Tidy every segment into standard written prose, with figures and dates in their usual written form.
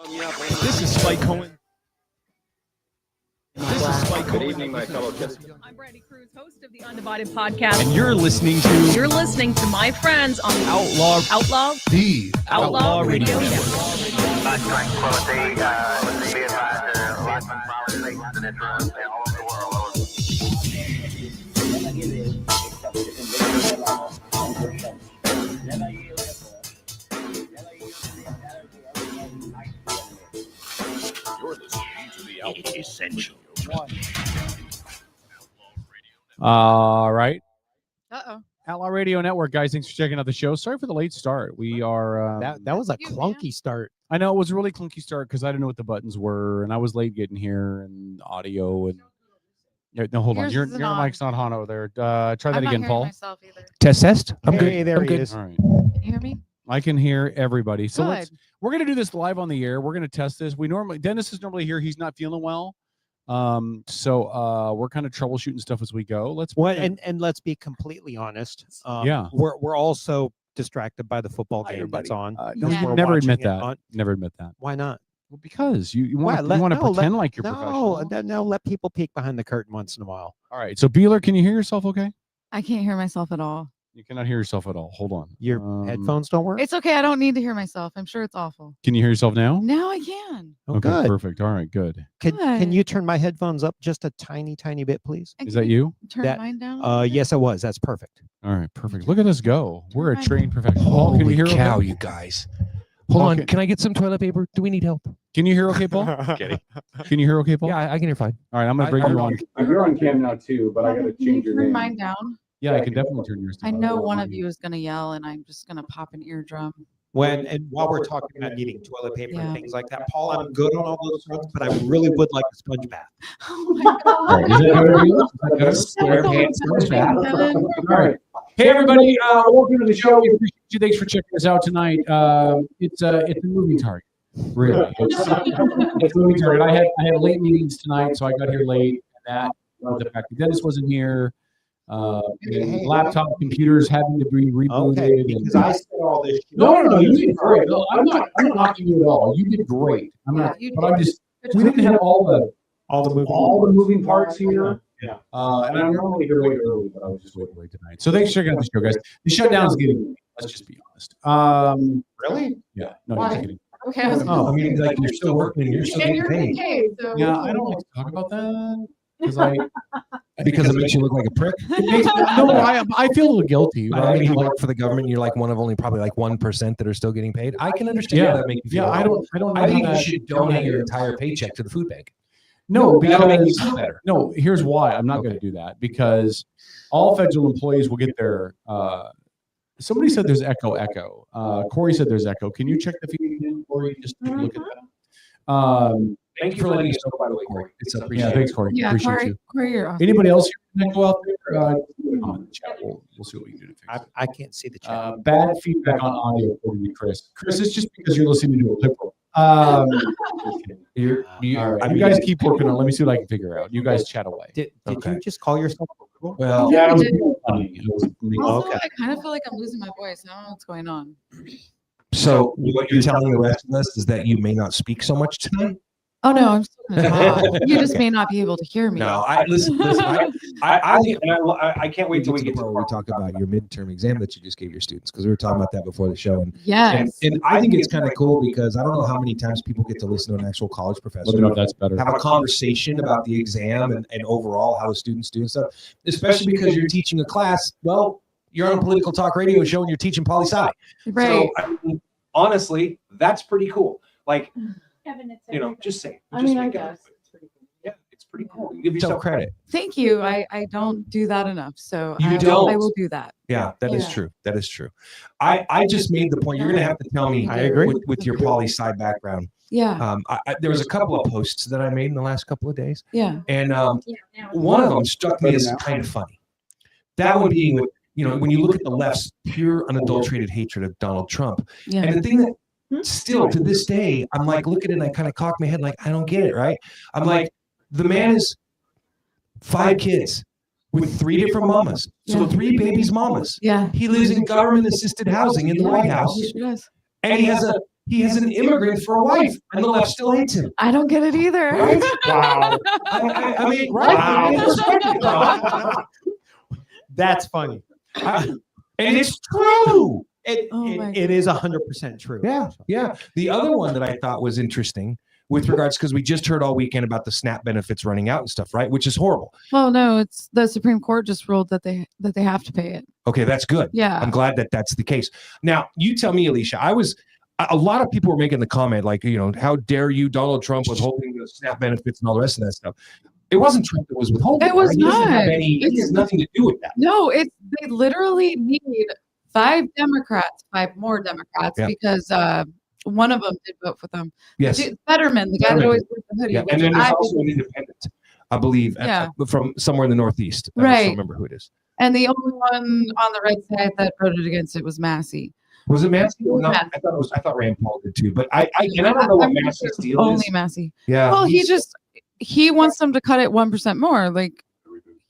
This is Spike Cohen. Good evening, my fellow kids. I'm Brandy Cruz, host of the Undivided Podcast. And you're listening to my friends on the Outlaw Radio Network. You're listening to the Outlaw Essential. All right. Outlaw Radio Network, guys. Thanks for checking out the show. Sorry for the late start. We are that was a clunky start. I know it was a really clunky start because I didn't know what the buttons were, and I was late getting here, and audio and no, hold on. Your mic's not on over there. Try that again, Paul. Test. I'm good. Hey, there I'm he good. is. All right. Can you hear me? I can hear everybody. So Good. we're gonna do this live on the air. We're gonna test this. Dennis is normally here. He's not feeling well. So we're kind of troubleshooting stuff as we go. And let's be completely honest. Yeah. We're also distracted by the football game that's on. No, Yeah. you never admit watching it that. on- Never admit that. Why not? Well, because you Why? want to No, pretend like you're professional. No, let people peek behind the curtain once in a while. All right. So Beeler, can you hear yourself okay? I can't hear myself at all. You cannot hear yourself at all. Hold on. Your headphones don't work? It's okay. I don't need to hear myself. I'm sure it's awful. Can you hear yourself now? Now I can. Oh, Okay, good. perfect. All right, good. Can Good. you turn my headphones up just a tiny bit, please? And Is can that you? Turn That- mine down. Yes, it was. That's perfect. All right, perfect. Look at us go. We're a Turn trained professional. Paul, can you hear cow, okay? you guys. Hold Okay. on. Can I get some toilet paper? Do we need help? Can you hear okay, Paul? Kidding. Can you hear okay, Paul? Yeah, I can hear fine. All right, I'm going to bring you on. You're on cam now too, but I gotta Can you change your turn name. mine down? Yeah, I can definitely turn yours I down. know one of you is going to yell, and I'm just going to pop an eardrum. While we're talking about needing toilet paper Yeah. and things like that, Paul, I'm good on all those fronts, but I really would like a sponge bath. Oh my All right, is that good? Is that good? Kevin. All right. Hey, everybody. Welcome to the show. We appreciate you. Thanks for checking us out tonight. It's a moving target. Really. It's a moving target. I had late meetings tonight, so I got here late. And that the fact that Dennis wasn't here. And laptop computers having to be rebooted. Okay, because I said all this. No, you did great. No, I'm not knocking you at all. You did great. Yeah, you But I'm did. just, we didn't have all the moving parts here. Yeah. And I'm normally here way early, but I was just waiting late tonight. So thanks for checking out the show, guys. The shutdown is getting late. Let's just be honest. Really? Yeah. No, Why? just kidding. Okay. I was Oh, I mean, like you're still working and you're still and getting you're paid paid. So Yeah, I don't like to talk about that because because it makes you look like a prick. I feel a little guilty. I Right? mean, you work for the government. You're like one of only probably like 1% that are still getting paid. I can understand Yeah. how that makes you feel. Yeah, I don't know I think how you that- should donate your entire paycheck to the food bank. No, That'll make you because feel better. no, here's why I'm not going to do that because all federal employees will get their. Somebody said there's echo. Corey said there's echo. Can you check the feed again, Corey? Just take a look at that. Thank you for letting us know, by the way, Corey. It's Yeah, appreciated. thanks, Corey. Yeah, Appreciate Corey, you. Corey, you're awesome. Anybody else here echo out there? Comment in the chat. We'll see what we can do to fix it. I can't see the chat. Bad feedback on audio according to Chris. Chris, it's just because you're listening to a clip. All You right, you guys keep working on. Let me see what I can figure out. You guys chat away. Did Okay. you just call yourself a liberal? Well, Yeah, it was did. funny. It was Also, Okay. I kind of feel like I'm losing my voice. I don't know what's going on. so what you're telling the rest of us is that you may not speak so much tonight. Oh no, I'm still gonna talk. You just may not be able to hear me. No, listen. I think, and I can't wait till we get to the part where we talk about your midterm exam that you just gave your students, because we were talking about that before the show. And Yes. I think it's kind of cool because I don't know how many times people get to listen to an actual college professor Let me know if that's better. have a conversation about the exam and overall how the students do and stuff, especially because you're teaching a class. Well, you're on a political talk radio show and you're teaching poli-sci. Right. So I mean, honestly, that's pretty cool. Like, Kevin, it's just say it. I Just mean, I make it guess. up. Yeah, it's pretty cool. You give Self yourself credit. Thank you. I don't do that enough. So You I don't? will do that. Yeah, that is Yeah. true. That is true. I just made the point. You're going to have to tell me. I agree. with your poli-sci background. Yeah. There was a couple of posts that I made in the last couple of days, Yeah. and one of them struck me as kind of funny. That would be with, when you look at the left's pure unadulterated hatred of Donald Trump. Yeah. And the thing that still to this day, I'm like, look at it and I kind of cock my head like, I don't get it, right? I'm like, the man is 5 kids with 3 different mamas. So Yeah. 3 babies' mamas. Yeah. He lives in government assisted housing in the White House. He sure does. And he has he has an immigrant for a wife, and the left still hates him. I don't get it either. Right? Wow. I mean, wow. That's funny. And it's true. Oh my It is 100% true. Yeah. The other one that I thought was interesting with regards, because we just heard all weekend about the SNAP benefits running out and stuff, right? Which is horrible. Well, no, it's the Supreme Court just ruled that they have to pay it. Okay, that's good. Yeah. I'm glad that that's the case. Now, you tell me, Alicia, a lot of people were making the comment, like, how dare you, Donald Trump, withholding the SNAP benefits and all the rest of that stuff. It wasn't Trump that was withholding. It was right? He doesn't have not. he has nothing to do with that. No, they literally need 5 more Democrats, Yeah. because one of them did vote for them. Yes. Fetterman, the guy that always wears the hoodie. Yeah. which And then there's I also didn't- an independent, I believe, from somewhere in the Northeast. I Right. don't remember who it is. And the only one on the red side that voted against it was Massey. Was it Massey? It was No, Massey. I thought Rand Paul did too, but I don't know what I'm pretty Massey's sure deal only is. Massey. Yeah. Well, he wants them to cut it 1% more. Like,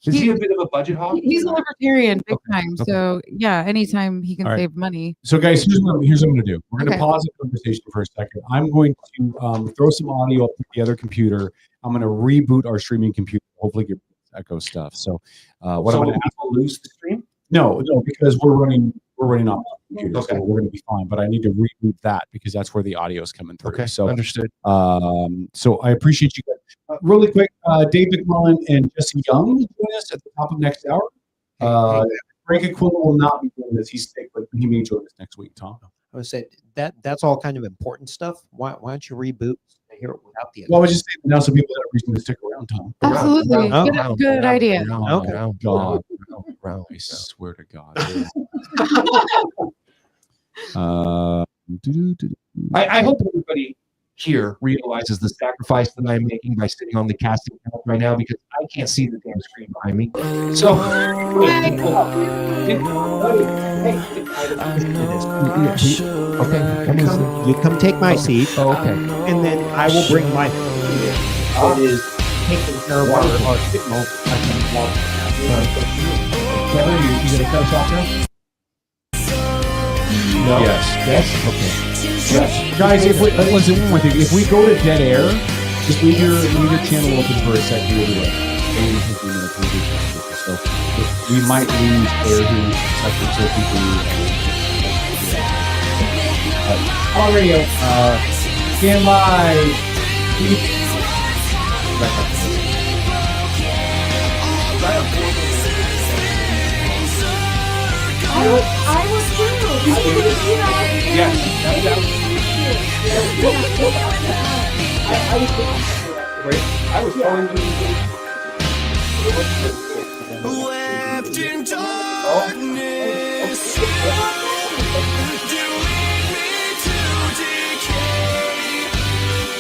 Is he a bit of a budget hog? he's a libertarian big Okay, time. okay. So yeah, anytime he can All right. save money. So, guys, here's what I'm going to do. We're going to Okay. pause the conversation for a second. I'm going to throw some audio up to the other computer. I'm going to reboot our streaming computer. Hopefully, get echo stuff. So, what I'm going to People lose the stream. no, because we're running off the computer, Okay. so we're going to be fine. But I need to reboot that because that's where the audio is coming through. Okay, So, understood. so I appreciate you guys. Really quick, Dave McMullen and Jesse Young will join us at the top of next hour. Frank Aquila will not be doing this. He's sick, but he may join us next week, Tom. I would say that's all kind of important stuff. Why don't you reboot and hear it without the? Well, I was just saying now so people have a reason to stick around, Tom. Absolutely. Round, Good idea. Okay. God. Round. I swear to God. I hope everybody here realizes the sacrifice that I'm making by sitting on the casting couch right now, because I can't see the damn screen behind me. So, You come take my seat, okay. and then I will bring my. It is taking care of our signal. Kevin, you gonna cut us off now? No. Yes. Okay. Yes. Guys, if we listen, one more thing. If we go to dead air, just leave your channel open for a second. We'll be like 15 minutes. We'll be back with you. So we might lose air here in a second, so people. All radio. Stand by. I was too. I was calling Left in darkness, doing me to decay.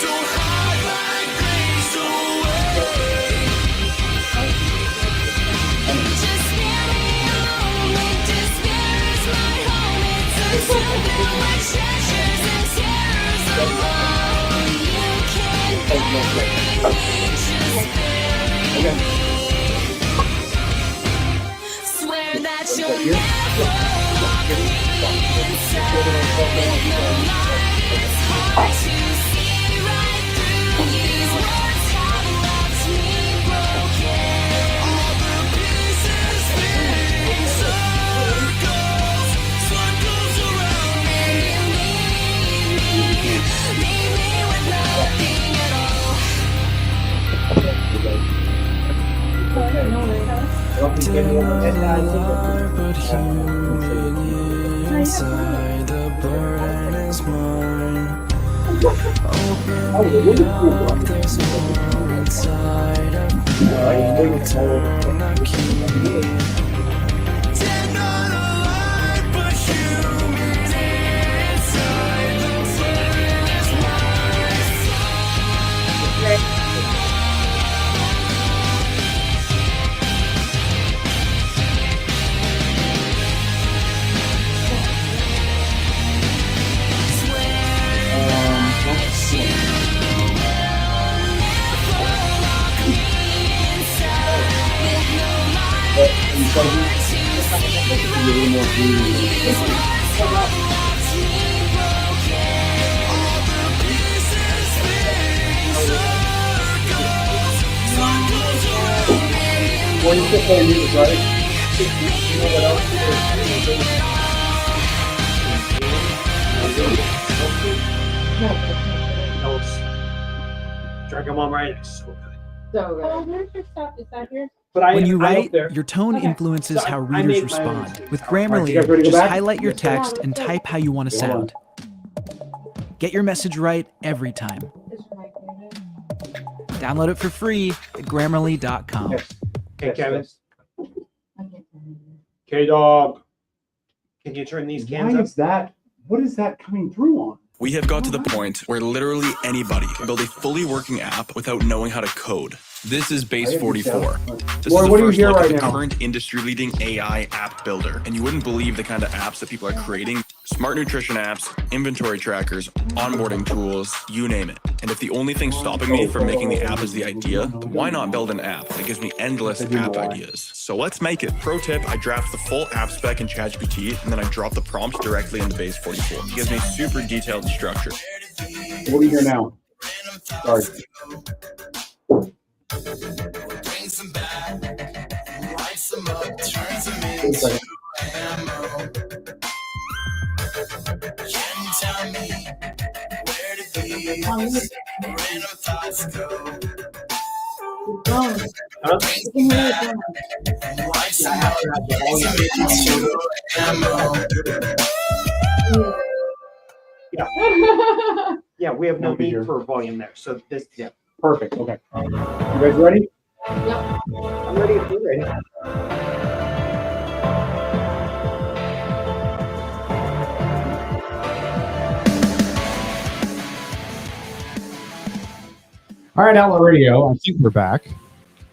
Don't hide my grace away. Just scare me only, despair is my home. It's a circle of treasures and terrors alone. You can't bury me, just bury me. Swear that you'll never lock me inside. With no light, it's hard to see right through. These words have left me broken. All the pieces spinning circles around. And you leave me with nothing at all. But human inside, the burden is mine. Open up, there's more inside of me. Turn the key. Dead, not alive, but human inside, the burden is mine. Well, you still play music, right? You know what else? Drink them on right. So good. So good. Oh, here's your stuff. Is that here? But When you I'm write, up there. your tone Okay. influences So how I readers made my own respond. mistakes. With All right, Grammarly, you guys ready to go just back? highlight your Yes. text and type how you want to Hold on. sound. Get your message right every time. Is your mic muted? Download it for free at Grammarly.com. Yes. Hey, Kevin. I can't hear you. K-Dog. Can you turn these cans Why up? is that? What is that coming through on? We have got to the point where literally anybody can build a fully working app without knowing how to code. This is Base 44. This Laura, is what the do you first hear look right at the now? current industry-leading AI app builder. And you wouldn't believe the kind of apps that people are creating. Smart nutrition apps, inventory trackers, onboarding tools, you name it. And if the only thing stopping me from making the app is the idea, then why not build an app that gives me endless app ideas? So let's make it. Pro tip, I draft the full app spec in ChatGPT, and then I drop the prompt directly into Base 44. It gives me super detailed structure. What do you hear now? Sorry. Yeah, we have no Won't be need here. for volume there. So this, yeah. Perfect. Okay. You guys ready? I'm ready if you're ready. All right, Outlaw Radio. I think we're back.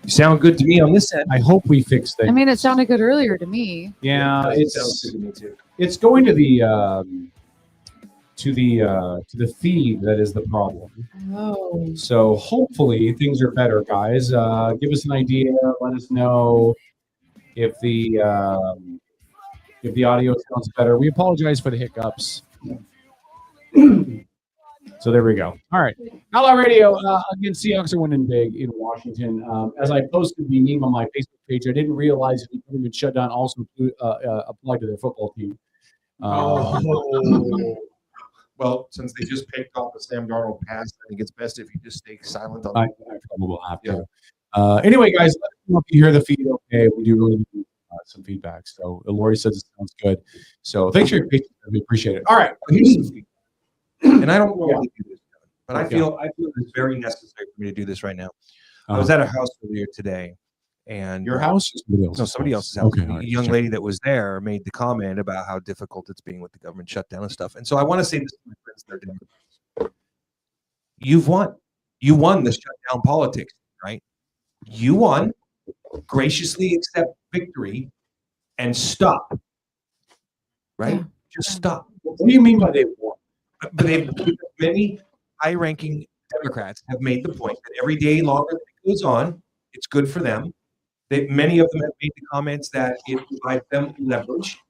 You sound good to me on this end. I hope we fixed I things. mean, it sounded good earlier to me. Yeah, Sounds it's good to me too. it's going to the feed that is the problem. Oh. So hopefully things are better, guys. Give us an idea. Let us know if the audio sounds better. We apologize for the hiccups. So there we go. All right. Outlaw Radio. Again, Seahawks are winning big in Washington. As I posted the meme on my Facebook page, I didn't realize that the government shutdown also applied to their football team. Well, since they just picked off a Sam Darnold pass, I think it's best if you just stay silent on I probably will have to. Anyway, guys, let us know if you hear the feed okay. We do really need some feedback. So Lori says it sounds good. So thanks for your patience. We appreciate it. All right. Here's the thing. And I don't want to do this, but I Okay. feel it's very necessary for me to do this right now. I was at a house earlier today, and Your house or somebody else's? no, somebody else's house. Okay. A all right, young sure. lady that was there made the comment about how difficult it's being with the government shutdown and stuff. And so I want to say this to my friends that are Democrats. You've won. You won the shutdown politics, right? You won. Graciously accept victory and stop. Right? Yeah. Just stop. What do you mean by they won? But many high-ranking Democrats have made the point that every day longer that it goes on, it's good for them. Many of them have made the comments that it provides them leverage.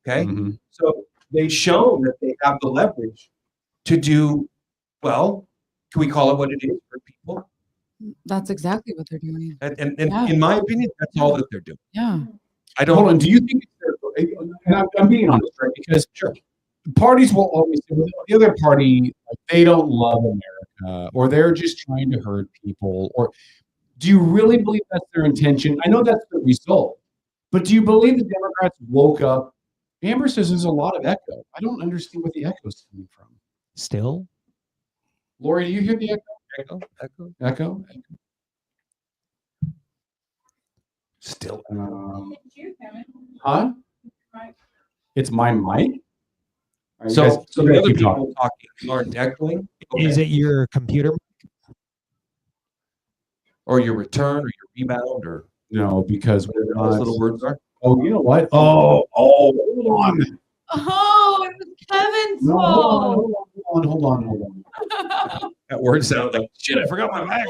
Okay, Mhm. so they've shown that they have the leverage to do well. Can we call it what it is for people? That's exactly what they're doing. And Yeah. in my opinion, that's all that they're doing. Yeah. I Hold don't. on. Do you think and I'm being honest, right? Because parties will always the other party, like, they don't love America, or they're just trying to hurt people, or do you really believe that's their intention? I know that's the result, but do you believe the Democrats woke up? Amber says there's a lot of echo. I don't understand where the echo is coming from. Still? Lori, do you hear the echo? Echo. Echo? Still. Huh? It's my mic. All right, So, guys, so you the guys other keep people talking. talking aren't echoing. Is it your computer? Or your return, or your rebound, or No, because we're whatever those not. little words are? Oh, you know what? Oh, hold on. Oh, it was Kevin's No, fault. hold on. That word sounded like shit. I forgot my bag.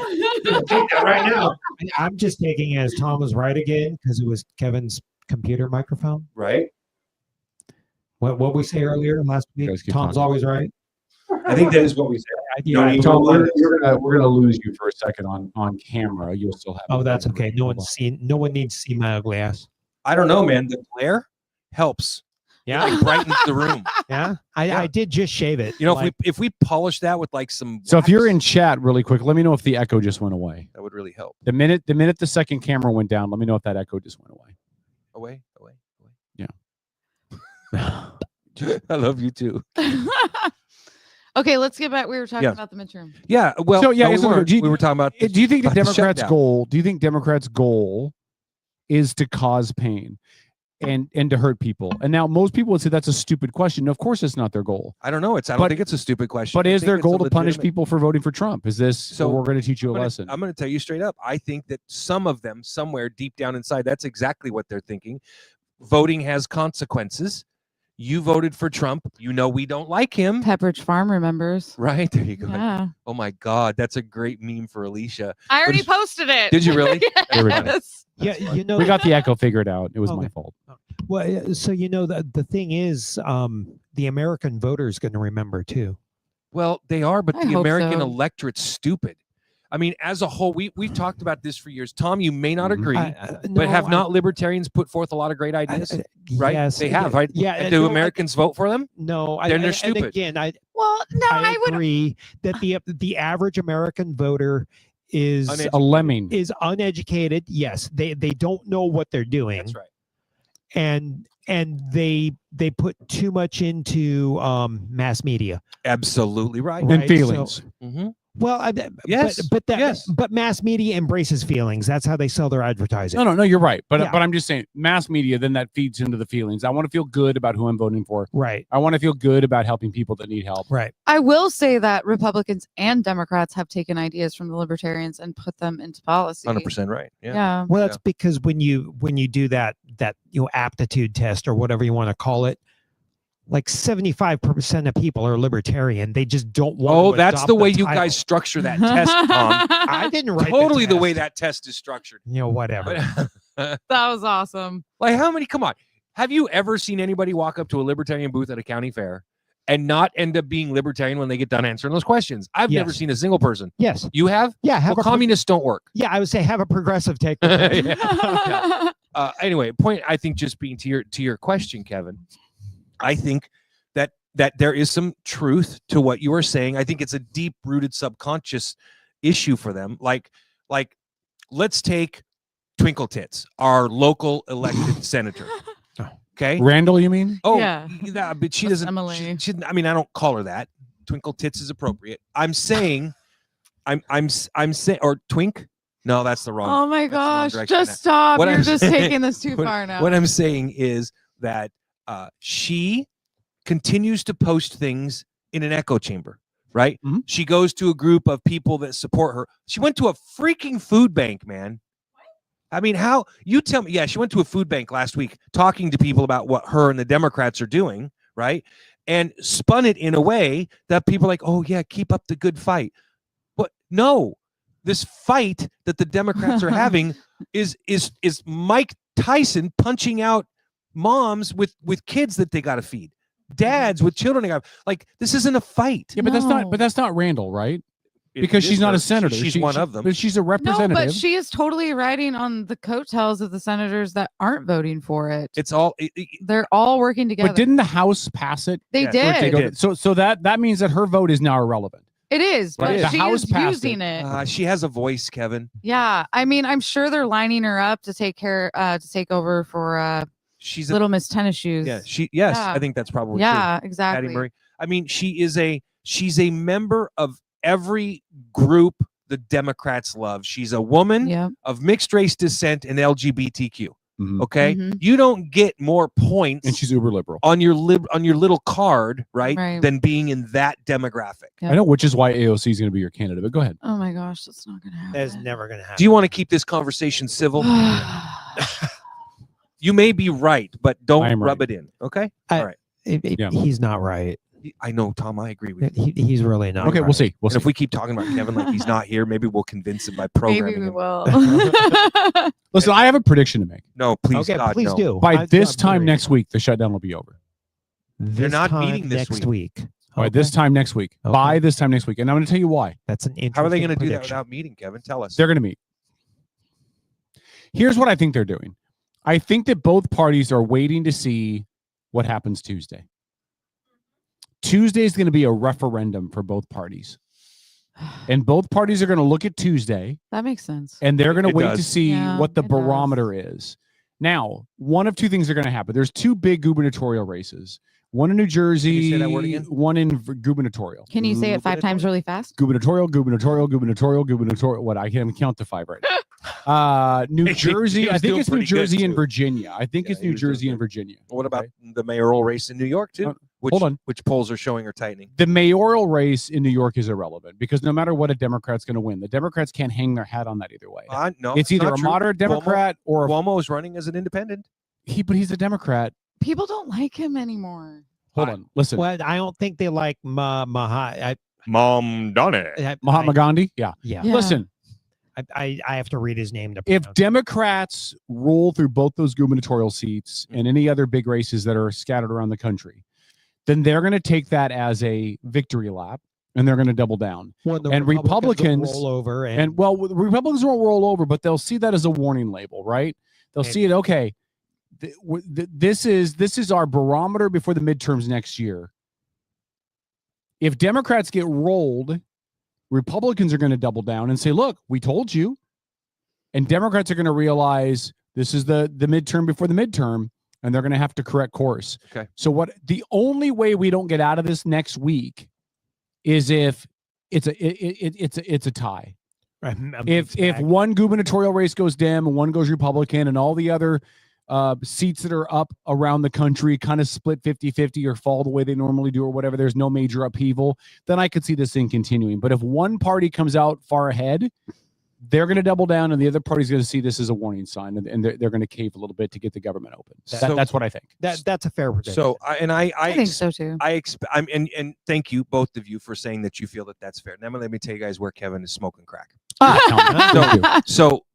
Take that right now. I'm just taking it as Tom was right again because it was Kevin's computer microphone. Right. What we say earlier last week? Guys keep Tom's talking. always right. I think that is what we said. Tom, we're gonna lose you for a second on camera. You'll still have. Oh, that's okay. No one needs to see my ugly ass. I don't know, man. The glare helps. Yeah, It brightens the room. Yeah, I did just shave it. You know, if we polish that with like some. So if you're in chat really quick, let me know if the echo just went away. That would really help. The minute the second camera went down, let me know if that echo just went away. Away. Yeah. I love you too. Okay, let's get back. We were talking Yeah. about the midterm. Yeah. Well, So, yeah, no, so we were talking about. Do you think the about the Democrats' shutdown. goal? Do you think Democrats' goal is to cause pain and to hurt people? And now most people would say that's a stupid question. Of course, it's not their goal. I don't know. I don't think it's a stupid question. But I is think their it's goal a to punish legitimate- people for voting for Trump? Is this so? We're going to teach you a lesson. I'm going to tell you straight up. I think that some of them, somewhere deep down inside, that's exactly what they're thinking. Voting has consequences. You voted for Trump. You know we don't like him. Pepperidge Farm remembers. Right? There you go. Yeah. Oh my God, that's a great meme for Alicia. I already What is- posted it. Did you really? There we go. Yes. Yeah, you know, We got the echo figured out. It was Okay. my fault. Well, so the thing is, the American voter is going to remember too. Well, they are, but I the hope American so. electorate's stupid. I mean, as a whole, we've talked about this for years. Tom, you may not Mhm. agree, but No, have I- not libertarians put forth a lot of great ideas? Right? Yes, They have, right? Yeah. And do no, Americans vote for them? No, Then they're and stupid. again, Well, no, I I would. agree that the average American voter is Uneducated. A lemming. is uneducated. Yes, they don't know what they're doing. That's right. And they put too much into mass media. Absolutely right. And Right, feelings. Mhm. Well, Yes, yes. but mass media embraces feelings. That's how they sell their advertising. No, you're right. But Yeah. but I'm just saying, mass media, then that feeds into the feelings. I want to feel good about who I'm voting for. Right, I want to feel good about helping people that need help. right. I will say that Republicans and Democrats have taken ideas from the Libertarians and put them into policy. 100% right. Yeah. Yeah. Well, that's because when you do that aptitude test or whatever you want to call it, like 75% of people are libertarian. They just don't want. Oh, to that's adopt the way you title. guys structure that test, Tom. I didn't write Totally the way test. that test is structured. Whatever. But, That was awesome. like, how many? Come on. Have you ever seen anybody walk up to a libertarian booth at a county fair and not end up being libertarian when they get done answering those questions? I've never Yes. seen a single person. Yes. You have? Yeah. Have Well, communists don't work. yeah. I would say have a progressive take. Yeah. Anyway, point. I think just being to your question, Kevin. I think that there is some truth to what you are saying. I think it's a deep-rooted subconscious issue for them. Like, let's take Twinkle Tits, our local elected senator. Okay, Randall, you mean? Oh, Yeah. but she That's doesn't. Emily. She, I mean, I don't call her that. Twinkle Tits is appropriate. I'm saying, I'm saying, or Twink. No, that's the wrong. Oh my that's the wrong gosh. direction Just now. stop. What You're I'm just saying- taking this too what- far now. What I'm saying is that she continues to post things in an echo chamber, right? Mhm. She goes to a group of people that support her. She went to a freaking food bank, man. I mean, how you tell me? Yeah, she went to a food bank last week talking to people about what her and the Democrats are doing, right? And spun it in a way that people are like, oh yeah, keep up the good fight. But no, this fight that the Democrats are having is Mike Tyson punching out moms with kids that they got to feed, dads with children they got. Like, this isn't a fight. Yeah, but No. that's not Randall, right? It Because is she's not her. a senator. She's one of them. But she's a No, representative. but she is totally riding on the coattails of the senators that aren't voting for it. It's all. They're all working together. But didn't the House pass it? They Yes, did. they did. So that means that her vote is now irrelevant. It is, Right. but The she House is passed using it. She has a voice, Kevin. Yeah, I mean, I'm sure they're lining her up to take over for She's Little Miss Tennis Shoes. Yeah, yes, Yeah. I think that's probably true. Yeah, Patty exactly. Murray. I mean, she's a member of every group the Democrats love. She's a woman Yeah. of mixed race descent and LGBTQ. Mhm. Okay, Mhm. you don't get more points And she's uber liberal. on your little card, right, Right. than being in that demographic. Yeah. I know, which is why AOC is going to be your candidate. But go ahead. Oh my gosh, that's not gonna happen. That's never going to happen. Do you want to keep this conversation civil? You may be right, but I don't am rub right. it in. Okay. I- All right. Yeah. He's not right. I know, Tom. I agree with you. He's really not. Okay, right. we'll see. We'll And see. if we keep talking about Kevin like he's not here, maybe we'll convince him by programming Maybe we him. will. Listen, I have a prediction to make. No, please, Okay, God, please no. do. By I'm this time very- next week, the shutdown will be over. This not time meeting this next week. week. by this time next week. Okay. By this time next week. And I'm going to tell you why. That's an interesting How are they going to do that prediction. without meeting, Kevin? Tell us. They're going to meet. Here's what I think they're doing. I think that both parties are waiting to see what happens Tuesday. Tuesday is going to be a referendum for both parties. And both parties are going to look at Tuesday. That makes sense. And they're going to It wait does. to see Yeah, what the it does. barometer is. Now, one of two things are going to happen. There's two big gubernatorial races. One in New Jersey, say that word again? one in gubernatorial. Can you say it 5 times really fast? Gubernatorial. What? I can't count to 5 right now. New Jersey. He was I think doing it's New pretty good, Jersey and too. Virginia. I think Yeah, it's he New was doing Jersey and good. Virginia. What about Okay? the mayoral race in New York too? Hold on. Which polls are showing are tightening? The mayoral race in New York is irrelevant because no matter what, a Democrat's going to win. The Democrats can't hang their hat on that either way. No, it's either not a true. moderate Democrat or Cuomo is running as an independent. but he's a Democrat. People don't like him anymore. Hold on, listen. Well, I don't think they like Mom Donny. Mahatma Gandhi. Yeah. Yeah. Listen, I have to read his name to if pronounce it. Democrats roll through both those gubernatorial seats and any other big races that are scattered around the country, then they're going to take that as a victory lap and they're going to double down. Well, the and Republicans will roll over and well, the Republicans won't roll over, but they'll see that as a warning label, right? They'll see it. Okay, this is our barometer before the midterms next year. If Democrats get rolled, Republicans are going to double down and say, look, we told you. And Democrats are going to realize this is the midterm before the midterm, and they're going to have to correct course. Okay. So the only way we don't get out of this next week is if it's a tie. If one gubernatorial race goes Dem and one goes Republican and all the other seats that are up around the country kind of split 50-50 or fall the way they normally do or whatever, there's no major upheaval, then I could see this thing continuing. But if one party comes out far ahead, they're going to double down and the other party's going to see this as a warning sign and they're going to cave a little bit to get the government open. That's what I think. That's a fair prediction. So I think so too. And thank you both of you for saying that you feel that that's fair. Now let me tell you guys where Kevin is smoking crack. So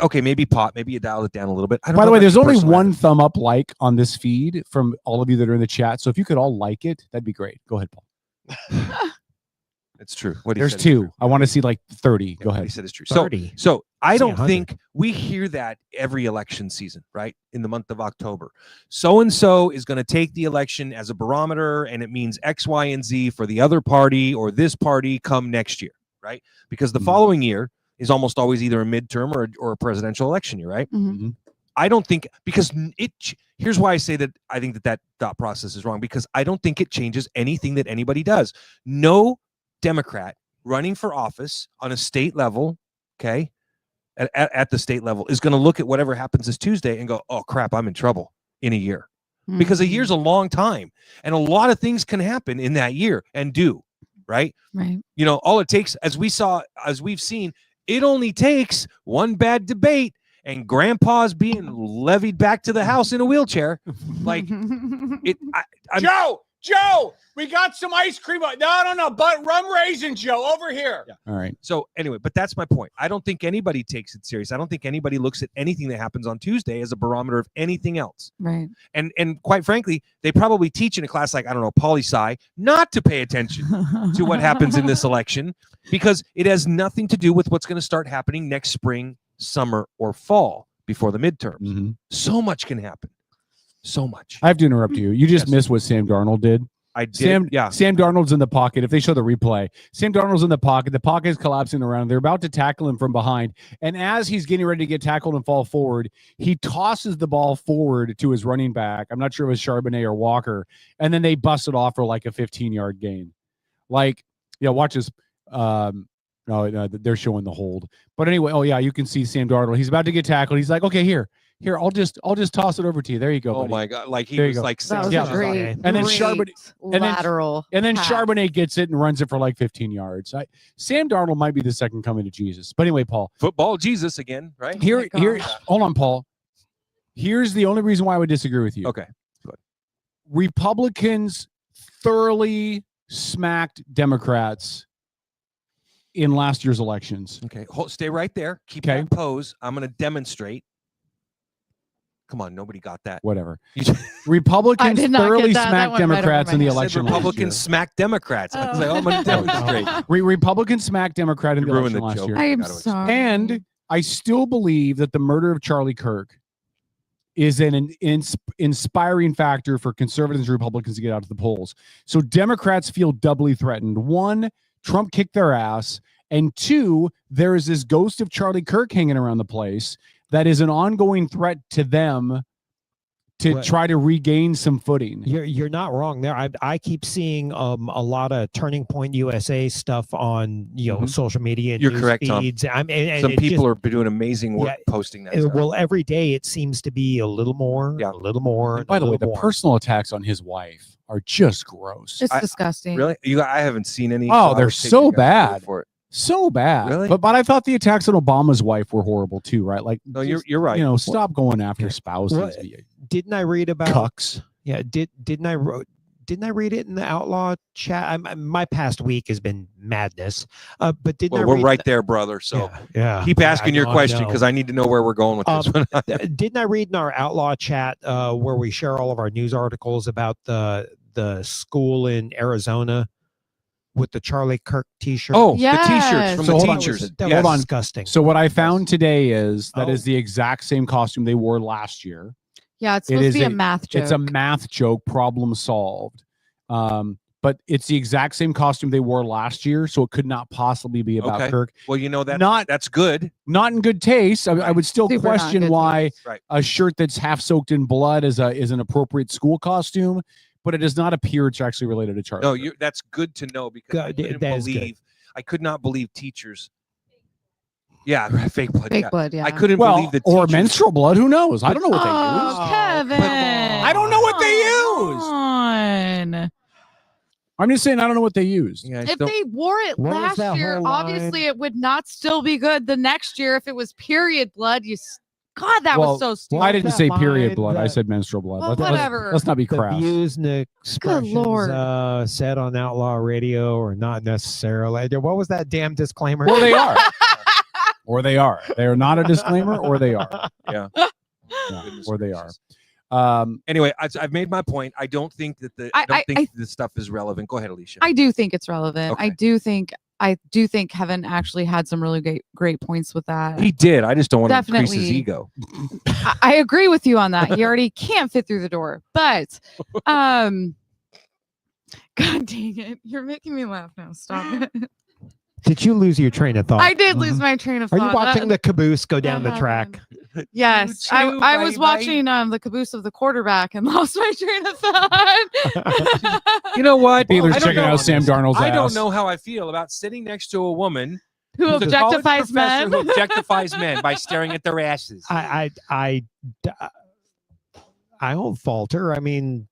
okay, maybe pot, maybe you dial it down a little bit. I don't By the know way, if there's that's only personal. one thumb up like on this feed from all of you that are in the chat. So if you could all like it, that'd be great. Go ahead, Paul. It's true. What he There's said is 2. true. I want to see like 30. Go What ahead. he said is true. 30. So I Say don't 100. think we hear that every election season, right? In the month of October. So and so is going to take the election as a barometer and it means X, Y, and Z for the other party or this party come next year, right? Because the following year is almost always either a midterm or a presidential election year, right? Mhm. I don't think because here's why I say that I think that thought process is wrong because I don't think it changes anything that anybody does. No Democrat running for office on a state level, okay, at the state level is going to look at whatever happens this Tuesday and go, oh crap, I'm in trouble in a year. Because a year's a long time and a lot of things can happen in that year and do, right? Right. You know, all it takes, as we've seen, it only takes one bad debate and grandpa's being levied back to the house in a wheelchair. Like it. Joe, we got some ice cream. No, but rum raisin, Joe, over here. Yeah. All right. So anyway, but that's my point. I don't think anybody takes it serious. I don't think anybody looks at anything that happens on Tuesday as a barometer of anything else. Right. And quite frankly, they probably teach in a class like, I don't know, poli-sci, not to pay attention to what happens in this election because it has nothing to do with what's going to start happening next spring, summer, or fall before the midterms. Mm-hmm. So much can happen. So much. I have to interrupt you. You just Yes. missed what Sam Darnold did. I did. Sam Darnold's in the pocket. If they show the replay, Sam Darnold's in the pocket. The pocket is collapsing around. They're about to tackle him from behind. And as he's getting ready to get tackled and fall forward, he tosses the ball forward to his running back. I'm not sure if it was Charbonnet or Walker. And then they bust it off for like a 15-yard gain. Like, yeah, watch this. No, they're showing the hold. But anyway, oh yeah, you can see Sam Darnold. He's about to get tackled. He's like, okay, here, I'll just toss it over to you. There you go. Oh buddy. my God! Like he There you was go. like That was 6 Yeah. a great, And then great Charbonnet- lateral. And then pass. Charbonnet gets it and runs it for like 15 yards. Sam Darnold might be the second coming to Jesus. But anyway, Paul, football Jesus again, right? here, gosh. hold on, Paul. Here's the only reason why I would disagree with you. Okay. Republicans thoroughly smacked Democrats in last year's elections. Okay. Stay right there. Keep Okay. that pose. I'm going to demonstrate. Come on, nobody got that. Whatever. You Republicans did not get thoroughly that. That smacked went right over Democrats my in the head. election. last year. Republicans smack Democrats. I was like, oh, my demonstrate. Republicans smacked Democrat in You the ruined election the last joke. year. I am gotta explain. sorry. And I still believe that the murder of Charlie Kirk is an inspiring factor for conservatives and Republicans to get out to the polls. So Democrats feel doubly threatened. One, Trump kicked their ass. And two, there is this ghost of Charlie Kirk hanging around the place that is an ongoing threat to them to try to regain some footing. You're not wrong there. I keep seeing a lot of Turning Point USA stuff on social media. And You're news correct, Tom. feeds. And Some it people just, are doing amazing work posting that. stuff. well, every day it seems to be a little more, a little more. And by the way, the personal attacks on his wife are just gross. It's disgusting. Really? I haven't seen any. Oh, I they're would take so you guys' word bad. for it. So bad. Really? But I thought the attacks on Obama's wife were horrible too, right? Like, No, you're right. Stop going after spouses. Well, didn't I read about cucks? Yeah, didn't I read it in the Outlaw chat? My past week has been madness. But didn't I Well, we're read right there, brother. So yeah. keep asking I your know, I question know. because I need to know where we're going with this one. Didn't I read in our Outlaw chat where we share all of our news articles about the school in Arizona with the Charlie Kirk T-shirt? Oh, the T-shirts from the teachers. That was disgusting. So what I found today is that is the exact same costume they wore last year. Yeah, it's supposed to be a math joke. It's a math joke, problem solved. But it's the exact same costume they wore last year, so it could not possibly be about Kirk. Well, that's good. Not in good taste. I would still Super not question good why Right. a shirt that's half soaked in blood is an appropriate school costume, but it does not appear it's actually related to Charlie. No, that's good to know because I could not believe teachers. Yeah, fake blood. Fake blood, yeah. I couldn't Well, believe the or teachers. menstrual blood. Who knows? I don't know what they use. Oh, Kevin. I don't know what they use. On. I'm just saying I don't know what they used. Yeah, If they wore it What was last that year, whole obviously it would not still be good the next year if it was period blood. God, that was so stupid. I didn't say period blood. I that- said menstrual blood. Well, let's whatever. not be The crass. views and expressions Lord. said on Outlaw Radio or not necessarily. What was that damn disclaimer? Or they are. Or they are. They are not a disclaimer, or they are. Yeah. Or they are. Anyway, I've made my point. I don't think that this stuff is relevant. Go ahead, Alicia. I do think it's relevant. Okay. I do think Kevin actually had some really great points with that. He did. I just don't want to increase his Definitely. ego. I agree with you on that. He already can't fit through the door. But God dang it. You're making me laugh now. Stop it. Did you lose your train of thought? I did lose my train of Are thought. you watching the caboose go down the track? Yes. I was watching the caboose of the quarterback and lost my train of thought. You know what? Taylor's I don't checking know. out Sam Darnold's I don't ass. know how I feel about sitting next to a woman Who who's a college objectifies men. professor who objectifies men by staring at their asses. I won't falter. I mean,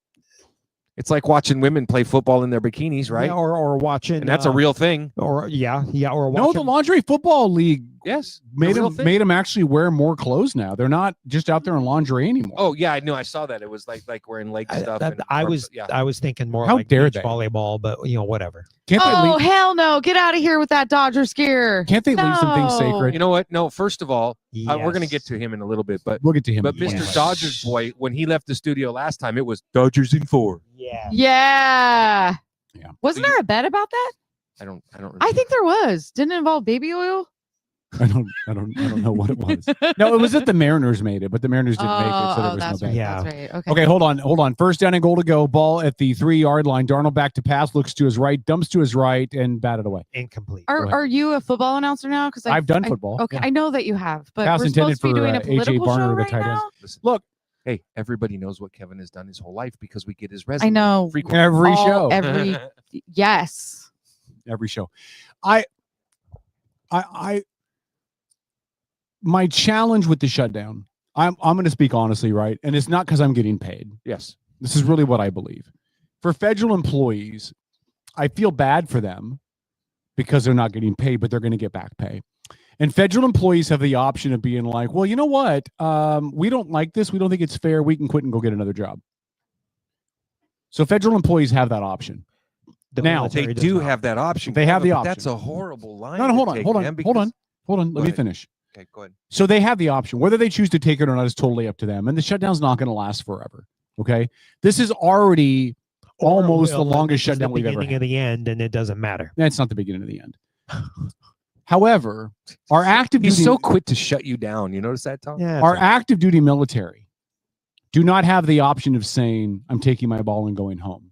It's like watching women play football in their bikinis, right? yeah, or watching, And that's a real thing. or or No, watching. the lingerie football league Yes. made real them thing. made them actually wear more clothes now. They're not just out there in lingerie anymore. Oh yeah, I knew. I saw that. It was like wearing leg stuff. and I arms- was yeah. I was thinking more How like dare beach they? volleyball, but whatever. Can't they Oh, leave, hell no. Get out of here with that Dodgers gear. can't they leave some things No. sacred? You know what? No. First of all, we're going to Yes. get to him in a little bit, but We'll get to him. but in a Mr. minute. Dodgers boy, when he left the studio last time, it was Dodgers in 4. Yeah. Yeah. Yeah. Wasn't there a bet about that? I don't. I think there was. Didn't it involve baby oil? I don't know what it was. No, it was that the Mariners made it, but the Mariners didn't make it, so there was that's no right. bet. Yeah. That's right. Okay. Okay, hold on. First down and goal to go. Ball at the 3-yard line. Darnold back to pass, looks to his right, dumps to his right, and batted away. Incomplete. Are you a football announcer now? Because I've done football. Okay, yeah. I know that you have, but Pass we're intended supposed to be for doing a A.J. political Barner, show the right tight end. now. Listen, Look, hey, everybody knows what Kevin has done his whole life because we get his resume. I know. frequently. every All- show. Every yes. Every show. My challenge with the shutdown, I'm going to speak honestly, right? And it's not because I'm getting paid. Yes. This is really what I believe. For federal employees, I feel bad for them because they're not getting paid, but they're going to get back pay. And federal employees have the option of being like, well, you know what? We don't like this. We don't think it's fair. We can quit and go get another job. So federal employees have that option. Now, They do have that option. They have the but option. That's a horrible line. No, to hold on, take, hold on, man, hold on, because- hold on. Go Let me ahead. finish. Okay, go ahead. So they have the option. Whether they choose to take it or not is totally up to them. And the shutdown's not going to last forever. Okay. This is already almost the longest shutdown we've ever beginning had. of the end, and it doesn't matter. That's not the beginning of the end. However, our active He's duty, so quick to shut you down. You notice that, Tom? Yeah. our active duty military do not have the option of saying, I'm taking my ball and going home.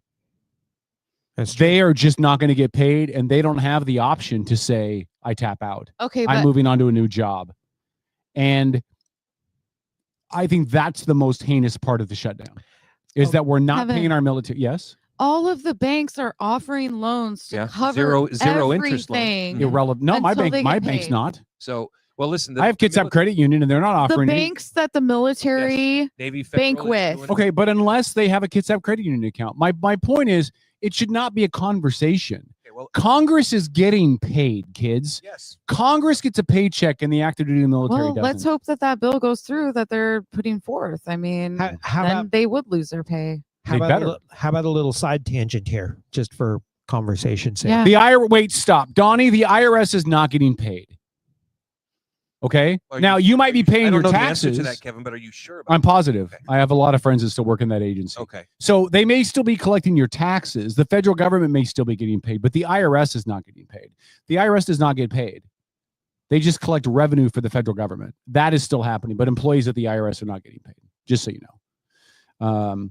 They are just not going to get paid, and they don't have the option to say, I tap out. Okay, I'm but moving on to a new job. And I think that's the most heinous part of the shutdown is that we're not Kevin. paying our military. Yes. all of the banks are offering loans to Yeah, cover zero interest loan. everything. Irrelevant. No, my Until they bank, my get bank's paid. not. So, well, listen. I have Kitsap Credit Union, and they're not The offering any. banks that the military Navy bank Federal is with. doing it. Okay, but unless they have a Kitsap Credit Union account, my point is, it should not be a conversation. Okay, well, Congress is getting paid, kids. yes. Congress gets a paycheck, and the active duty military Well, doesn't. let's hope that that bill goes through that they're putting forth. I mean, How then about they would lose their pay. They better. how about a little side tangent here, just for conversation's sake? Yeah. The IRS. Wait, stop, Donnie. The IRS is not getting paid. Okay. Are Now you might be I paying don't your know the taxes. answer to that, Kevin, but are you sure about I'm positive. Okay. I have a lot of friends that still work in that agency. Okay. So they may still be collecting your taxes. The federal government may still be getting paid, but the IRS is not getting paid. The IRS does not get paid. They just collect revenue for the federal government. That is still happening, but employees at the IRS are not getting paid, just so you know.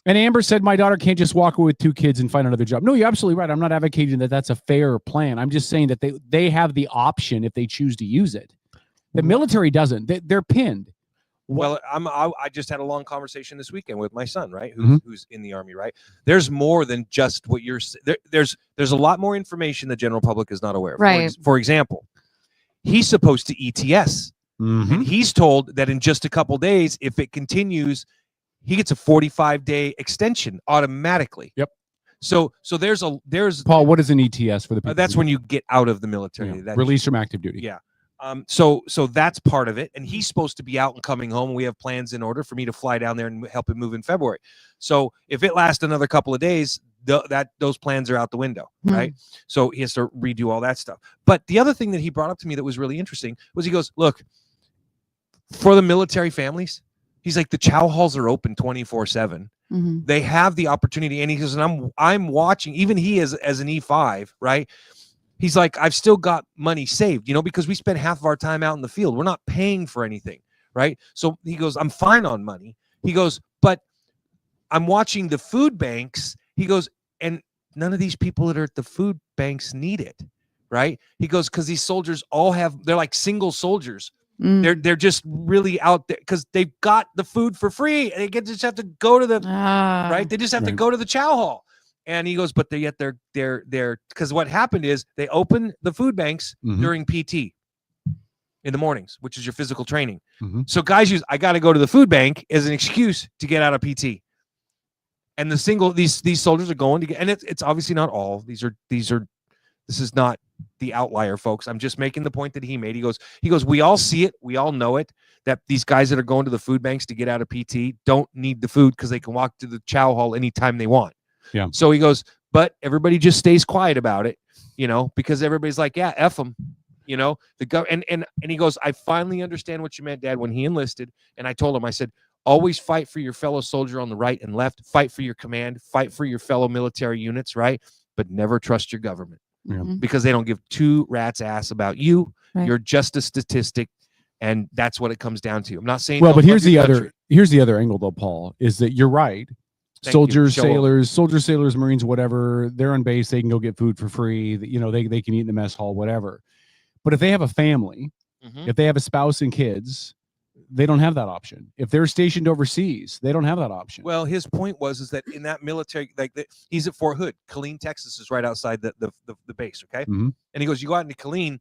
And Amber said, my daughter can't just walk away with 2 kids and find another job. No, you're absolutely right. I'm not advocating that that's a fair plan. I'm just saying that they have the option if they choose to use it. The military doesn't. They're pinned. Well, I just had a long conversation this weekend with my son, right? Mhm. Who's in the Army, right? There's more than just what you're. There's a lot more information the general public is not aware of. Right. For example, he's supposed to ETS, Mm-hmm. and he's told that in just a couple days, if it continues, he gets a 45-day extension automatically. Yep. So there's Paul, what is an ETS for the people? that's who when you get out of the military. Yeah. That Release from active duty. Yeah. So that's part of it, and he's supposed to be out and coming home. We have plans in order for me to fly down there and help him move in February. So if it lasts another couple of days, those plans are out the window, right? So he has to redo all that stuff. But the other thing that he brought up to me that was really interesting was he goes, look, for the military families, he's like, the chow halls are open 24/7. Mhm. They have the opportunity, and he goes, and I'm watching. Even he as an E5, right? He's like, I've still got money saved, because we spend half of our time out in the field. We're not paying for anything, right? So he goes, I'm fine on money. He goes, but I'm watching the food banks. He goes, and none of these people that are at the food banks need it, right? He goes, because these soldiers they're like single soldiers. Mm. They're just really out there because they've got the food for free. They just have to go to the right. They just have to Right. go to the chow hall. And he goes, but they're because what happened is they open the food banks Mhm. during PT in the mornings, which is your physical training. Mhm. So guys use I got to go to the food bank as an excuse to get out of PT. And these soldiers are going to get, and it's obviously not all. This is not the outlier, folks. I'm just making the point that he made. He goes, we all see it, we all know it, that these guys that are going to the food banks to get out of PT don't need the food because they can walk to the chow hall anytime they want. Yeah. So he goes, but everybody just stays quiet about it, because everybody's like, yeah, F them, and he goes, I finally understand what you meant, Dad, when he enlisted. And I told him, I said, always fight for your fellow soldier on the right and left, fight for your command, fight for your fellow military units, right? But never trust your government because they don't give 2 rats ass about you. Right. You're just a statistic. And that's what it comes down to. I'm not saying, Well, don't but here's love the your other country. here's the other angle, though, Paul, is that you're right. Thank you. Soldiers, Show 'em. sailors, Marines, whatever, they're on base. They can go get food for free. They can eat in the mess hall, whatever. But if they have a family, Mhm. if they have a spouse and kids, they don't have that option. If they're stationed overseas, they don't have that option. Well, his point was that in that military, he's at Fort Hood. Killeen, Texas is right outside the base, okay? Mhm. And he goes, you go out into Killeen,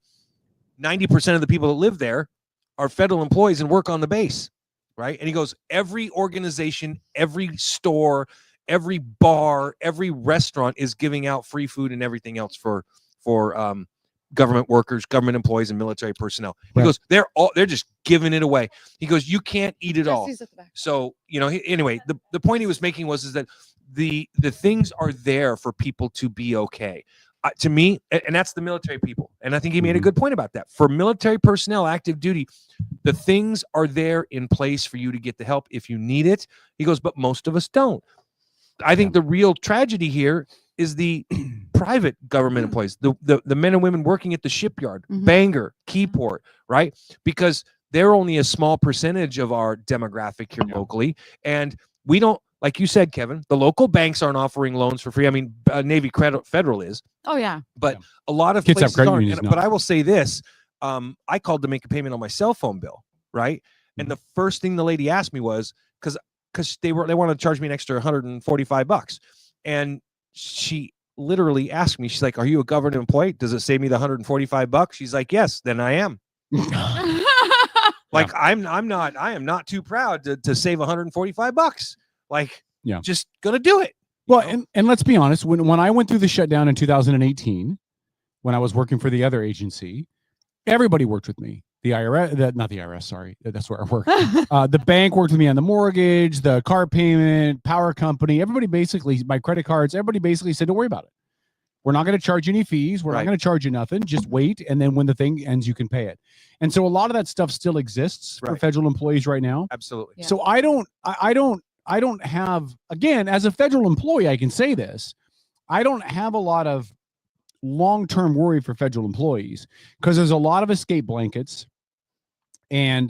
90% of the people that live there are federal employees and work on the base, right? And he goes, every organization, every store, every bar, every restaurant is giving out free food and everything else for government workers, government employees, and military personnel. He Right. goes, they're just giving it away. He goes, you can't eat it all. Jesse's at the back. So, anyway, the point he was making was that the things are there for people to be okay. to me, and that's the military people. And I think he made a good point about that. For military personnel, active duty, the things are there in place for you to get the help if you need it. He goes, but most of us don't. I think the real tragedy here is the private government employees, the men and women working at the shipyard, Bangor, Keyport, right? Because they're only a small percentage of our demographic here locally. And we don't, like you said, Kevin, the local banks aren't offering loans for free. I mean, Navy Credit Federal is. Oh, yeah. But a lot of Kids have places credit aren't. unions But now. I will say this. I called to make a payment on my cell phone bill, right? And the first thing the lady asked me was, because they wanted to charge me an extra $145. And she literally asked me, she's like, are you a government employee? Does it save me the $145? She's like, yes, then I am. Like, I am not too proud to save $145. Like, just gonna do it. Well, and let's be honest, when I went through the shutdown in 2018, when I was working for the other agency, everybody worked with me. The IRS, not the IRS, sorry, that's where I work. The bank worked with me on the mortgage, the car payment, power company. Everybody basically, my credit cards, everybody basically said, don't worry about it. We're not going to charge you any fees. We're not going to charge you nothing. Just wait, and then when the thing ends, you can pay it. And so a lot of that stuff still exists for federal employees right now. Absolutely. Yeah. So I don't have, again, as a federal employee, I can say this. I don't have a lot of long-term worry for federal employees because there's a lot of escape blankets, and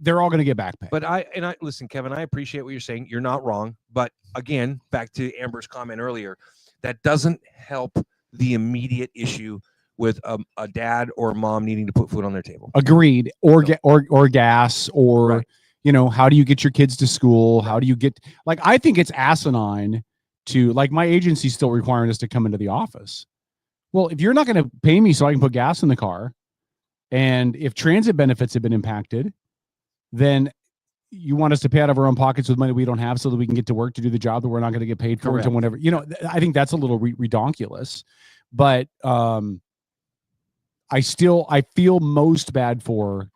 they're all going to get back pay. But I listen, Kevin, I appreciate what you're saying. You're not wrong. But again, back to Amber's comment earlier, that doesn't help the immediate issue with a dad or a mom needing to put food on their table. Agreed. Or gas, or how do you get your kids to school? How do you get, like, I think it's asinine to, like, my agency's still requiring us to come into the office. Well, if you're not going to pay me so I can put gas in the car, and if transit benefits have been impacted, then you want us to pay out of our own pockets with money we don't have so that we can get to work to do the job that we're not going to get paid for until whenever. I think that's a little redonkulous, but I feel most bad for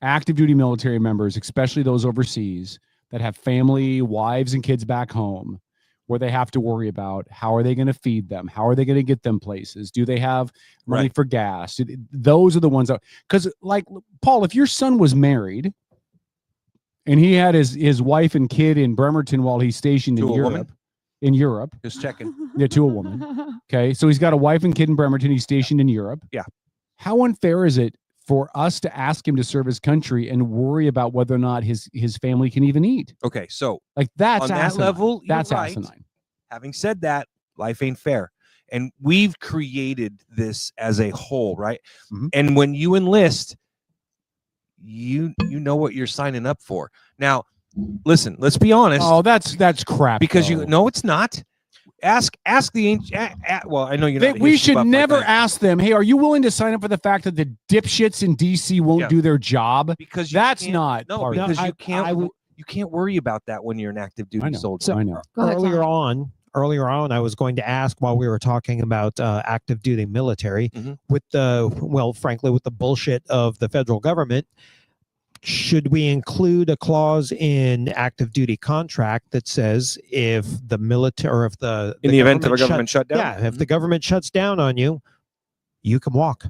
active duty military members, especially those overseas that have family, wives, and kids back home, where they have to worry about how are they going to feed them? How are they going to get them places? Do they have money for gas? Those are the ones that, because, like, Paul, if your son was married and he had his wife and kid in Bremerton while he's stationed in Europe, just checking. Yeah, to a woman. Okay, so he's got a wife and kid in Bremerton. He's stationed in Europe. Yeah. How unfair is it for us to ask him to serve his country and worry about whether or not his family can even eat? Okay, so like that's on asinine. That level, that's right. asinine. Having said that, life ain't fair, and we've created this as a whole, right? And when you enlist, you know what you're signing up for. Now, listen, let's be honest. Oh, that's crap. Because no, it's not. Ask the ancient. Well, I know you're not. We should never ask them, hey, are you willing to sign up for the fact that the dipshits in DC won't do their job? Because that's not. No, because you can't worry about that when you're an active duty soldier. So I know. Earlier on, I was going to ask, while we were talking about active duty military, with frankly, with the bullshit of the federal government, should we include a clause in active duty contract that says if the military, or if the in the event of a government shutdown? Yeah, if the government shuts down on you, you can walk.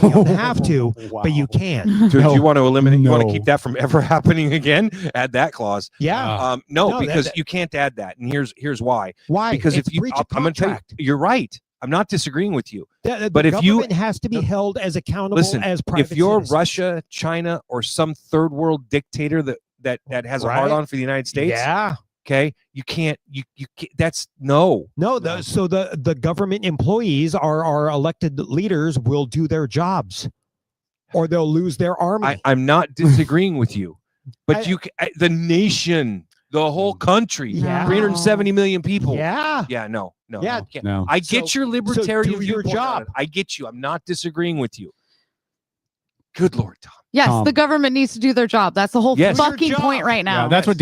You don't have to, but you can. Do you want to eliminate? You want to keep that from ever happening again? Add that clause. Yeah. No, because you can't add that, and here's why. Why? Because it's if you, I'm going to tell you, you're right. I'm not disagreeing with you. But if government has to be held as accountable as private if you're citizens. Russia, China, or some third world dictator that has a hard on for the United States, okay, you can't. That's no. So the government employees, our elected leaders, will do their jobs, or they'll lose their army. I'm not disagreeing with you, but the nation. The whole country, 370 million people. No. I get your libertarian viewpoint job. I get you. I'm not disagreeing with you. Good Lord, Tom. Yes, the government needs to do their job. That's the whole fucking point right now. Yeah, that's what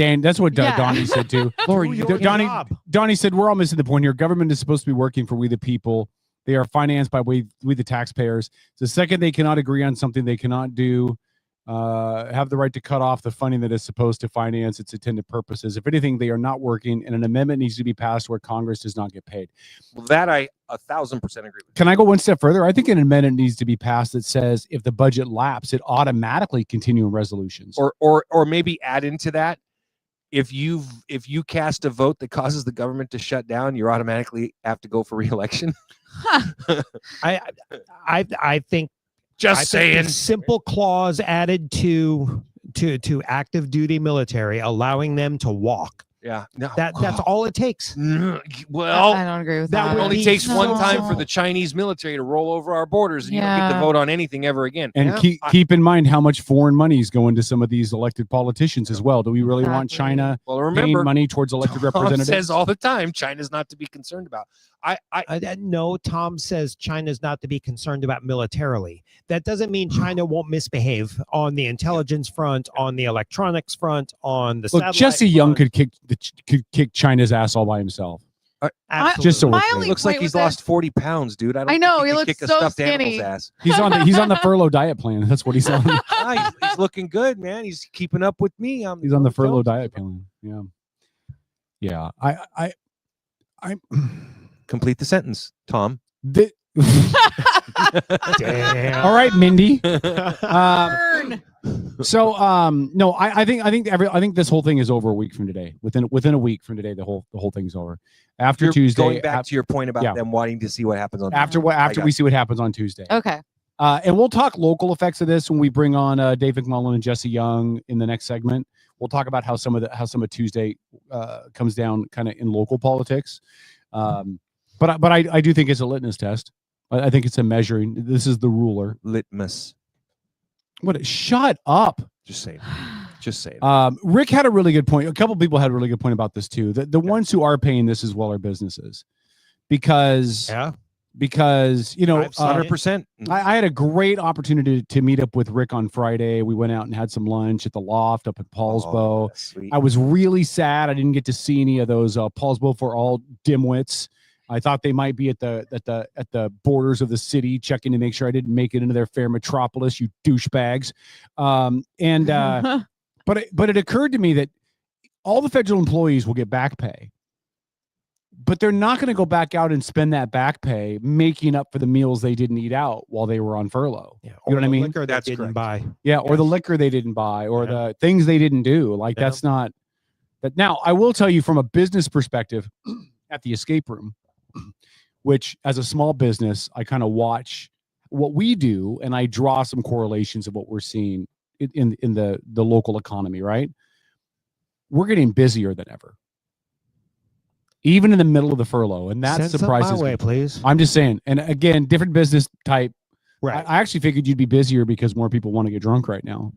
Donnie said too. Donnie said we're all missing the point here. Government is supposed to be working for we the people. They are financed by we the taxpayers. The second they cannot agree on something, they cannot do have the right to cut off the funding that is supposed to finance its intended purposes. If anything, they are not working, and an amendment needs to be passed where Congress does not get paid. Well, that I 1,000% agree with. Can I go one step further? I think an amendment needs to be passed that says if the budget lapses, it automatically continue in resolutions. Or maybe add into that, if you cast a vote that causes the government to shut down, you automatically have to go for re-election. I think Just saying. a simple clause added to active duty military, allowing them to walk. Yeah, no. That's all it takes. Well, I don't agree with that that. it would only be takes one so- time for the Chinese military to roll over our borders, and you don't get to Yeah. vote on anything ever again. And keep in mind how much foreign money is going to some of these elected politicians as well. Do we really want Exactly. China Well, paying remember, money towards elected Tom representatives? says all the time, China's not to be concerned about. No, Tom says China's not to be concerned about militarily. That doesn't mean China won't misbehave on the intelligence front, on the electronics front, on the Look, satellite Jesse Young front. could kick China's ass all by himself. Absolutely. Just so My we're clear. only Looks like point he's with lost this- 40 pounds, dude. I don't I know, think he can looks kick a so stuffed skinny. animal's ass. He's on the furlough diet plan. That's what he's on. He's looking good, man. He's keeping up with me. He's on the furlough diet plan. Yeah. Yeah. I Complete the sentence, Tom. Damn. Damn. All right, Mindy. Burn. No, I think this whole thing is over a week from today. Within a week from today, the whole thing's over. After You're Tuesday, going back to your point about yeah. them wanting to see what happens on after got we see what happens on Tuesday. Okay. And we'll talk local effects of this when we bring on Dave McMullen and Jesse Young in the next segment. We'll talk about how some of Tuesday comes down kind of in local politics. But I do think it's a litmus test. I think it's a measuring. This is the ruler. litmus. What? Shut up. Just saying. Just saying. Rick had a really good point. A couple people had a really good point about this too. The ones who are paying this as well are businesses, because you know, 100%. I had a great opportunity to meet up with Rick on Friday. We went out and had some lunch at the Loft up at Paulsbo. That's sweet. I was really sad I didn't get to see any of those Paulsbo for all dimwits. I thought they might be at the borders of the city, checking to make sure I didn't make it into their fair metropolis, you douchebags. But it occurred to me that all the federal employees will get back pay, but they're not going to go back out and spend that back pay making up for the meals they didn't eat out while they were on furlough. Yeah, You know what I mean? Liquor That's they didn't correct. buy. Yeah, or the liquor they didn't buy, or the things they didn't do. Like Yeah. that's not that. Now, I will tell you from a business perspective, at the escape room, which as a small business, I kind of watch what we do, and I draw some correlations of what we're seeing in the local economy. Right, we're getting busier than ever, even in the middle of the furlough, and that Send some surprises my way, me. please. I'm just saying, and again, different business type. Right. I actually figured you'd be busier because more people want to get drunk right now.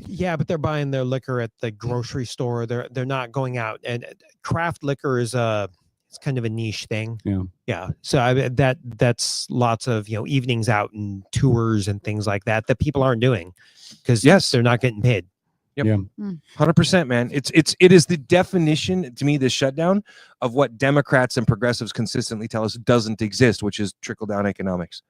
Yeah, but they're buying their liquor at the grocery store. They're not going out, and craft liquor is it's kind of a niche thing. Yeah. Yeah. So that's lots of evenings out and tours and things like that people aren't doing because they're not getting paid. Yep. Yeah. 100%, man. It is the definition to me, the shutdown of what Democrats and progressives consistently tell us doesn't exist, which is trickle down economics.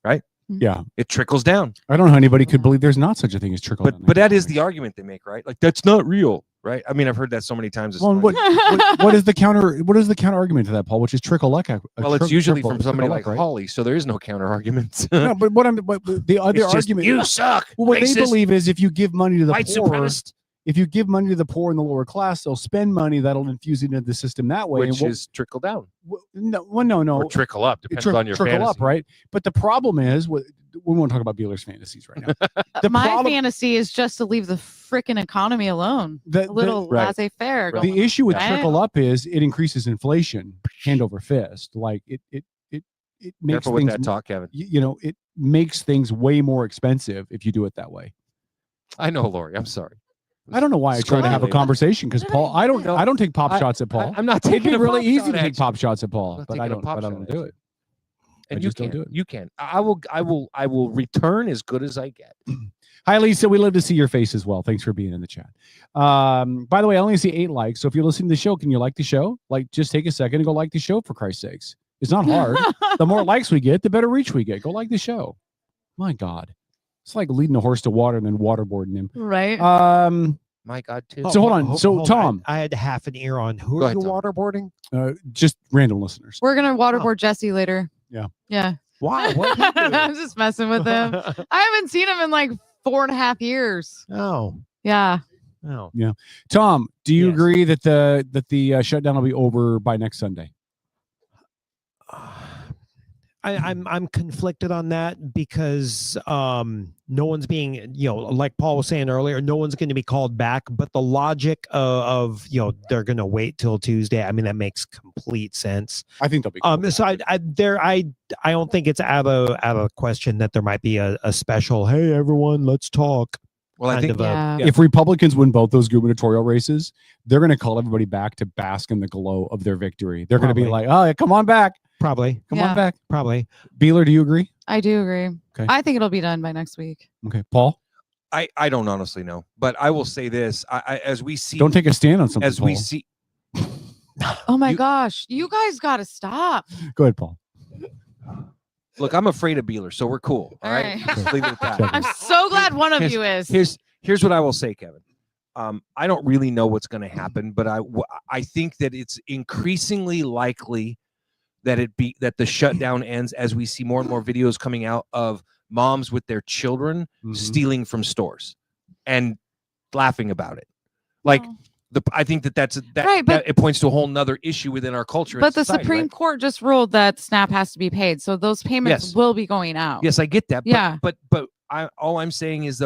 Right? Yeah. It trickles down. I don't know how anybody could believe there's not such a thing as trickle down. But that is the argument they make, right? Like that's not real, right? I mean, I've heard that so many times. Well, what is the counter argument to that, Paul? Which is trickle Well, it's usually from somebody like Hawley, so there is no counter argument. No, but the other It's just, argument, you suck. Well, what they racist, believe is if you give money to the white poor, supremacist, if you give money to the poor and the lower class, they'll spend money that'll infuse it into the system that way. which is trickle down no, or trickle up, depends on your trickle fantasy. up, right? But the problem is, we won't talk about Bueller's fantasies right now. My fantasy is just to leave the freaking economy alone. A little laissez-faire. The issue with Right? trickle up is it increases inflation hand over fist. Like it makes Careful with things, that talk, Kevin. it makes things way more expensive if you do it that way. I know, Lori. I'm sorry. I don't know why I try to have a conversation because Paul, I don't take pop shots at Paul. I'm not It'd taking be a really pop easy shot to take at you. pop shots at Paul, not but I taking a don't. pop But I shot don't at do you. it. And I you just can. don't do it. You can. I will return as good as I get. Hi, Lisa. We love to see your face as well. Thanks for being in the chat. By the way, I only see 8 likes. So if you're listening to the show, can you like the show? Like, just take a second and go like the show for Christ's sakes. It's not hard. The more likes we get, the better reach we get. Go like the show. My God. It's like leading a horse to water and then waterboarding him. Right. My God, too. So hold on. So Tom, I had half an ear on who Go are ahead, you Tom. waterboarding? just random listeners. We're gonna waterboard Jesse later. Yeah. Yeah. Why? What did he do? I'm just messing with him. I haven't seen him in like 4.5 years. Oh, Yeah. oh. Tom, do you Yes. agree that the shutdown will be over by next Sunday? I'm conflicted on that because no one's being, like Paul was saying earlier, no one's going to be called back. But the logic of they're going to wait till Tuesday, I mean, that makes complete sense. I think they'll be. Called So I don't think it's out of question that there might be a special. Hey everyone, let's talk. Well, I think if Republicans win both those gubernatorial races, they're going to call everybody back to bask in the glow of their victory. They're going to be like, "Oh, yeah, come on back, Probably. come on back." Probably. Beeler, do you agree? I do agree. Okay. I think it'll be done by next week. Okay, Paul, I don't honestly know, but I will say this: as we see, don't take a stand on something. as we Paul. see. Oh my gosh, you guys got to stop. Go ahead, Paul. Look, I'm afraid of Beeler, so we're cool. All right, All right. Just leave it at that. I'm so glad one of you is. Here's what I will say, Kevin. I don't really know what's going to happen, but I think that it's increasingly likely that the shutdown ends as we see more and more videos coming out of moms with their children stealing from stores and laughing about it. Like I think that Right, but- it points to a whole nother issue within our culture. and But the society, Supreme right? Court just ruled that SNAP has to be paid, so those payments Yes. will be going out. Yes, I get that. But, Yeah. But all I'm saying is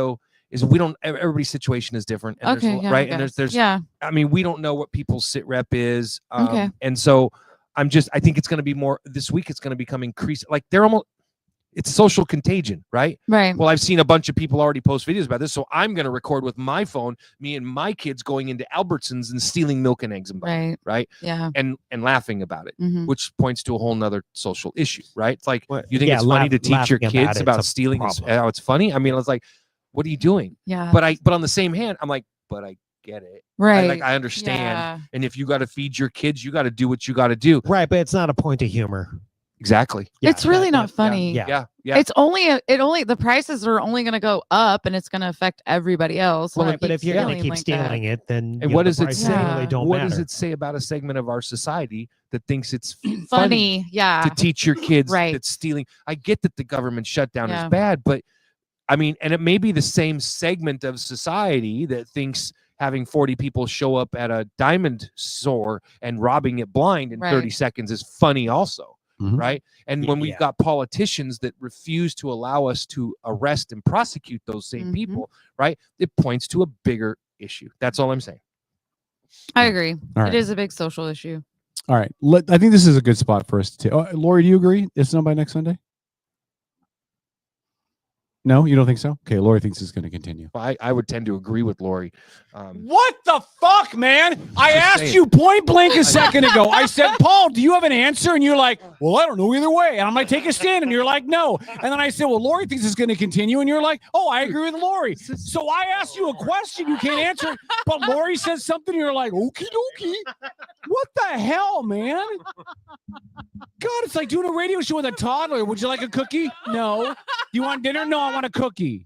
we don't. Everybody's situation is different. And Okay. there's, Yeah, right. I And guess. there's. Yeah. I mean, we don't know what people's sit rep is. Okay. And so I think it's going to be more this week. It's going to become increased. Like it's social contagion, right? Right. Well, I've seen a bunch of people already post videos about this, so I'm going to record with my phone, me and my kids going into Albertsons and stealing milk and eggs and butter, right? Yeah. And laughing about it, Mhm. which points to a whole nother social issue, right? It's like you think Yeah, it's funny to teach your laughing about kids it's about a stealing, problem. how it's funny. I mean, I was like, what are you doing? Yeah. But on the same hand, I'm like, but I get it. Right. I understand. Yeah. And if you got to feed your kids, you got to do what you got to do. Right, but it's not a point of humor. Exactly. It's really not funny. Yeah. It's the prices are only going to go up, and it's going to affect everybody else. Well, when but if you're going to stealing keep like stealing that. it, then And what the does it prices say? really don't What matter. does it say about a segment of our society that thinks it's Funny, yeah. to teach your kids Right. that stealing? I get that the government shutdown Yeah. is bad, but I mean, and it may be the same segment of society that thinks having 40 people show up at a diamond store and robbing it blind in 30 Right. seconds is funny also. Mhm. Right. And when we've got politicians that refuse to allow us to arrest and prosecute those same people, right, it points to a bigger issue. That's all I'm saying. I agree. All right. It is a big social issue. All right. I think this is a good spot for us to take. Lori, do you agree? It's not by next Sunday? No, you don't think so? Okay, Lori thinks it's going to continue. I would tend to agree with Lori. What the fuck, man? I Just asked saying. you point blank a second ago. I said, Paul, do you have an answer? And you're like, well, I don't know either way. And I'm like, take a stand. And you're like, no. And then I said, well, Lori thinks it's going to continue. And you're like, oh, I agree with Lori. So I asked you a question. You can't answer it. But Lori says something. You're like, okie dokie. What the hell, man? God, it's like doing a radio show with a toddler. Would you like a cookie? No. You want dinner? No, I want a cookie.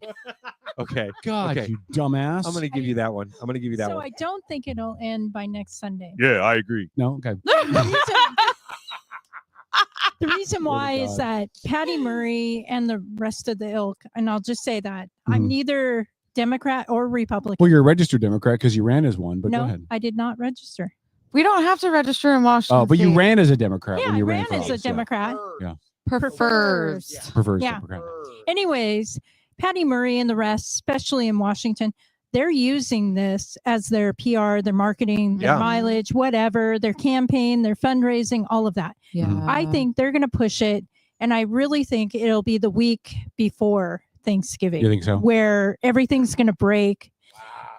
Okay. God, Okay. you dumbass. I'm going to give you that one. I'm going to give you that So one. I don't think it'll end by next Sunday. Yeah, I agree. No, okay. The reason why is that Patty Murray and the rest of the ilk, and I'll just say that I'm Mhm. neither Democrat or Republican. Well, you're a registered Democrat because you ran as one, but go No, ahead. I did not register. We don't have to register in Washington. Oh, but you State. ran as a Democrat Yeah, when I you ran ran for as a office, yeah. Democrat. Yeah. Prefers. Prefers Yeah. Democrat. Anyways, Patty Murray and the rest, especially in Washington, they're using this as their PR, their marketing, their Yeah. mileage, whatever, their campaign, their fundraising, all of that. Yeah. I think they're going to push it. And I really think it'll be the week before Thanksgiving. You think so? Where everything's going to break.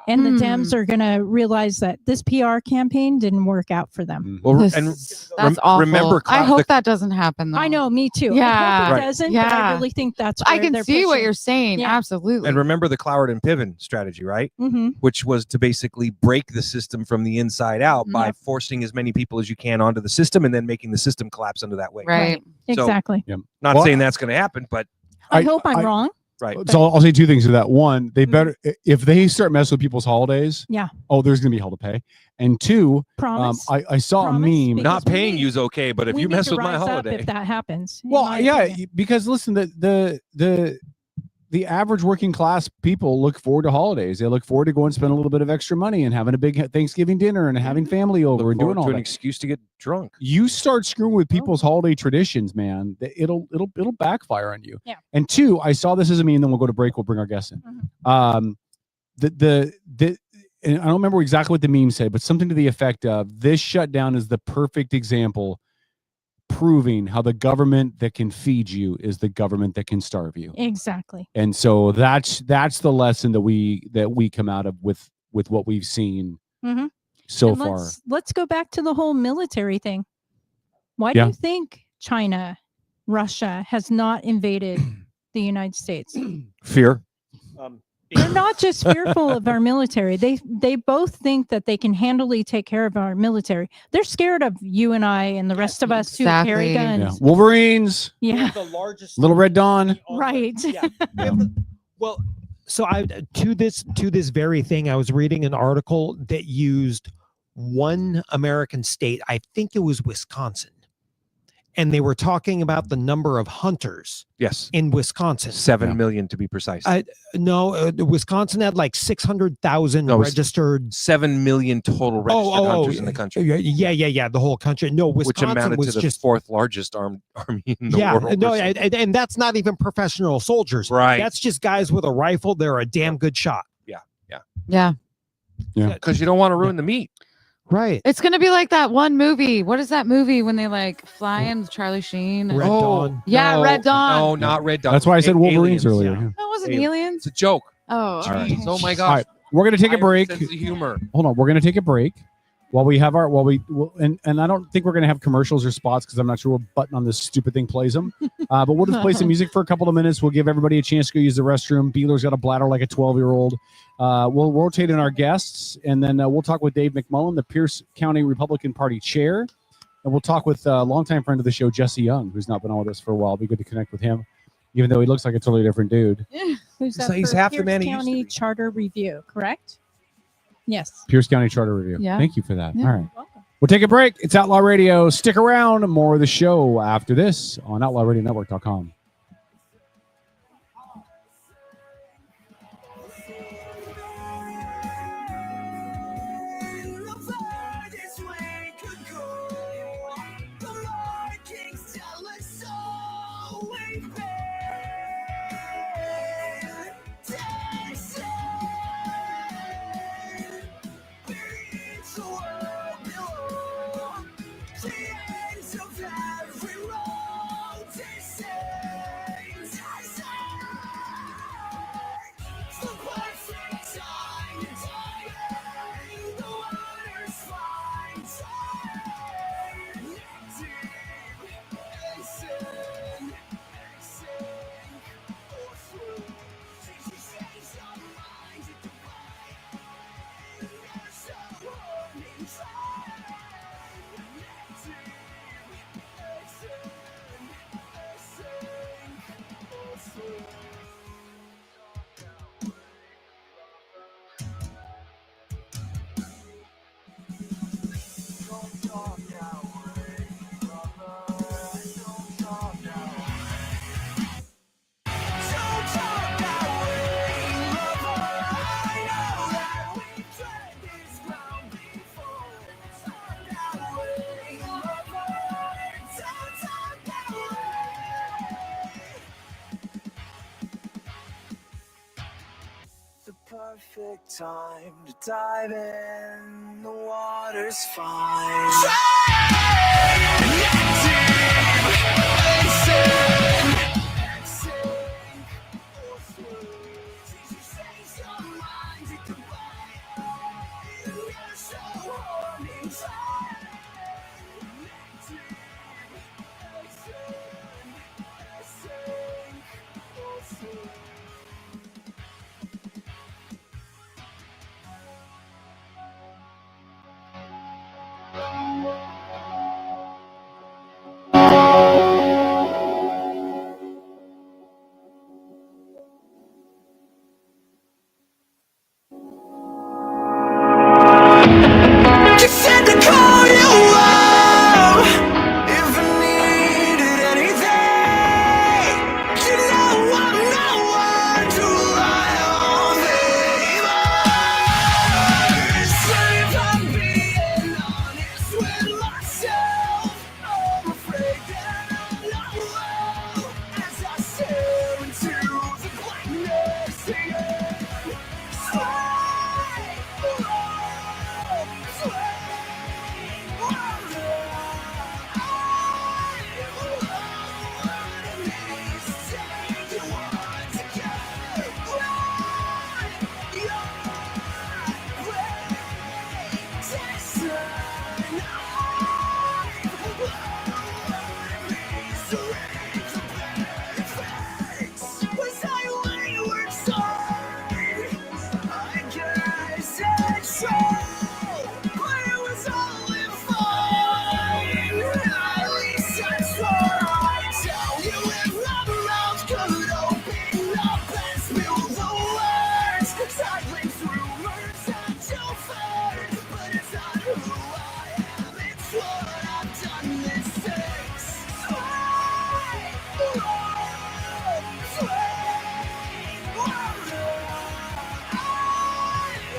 And the Dems are going to realize that this PR campaign didn't work out for them. Well, This- and that's awful. remember, I hope that doesn't happen, though. I know, me too. I Yeah. hope it Right. doesn't, but I Yeah. really think that's I where can they're see what pushing. you're saying. Yeah. Absolutely. And remember the Cloward and Piven strategy, right? Mm-hmm. Which was to basically break the system from the inside out by Yep. forcing as many people as you can onto the system and then making the system collapse under that weight. Right. So- Exactly. Not Well, saying that's going to happen, but I hope I'm wrong. Right. So I'll say two things to that. One, they better if they start messing with people's holidays. Yeah. Oh, there's gonna be hell to pay. And two, Promise. I saw Promise? a meme. Not Because we paying need- you is okay, but if we you need mess to with my rise up holiday, if that happens. in Well, my yeah, opinion. because listen, the average working class people look forward to holidays. They look forward to going and spend a little bit of extra money and having a big Thanksgiving dinner and having family over look and doing forward all to an that. excuse to get drunk. You start screwing with people's holiday traditions, man. It'll backfire on you. Yeah. And two, I saw this as a meme. Then we'll go to break. We'll bring our guests in. And I don't remember exactly what the meme said, but something to the effect of this shutdown is the perfect example proving how the government that can feed you is the government that can starve you. Exactly. And so that's the lesson that we come out of with what we've seen Mm-hmm. so And far. Let's go back to the whole military thing. Why do you think China, Russia has not invaded the United States? Fear. They're not just fearful of our military. They both think that they can handily take care of our military. They're scared of you and I and the rest of us who carry Exactly. guns. Wolverines. Yeah. The largest Little Red Dawn. Right. Well, so I to this very thing, I was reading an article that used one American state. I think it was Wisconsin. And they were talking about the number of hunters Yes. in Wisconsin. 7 million to be precise. Wisconsin had like 600,000 registered. 7 million total registered hunters in the country. Yeah. The whole country. No, Which Wisconsin amounted was to the just fourth largest army in the world. No, and that's not even professional soldiers. Right. That's just guys with a rifle. They're a damn good shot. Yeah. Because you don't want to ruin the meat. Right. It's gonna be like that one movie. What is that movie when they like fly in with Charlie Sheen? Red Dawn. Yeah, No, Red Dawn. No, not Red Dawn. That's why I said Wolverines Aliens. earlier. That wasn't Aliens. It's a joke. Oh, Jeez, oh my All gosh. right, we're gonna take a break. Sense of humor. Hold on, we're gonna take a break while we have our and I don't think we're gonna have commercials or spots because I'm not sure what button on this stupid thing plays them. But we'll just play some music for a couple of minutes. We'll give everybody a chance to go use the restroom. Beeler's got a bladder like a 12-year-old. We'll rotate in our guests, and then we'll talk with Dave McMullen, the Pierce County Republican Party chair, and we'll talk with a longtime friend of the show, Jesse Young, who's not been on with us for a while. It'll be good to connect with him, even though he looks like a totally different dude. Who's So up he's for half the Pierce man he used to County be. Charter Review, correct? Yes. Pierce County Charter Review. Yeah. Thank you for that. Yeah. All right. We'll take a break. It's Outlaw Radio. Stick around. More of the show after this on outlawradionetwork.com. Perfect time to dive in. The water's fine.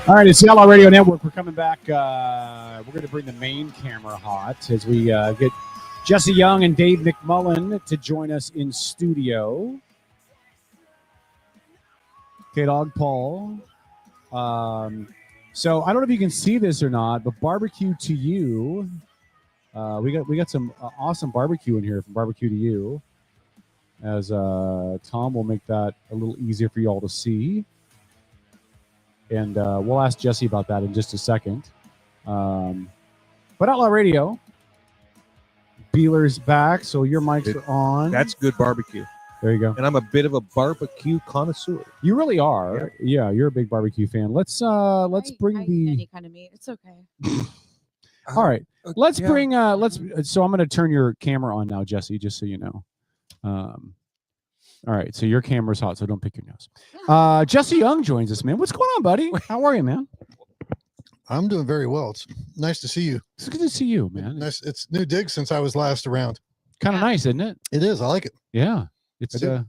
All right, it's the Outlaw Radio Network. We're coming back. We're going to bring the main camera hot as we get Jesse Young and Dave McMullen to join us in studio. K-Dog Paul. So I don't know if you can see this or not, but barbecue to you. We got some awesome barbecue in here from Barbecue to You. As Tom will make that a little easier for you all to see. And we'll ask Jesse about that in just a second. But Outlaw Radio, Beeler's back, so your mics are on. That's good barbecue. There you go. And I'm a bit of a barbecue connoisseur. You really are. Yeah, you're a big barbecue fan. Let's bring any kind of meat. It's okay. All right. Let's bring so I'm going to turn your camera on now, Jesse, just so you know. All right, so your camera's hot, so don't pick your nose. Jesse Young joins us, man. What's going on, buddy? How are you, man? I'm doing very well. It's nice to see you. It's good to see you, man. Nice. It's new dig since I was last around. Kind of nice, isn't it? It is. I like it. Yeah, it's a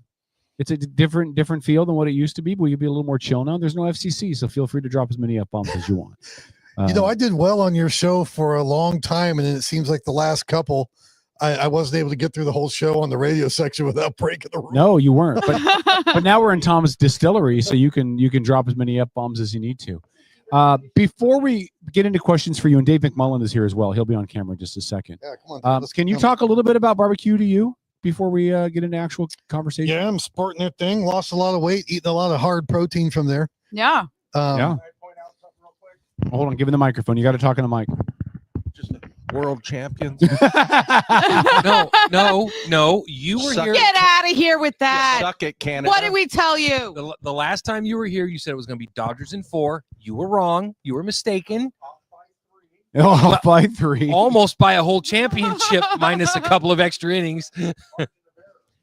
different feel than what it used to be. But you'll be a little more chill now. There's no FCC, so feel free to drop as many F-bombs as you want. I did well on your show for a long time, and then it seems like the last couple, I wasn't able to get through the whole show on the radio section without breaking the rule. No, you weren't. But now we're in Tom's distillery, so you can drop as many F-bombs as you need to. Before we get into questions for you, and Dave McMullen is here as well. He'll be on camera in just a second. Yeah, come on. Can you talk a little bit about Barbecue to You before we get into actual conversation? Yeah, I'm sporting their thing. Lost a lot of weight, eating a lot of hard protein from there. Yeah. Yeah. Hold on, give him the microphone. You got to talk in the mic. World champions. No. You were here. Get out of here with that. Suck it, Canada. What did we tell you? The last time you were here, you said it was going to be Dodgers in 4. You were wrong. You were mistaken. Off by 3. Almost by a whole championship minus a couple of extra innings.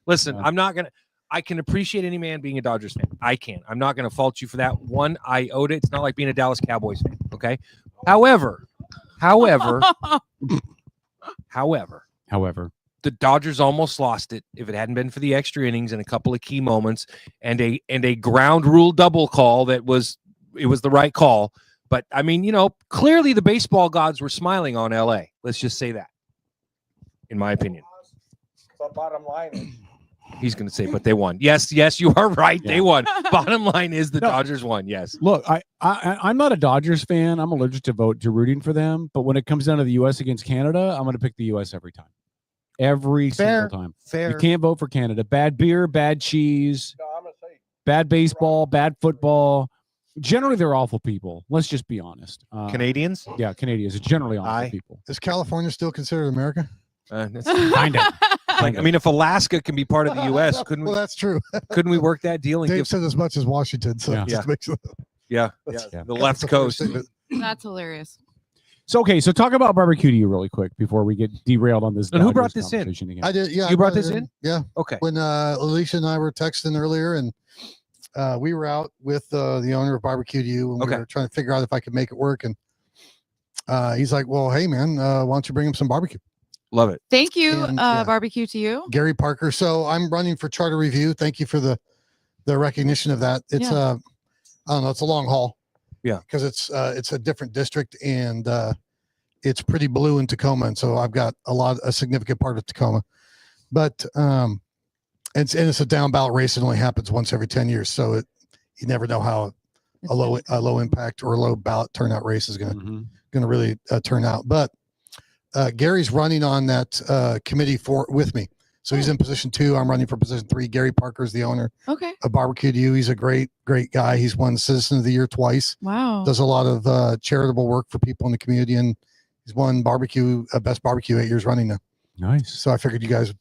Listen, I'm not going to. I can appreciate any man being a Dodgers fan. I can. I'm not going to fault you for that one iota. It's not like being a Dallas Cowboys fan. Okay. However, the Dodgers almost lost it if it hadn't been for the extra innings and a couple of key moments and a ground rule double call it was the right call. But I mean, clearly the baseball gods were smiling on LA. Let's just say that, in my opinion. The bottom line is, he's going to say, but they won. Yes, you are right. Yeah. They won. Bottom line is the Dodgers won. Yes. Look, I'm not a Dodgers fan. I'm allergic to rooting for them. But when it comes down to the U.S. against Canada, I'm going to pick the U.S. every time. Every single time. Fair. You can't vote for Canada. Bad beer, bad cheese, bad baseball, bad football. Generally, they're awful people. Let's just be honest. Canadians? Yeah, Canadians are generally awful people. Is California still considered America? Kind of. I mean, if Alaska can be part of the U.S., couldn't we? Well, that's true. Couldn't we work that deal? And Dave said as much as Washington, so Yeah. it just makes it. Yeah. The left coast. That's hilarious. So talk about Barbecue to You really quick before we get derailed on this. And who Dodgers brought this in? conversation again. I did. Yeah, You I brought this in? Yeah. Okay. When Alicia and I were texting earlier, and we were out with the owner of Barbecue to You, and we were trying to figure out if I could make it work. And he's like, "Well, hey man, why don't you bring him some barbecue?" Love it. Thank you, And, yeah. Barbecue to You. Gary Parker. So I'm running for charter review. Thank you for the recognition of that. It's I don't know, it's a long haul. Yeah. Because it's a different district, and it's pretty blue in Tacoma, and so I've got a significant part of Tacoma. But it's a down ballot race. It only happens once every 10 years, so you never know how a low impact or a low ballot turnout race is going to really turn out. But Gary's running on that committee with me. So he's in position 2. I'm running for position 3. Gary Parker is the owner of Barbecue to You. He's a great guy. He's won Citizen of the Year twice. Wow. Does a lot of charitable work for people in the community, and he's won best barbecue 8 years running now. Nice. So I figured you guys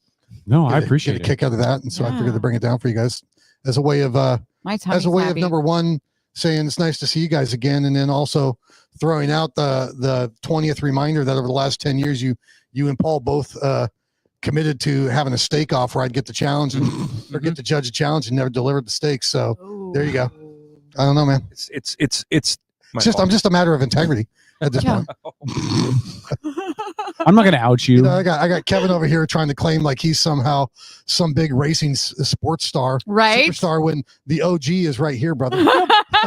I appreciate get a kick out of that. And so I figured to bring it down for you guys as a way of of number one, saying it's nice to see you guys again, and then also throwing out the 20th reminder that over the last 10 years you and Paul both committed to having a steak off where I'd get the challenge or get to judge a challenge and never delivered the steak. So there you go. I don't know, man. It's I'm just a matter of integrity at this point. I'm not going to out you. You know, I got Kevin over here trying to claim like he's somehow some big racing sports star, Right? Superstar, when the OG is right here, brother.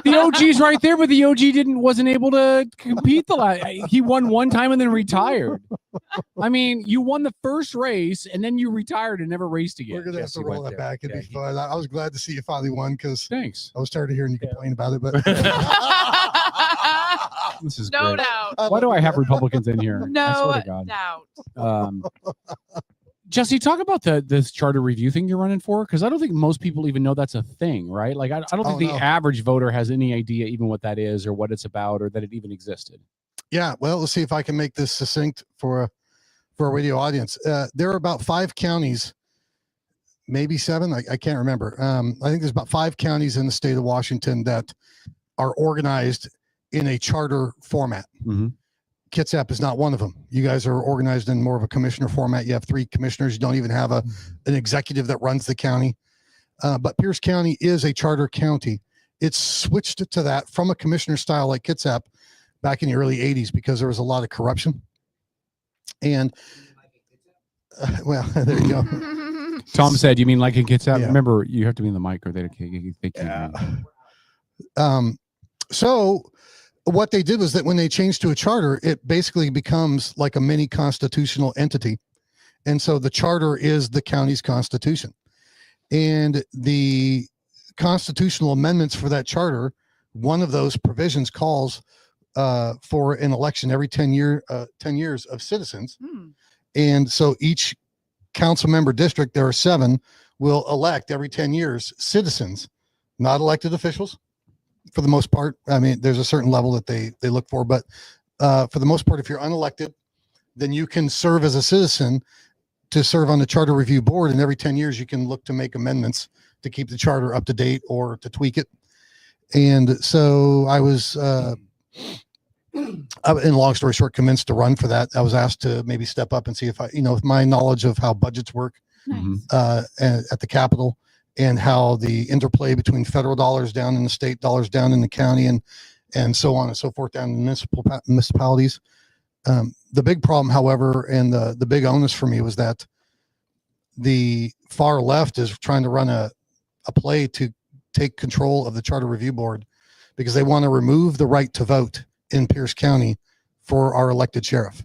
The OG's right there, but the OG wasn't able to compete the last. He won one time and then retired. I mean, you won the first race and then you retired and never raced again. We're gonna have to roll that back. It'd be fun. I was glad to see you finally won because thanks. I was tired of hearing you complain about it, but this is No great. doubt. Why do I have Republicans in here? I No swear to God. doubt. Jesse, talk about this charter review thing you're running for, because I don't think most people even know that's a thing, right? Like, I don't think the average voter has any idea even what that is or what it's about or that it even existed. yeah. Well, let's see if I can make this succinct for a radio audience. There are about 5 counties, maybe 7. I can't remember. I think there's about 5 counties in the state of Washington that are organized in a charter format. Mm-hmm. Kitsap is not one of them. You guys are organized in more of a commissioner format. You have 3 commissioners. You don't even have an executive that runs the county. But Pierce County is a charter county. It's switched to that from a commissioner style like Kitsap back in the early 80s because there was a lot of corruption. And well, there you go. Tom said, "You mean like in Kitsap?" Yeah. Remember, you have to be in the mic or they can't. So what they did was that when they changed to a charter, it basically becomes like a mini constitutional entity. And so the charter is the county's constitution. And the constitutional amendments for that charter, one of those provisions calls for an election every 10 years of citizens. And so each council member district, there are 7, will elect every 10 years citizens, not elected officials. For the most part, I mean, there's a certain level that they look for, but for the most part, if you're unelected, then you can serve as a citizen to serve on the charter review board. And every 10 years, you can look to make amendments to keep the charter up to date or to tweak it. And so I was, in long story short, convinced to run for that. I was asked to maybe step up and see if I, with my knowledge of how budgets work at the Capitol, and how the interplay between federal dollars down in the state, dollars down in the county, and so on and so forth down in municipalities. The big problem, however, and the big onus for me was that the far left is trying to run a play to take control of the Charter Review Board because they want to remove the right to vote in Pierce County for our elected sheriff.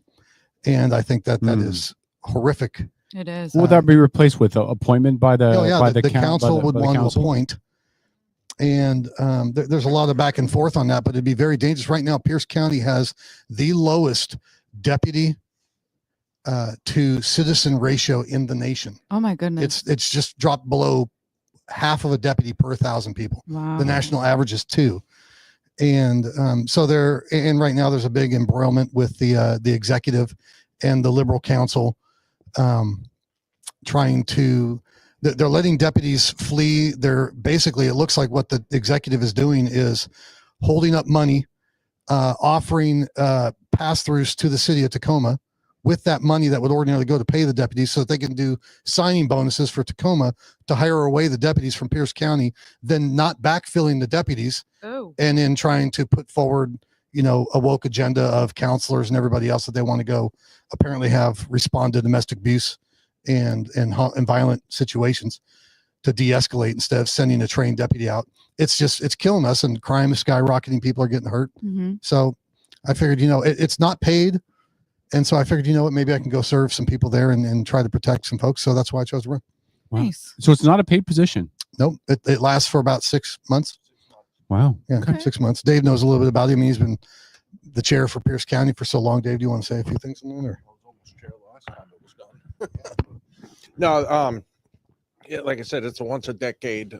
And I think that is horrific. It is. What would that be replaced with? Appointment by the the council would want to appoint. And there's a lot of back and forth on that, but it'd be very dangerous. Right now, Pierce County has the lowest deputy to citizen ratio in the nation. Oh my goodness. It's just dropped below half of a deputy per 1,000 people. Wow. The national average is 2. And and right now there's a big embroilment with the executive and the liberal council. Trying to, they're letting deputies flee. They're basically, it looks like what the executive is doing is holding up money, offering pass-throughs to the city of Tacoma with that money that would ordinarily go to pay the deputies so that they can do signing bonuses for Tacoma to hire away the deputies from Pierce County, then not backfilling the deputies and then trying to put forward, a woke agenda of counselors and everybody else that they want to go apparently have respond to domestic abuse and violent situations to de-escalate instead of sending a trained deputy out. It's killing us, and crime is skyrocketing. People are getting hurt. So I figured, it's not paid. And so I figured, maybe I can go serve some people there and try to protect some folks. So that's why I chose to run. Wow. Nice. So it's not a paid position. Nope. It lasts for about 6 months. Wow. Yeah. Okay. 6 months. Dave knows a little bit about him. He's been the chair for Pierce County for so long. Dave, do you want to say a few things on that? Or? No, like I said, it's a once a decade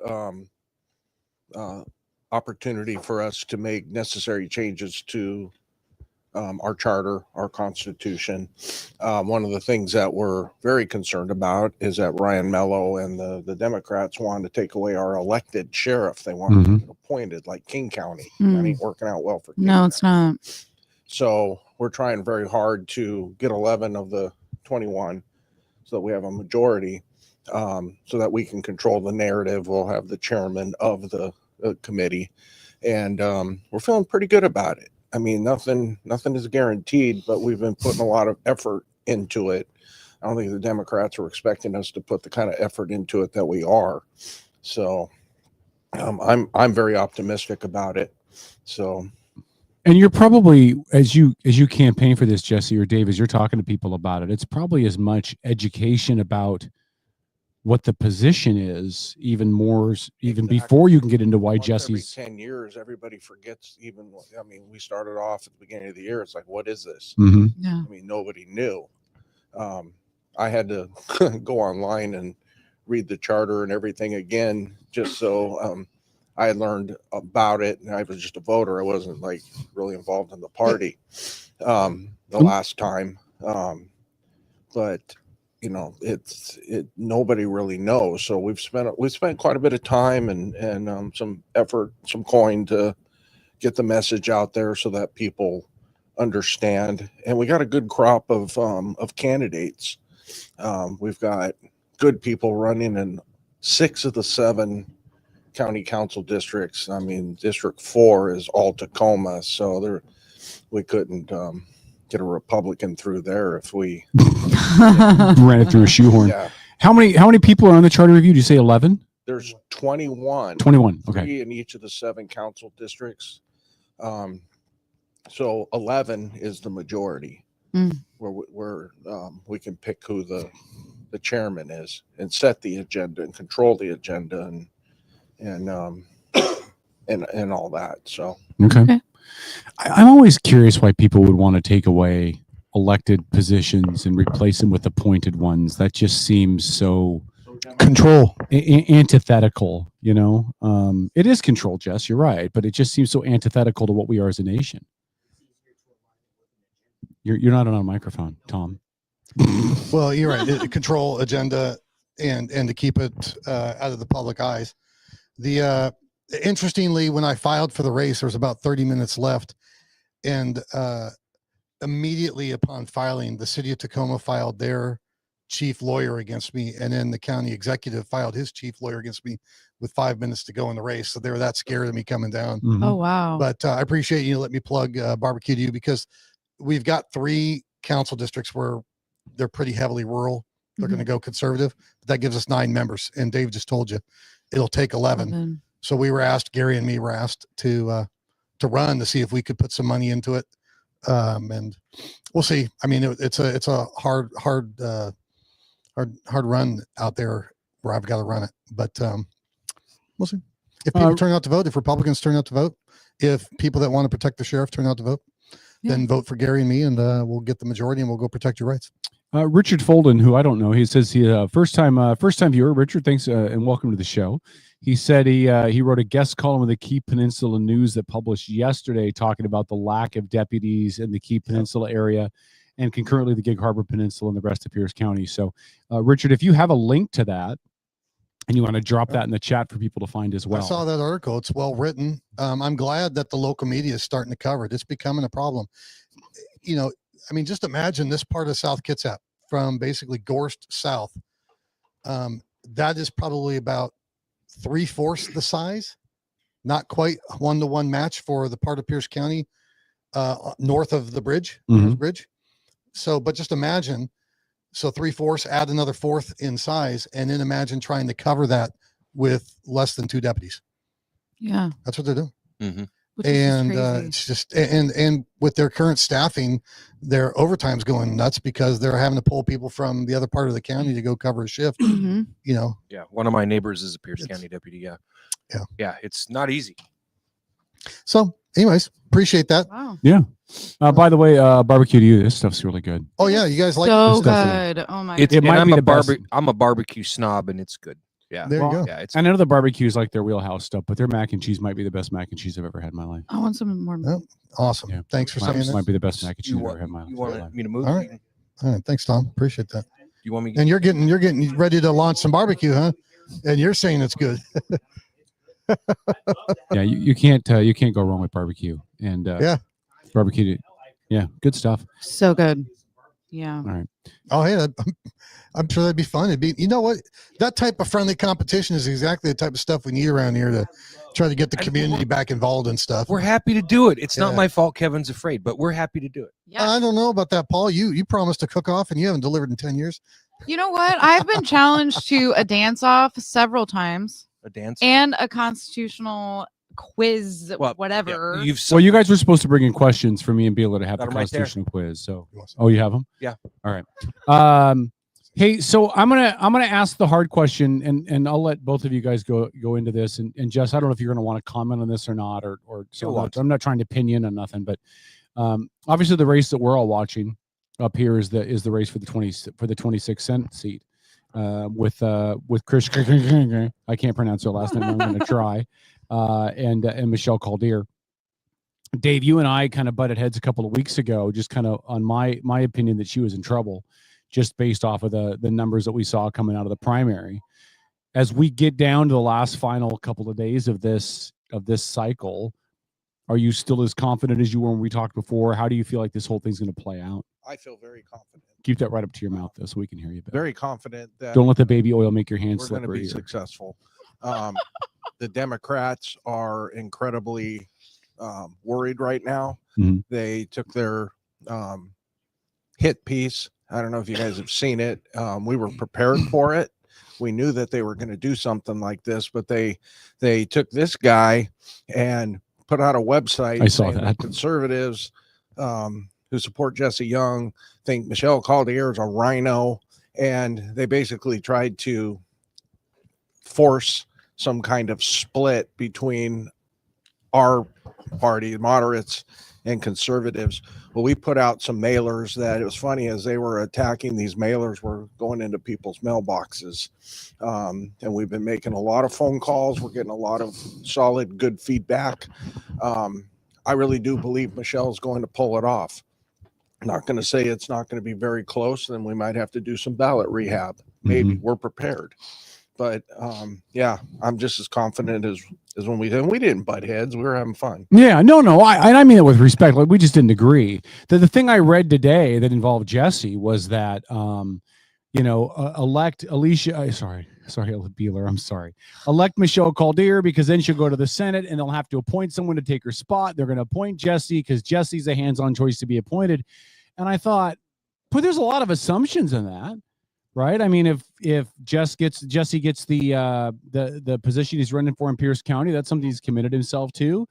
opportunity for us to make necessary changes to our charter, our constitution. One of the things that we're very concerned about is that Ryan Mello and the Democrats want to take away our elected sheriff. They want to get appointed like King County. That ain't working out well for King No, it's not. So we're trying very hard to get 11 of the 21 so that we have a majority, so that we can control the narrative. We'll have the chairman of the committee, and we're feeling pretty good about it. I mean, nothing is guaranteed, but we've been putting a lot of effort into it. I don't think the Democrats were expecting us to put the kind of effort into it that we are. So I'm very optimistic about it. So. And you're probably, as you campaign for this, Jesse or Dave, as you're talking to people about it, it's probably as much education about what the position is, even more, even before you can get into why Once Jesse's. every 10 years, everybody forgets even what, I mean, we started off at the beginning of the year. It's like, what is this? Mhm. Yeah. I mean, nobody knew. I had to go online and read the charter and everything again, just so I had learned about it, and I was just a voter. I wasn't like really involved in the party the last time. But you know, nobody really knows. So we've spent quite a bit of time and some effort, some coin to get the message out there so that people understand. And we got a good crop of candidates. We've got good people running in 6 of the 7 county council districts. I mean, District 4 is all Tacoma, so we couldn't get a Republican through there if we ran it through a shoehorn. Yeah. How many people are on the charter review? Did you say 11? There's 21. 21. Okay. 3 in each of the 7 council districts. So 11 is the majority, where we can pick who the chairman is and set the agenda and control the agenda and all that. So Okay. I'm always curious why people would want to take away elected positions and replace them with appointed ones. That just seems so control antithetical, you know. It is control, Jess, you're right, but it just seems so antithetical to what we are as a nation. You're not on a microphone, Tom. Well, you're right. Control agenda and to keep it out of the public eyes. Interestingly, when I filed for the race, there was about 30 minutes left, and immediately upon filing, the city of Tacoma filed their chief lawyer against me, and then the county executive filed his chief lawyer against me with 5 minutes to go in the race. So they were that scared of me coming down. Oh, wow. But I appreciate you let me plug Barbecue to You, because we've got 3 council districts where they're pretty heavily rural. They're going to go conservative. But that gives us 9 members. And Dave just told you it'll take 11. So we were asked, Gary and me were asked to run to see if we could put some money into it. And we'll see. I mean, it's a hard run out there where I've got to run it, but we'll see. If people turn out to vote, if Republicans turn out to vote, if people that want to protect the sheriff turn out to vote, then vote for Gary and me, and we'll get the majority, and we'll go protect your rights. Richard Folden, who I don't know, he says he first time viewer. Richard, thanks and welcome to the show. He said he wrote a guest column in the Key Peninsula News that published yesterday, talking about the lack of deputies in the Key Peninsula area, and concurrently the Gig Harbor Peninsula and the rest of Pierce County. So, Richard, if you have a link to that and you want to drop that in the chat for people to find as well. I saw that article. It's well written. I'm glad that the local media is starting to cover it. It's becoming a problem. You know, I mean, just imagine this part of South Kitsap from basically Gorst south. That is probably about 3/4 the size, not quite 1-to-1 match for the part of Pierce County north of the bridge, bridge. So, but just imagine, so 3/4, add another 1/4 in size, and then imagine trying to cover that with less than 2 deputies. Yeah, that's what they're doing. And it's just and with their current staffing, their overtime's going nuts because they're having to pull people from the other part of the county to go cover a shift. You know. Yeah, one of my neighbors is a Pierce County deputy. Yeah, it's not easy. So, anyways, appreciate that. Wow. Yeah. By the way, Barbecue to You, this stuff's really good. Oh yeah, you guys like so this stuff? good. Oh my It god. might be be the best. I'm a barbecue snob, and it's good. Yeah, There you go. Yeah, it's I know the barbecues like their wheelhouse stuff, but their mac and cheese might be the best mac and cheese I've ever had in my life. I want some more. Oh, awesome. Yeah. Thanks for saying Might that. be the best mac and cheese I've ever had in my life. You want me to move? All right. All right. Thanks, Tom. Appreciate that. You want me? And you're getting ready to launch some barbecue, huh? And you're saying it's good. Yeah, you can't go wrong with barbecue and yeah, barbecue. Yeah, good stuff. So good. Yeah. All right. Oh, hey, I'm sure that'd be fun. It'd be, you know what? That type of friendly competition is exactly the type of stuff we need around here to try to get the community back involved and stuff. We're happy to do it. It's not Yeah. my fault Kevin's afraid, but we're happy to do it. Yeah. I don't know about that, Paul. You promised to cook off and you haven't delivered in 10 years. You know what? I've been challenged to a dance off several times. A dance and a constitutional quiz, whatever. Well, you guys were supposed to bring in questions for me and Bela to have Got the 'em right there. constitutional quiz. So, oh, you have them? Yeah. All right. Hey, so I'm gonna ask the hard question, and I'll let both of you guys go into this. And Jess, I don't know if you're gonna want to comment on this or not, or so. I'm not trying to pin you on nothing, but obviously the race that we're all watching up here is the race for the 26th Senate seat with Chris. I can't pronounce her last name. I'm going to try. And Michelle Caldier. Dave, you and I kind of butted heads a couple of weeks ago, just kind of on my opinion that she was in trouble, just based off of the numbers that we saw coming out of the primary. As we get down to the last final couple of days of this cycle, are you still as confident as you were when we talked before? How do you feel like this whole thing's going to play out? I feel very confident. Keep that right up to your mouth, though, so we can hear you better. Very confident that Don't let the baby oil make your hands we're going to slippery. be successful. The Democrats are incredibly worried right now. Mhm. They took their hit piece. I don't know if you guys have seen it. We were prepared for it. We knew that they were going to do something like this, but they took this guy and put out a website. I saw saying that. Conservatives who support Jesse Young think Michelle Caldier is a rhino, and they basically tried to force some kind of split between our party, moderates and conservatives. Well, we put out some mailers that, it was funny, as they were attacking, these mailers were going into people's mailboxes. And we've been making a lot of phone calls. We're getting a lot of solid, good feedback. I really do believe Michelle's going to pull it off. I'm not going to say it's not going to be very close. Then we might have to do some ballot rehab. Maybe. We're prepared. But yeah, I'm just as confident as when we did. We didn't butt heads. We were having fun. Yeah, no. I mean it with respect. Like, we just didn't agree. The thing I read today that involved Jesse was that, elect Alicia. Sorry, Beeler. I'm sorry. Elect Michelle Caldier, because then she'll go to the Senate and they'll have to appoint someone to take her spot. They're going to appoint Jesse because Jesse's a hands-on choice to be appointed. And I thought, but there's a lot of assumptions in that. Right. I mean, if Jesse gets the position he's running for in Pierce County, that's something he's committed himself to.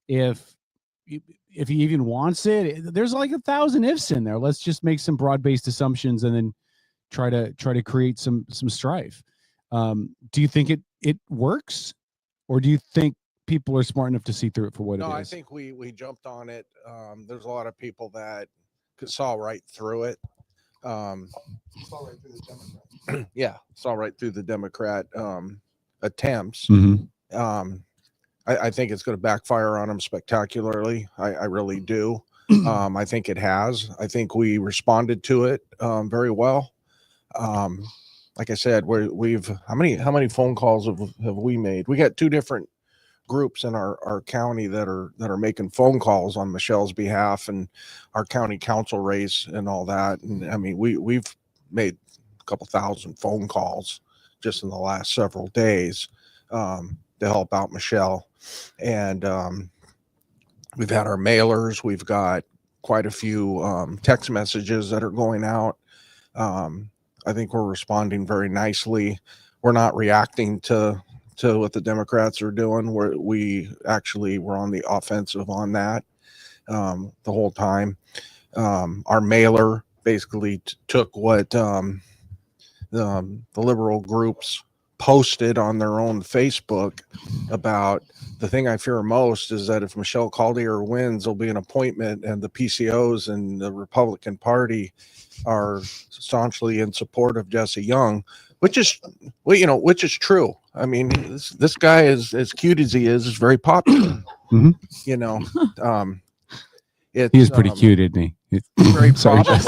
If he even wants it, there's like 1,000 ifs in there. Let's just make some broad-based assumptions and then try to create some strife. Do you think it works, or do you think people are smart enough to see through it for what it is? No, I think we jumped on it. There's a lot of people that saw right through it. Saw right through the Democrat. Yeah, saw right through the Democrat attempts. I think it's going to backfire on them spectacularly. I really do. I think it has. I think we responded to it very well. Like I said, we've how many phone calls have we made? We got two different groups in our county that are making phone calls on Michelle's behalf, and our county council race and all that. And I mean, we've made a couple thousand phone calls just in the last several days to help out Michelle. And we've had our mailers. We've got quite a few text messages that are going out. I think we're responding very nicely. We're not reacting to what the Democrats are doing. We actually were on the offensive on that the whole time. Our mailer basically took what the liberal groups posted on their own Facebook about. The thing I fear most is that if Michelle Caldier wins, there'll be an appointment, and the PCOs and the Republican Party are staunchly in support of Jesse Young, which is true. I mean, this guy is, as cute as he is very popular. You know, he is pretty cute, isn't he? It's very probable.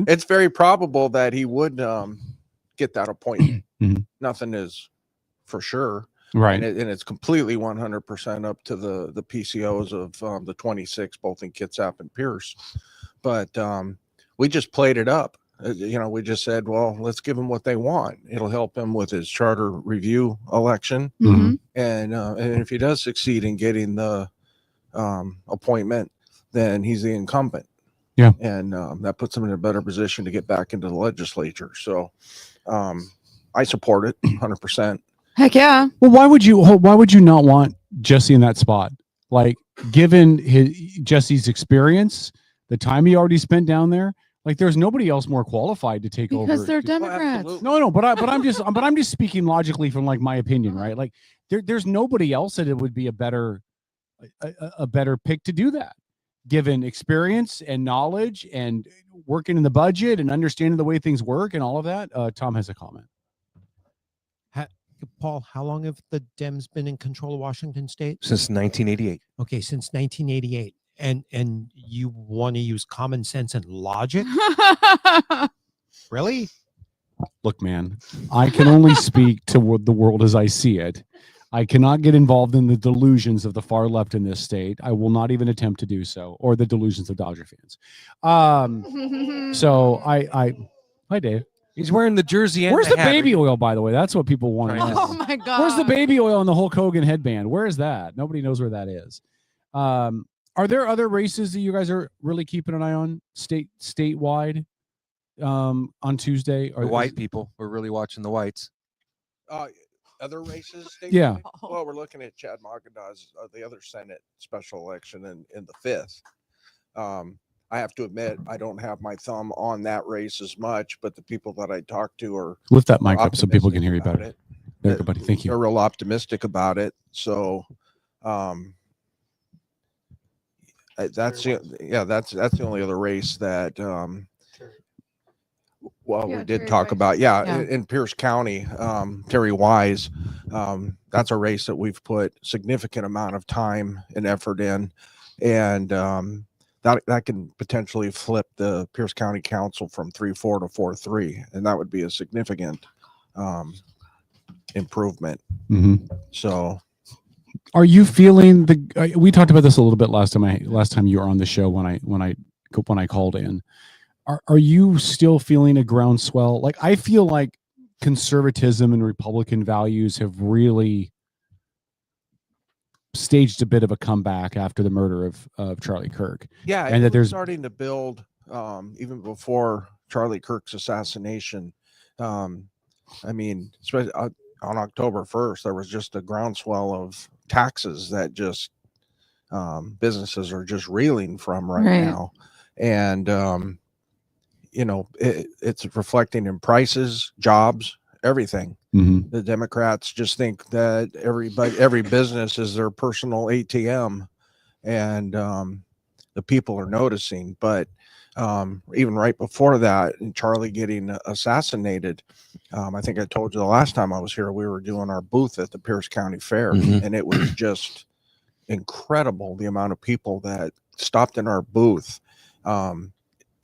It's very probable that he would get that appointment. Nothing is for sure, right? And it's completely 100% up to the PCOs of the 26, both in Kitsap and Pierce. But we just played it up. We just said, well, let's give him what they want. It'll help him with his charter review election. And if he does succeed in getting the appointment, then he's the incumbent. Yeah. And that puts him in a better position to get back into the legislature. So I support it 100%. Heck yeah. Well, why would you not want Jesse in that spot? Like, given Jesse's experience, the time he already spent down there, like there's nobody else more qualified to take over. Because they're Democrats. No, but I'm just speaking logically from like my opinion, right? Like there's nobody else that it would be a better pick to do that, given experience and knowledge and working in the budget and understanding the way things work and all of that. Tom has a comment. Paul, how long have the Dems been in control of Washington State? Since 1988. Okay, since 1988. And you want to use common sense and logic? Really? Look, man, I can only speak to the world as I see it. I cannot get involved in the delusions of the far left in this state. I will not even attempt to do so, or the delusions of Dodger fans. So hi, Dave. He's wearing the jersey. And Where's the baby oil, by the way? That's what people want to know. Oh my God. Where's the baby oil and the Hulk Hogan headband? Where is that? Nobody knows where that is. Are there other races that you guys are really keeping an eye on statewide on Tuesday? The white people. We're really watching the whites. Other races? Yeah. Well, we're looking at Chad Magada's the other Senate special election in the 5th. I have to admit, I don't have my thumb on that race as much, but the people that I talk to are lift that mic up so people can hear you better. There, buddy. Thank you. They're real optimistic about it. So, that's the only other race that we did talk about. In Pierce County, Terry Wise, that's a race that we've put significant amount of time and effort in, and that can potentially flip the Pierce County Council from 3-4 to 4-3, and that would be a significant improvement. So, are you feeling we talked about this a little bit last time you were on the show when I called in. Are you still feeling a groundswell? Like, I feel like conservatism and Republican values have really staged a bit of a comeback after the murder of Charlie Kirk. Yeah, and that there's starting to build even before Charlie Kirk's assassination. I mean, especially on October 1st, there was just a groundswell of taxes that just businesses are just reeling from right now, and it's reflecting in prices, jobs, everything. The Democrats just think that every business is their personal ATM, and the people are noticing. But even right before that, and Charlie getting assassinated, I think I told you the last time I was here, we were doing our booth at the Pierce County Fair, and it was just incredible the amount of people that stopped in our booth.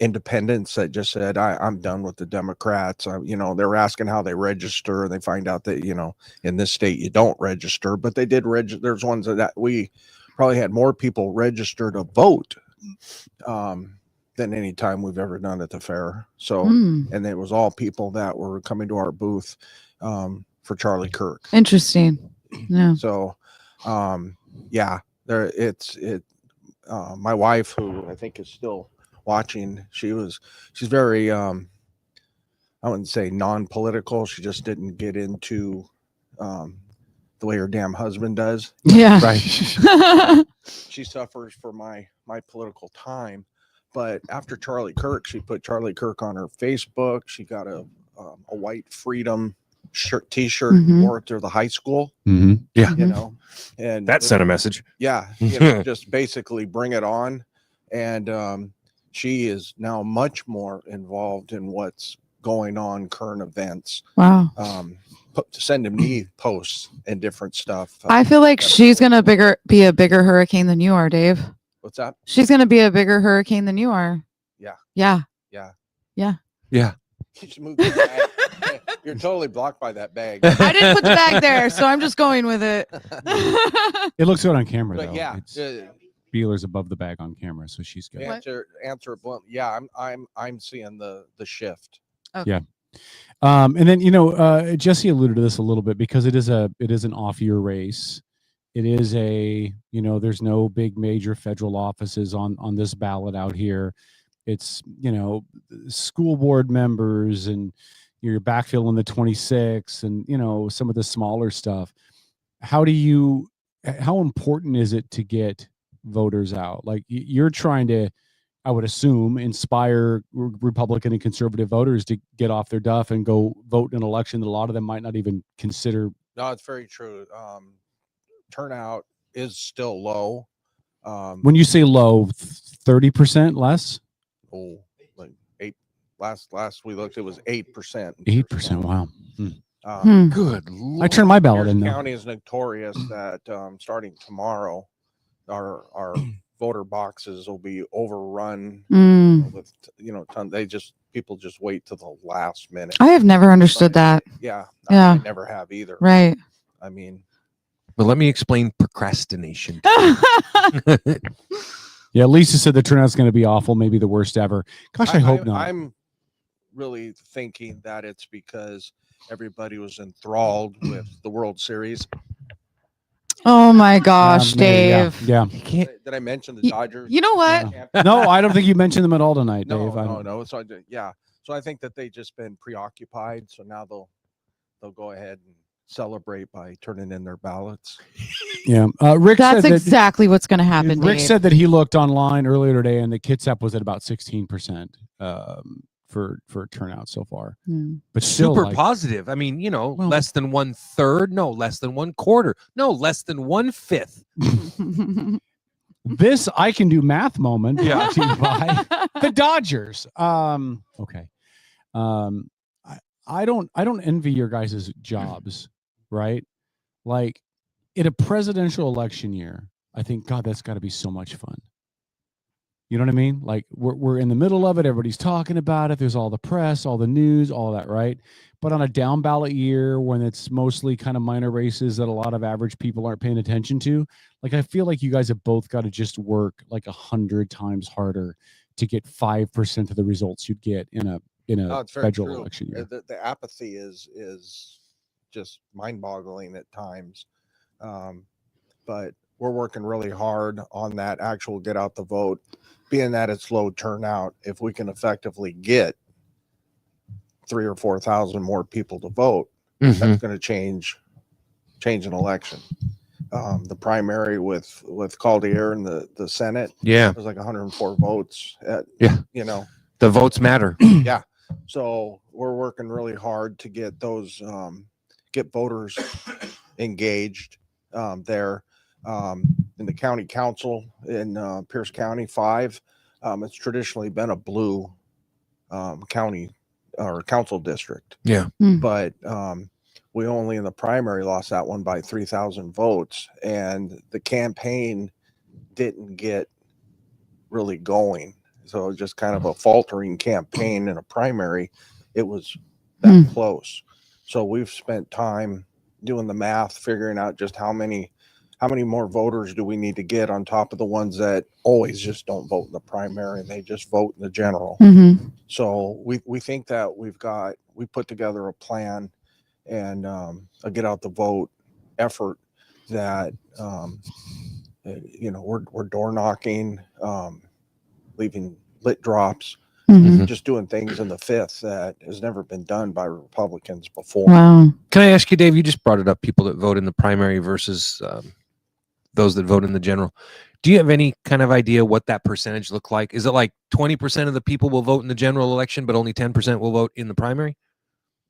Independents that just said, I'm done with the Democrats. They were asking how they register, and they find out that, in this state you don't register, but they did register. There's ones that we probably had more people register to vote than any time we've ever done at the fair. So, and it was all people that were coming to our booth for Charlie Kirk. Interesting. Yeah. So, my wife, who I think is still watching, she's very I wouldn't say non-political. She just didn't get into the way her damn husband does. Yeah. Right. She suffers for my political time. But after Charlie Kirk, she put Charlie Kirk on her Facebook. She got a white freedom t-shirt, wore it to the high school. Yeah. And that sent a message. Yeah. Just basically bring it on. And she is now much more involved in what's going on, current events. Wow. Sending me posts and different stuff. I feel like she's gonna be a bigger hurricane than you are, Dave. What's that? She's gonna be a bigger hurricane than you are. Yeah. Yeah. Yeah. Yeah. Yeah. You just moved the bag. You're totally blocked by that bag. I didn't put the bag there, so I'm just going with it. It looks good on camera, But though. yeah, Beeler's above the bag on camera, so she's good. Answer it blunt. Yeah, I'm seeing the shift. Okay. Yeah. And then Jesse alluded to this a little bit because it is an off-year race. It is there's no big major federal offices on this ballot out here. It's school board members and you're backfilling the 26 and some of the smaller stuff. How important is it to get voters out? Like you're trying to, I would assume, inspire Republican and conservative voters to get off their duff and go vote in an election that a lot of them might not even consider. No, it's very true. Turnout is still low. When you say low, 30% less? Oh, like 8. Last we looked, it was 8%. 8%. Wow. Good Lord. I turned my ballot in. County is notorious that starting tomorrow, our voter boxes will be overrun with people just wait till the last minute. I have never understood that. Yeah. Yeah. I never have either. Right. I mean, but let me explain procrastination. Yeah, Lisa said the turnout's going to be awful, maybe the worst ever. Gosh, I hope not. I'm really thinking that it's because everybody was enthralled with the World Series. Oh my gosh, Dave. Yeah. Did I mention the Dodgers? You know what? Yeah. No, I don't think you mentioned them at all tonight, Dave. No. So so I think that they just been preoccupied. So now they'll go ahead and celebrate by turning in their ballots. Yeah. Rick That's said exactly what's going to happen. Rick Dave. said that he looked online earlier today and the Kitsap was at about 16% for turnout so far. But still super positive. I mean, less than 1/3, no, less than 1/4, no, less than 1/5. This I can do math moment brought to you by the Dodgers. Okay. I don't envy your guys' jobs, right? Like in a presidential election year, I think, God, that's got to be so much fun. You know what I mean? Like we're in the middle of it. Everybody's talking about it. There's all the press, all the news, all that, right? But on a down ballot year when it's mostly kind of minor races that a lot of average people aren't paying attention to, like I feel like you guys have both got to just work like 100 times harder to get 5% of the results you'd get in a federal election year. The apathy is just mind-boggling at times, but we're working really hard on that actual get out the vote. Being that it's low turnout, if we can effectively get 3,000 or 4,000 more people to vote, that's going to change an election. The primary with Caldier in the Senate, it was like 104 votes. The votes matter. Yeah. So we're working really hard to get those get voters engaged there. In the county council in Pierce County 5, it's traditionally been a blue county or council district. Yeah. But we only in the primary lost that one by 3,000 votes, and the campaign didn't get really going. So it was just kind of a faltering campaign in a primary. It was that close. So we've spent time doing the math, figuring out just how many more voters do we need to get on top of the ones that always just don't vote in the primary and they just vote in the general. So we think that we put together a plan and a get out the vote effort that we're door knocking, leaving lit drops, just doing things in the 5th that has never been done by Republicans before. Wow. Can I ask you, Dave, you just brought it up, people that vote in the primary versus those that vote in the general. Do you have any kind of idea what that percentage look like? Is it like 20% of the people will vote in the general election, but only 10% will vote in the primary?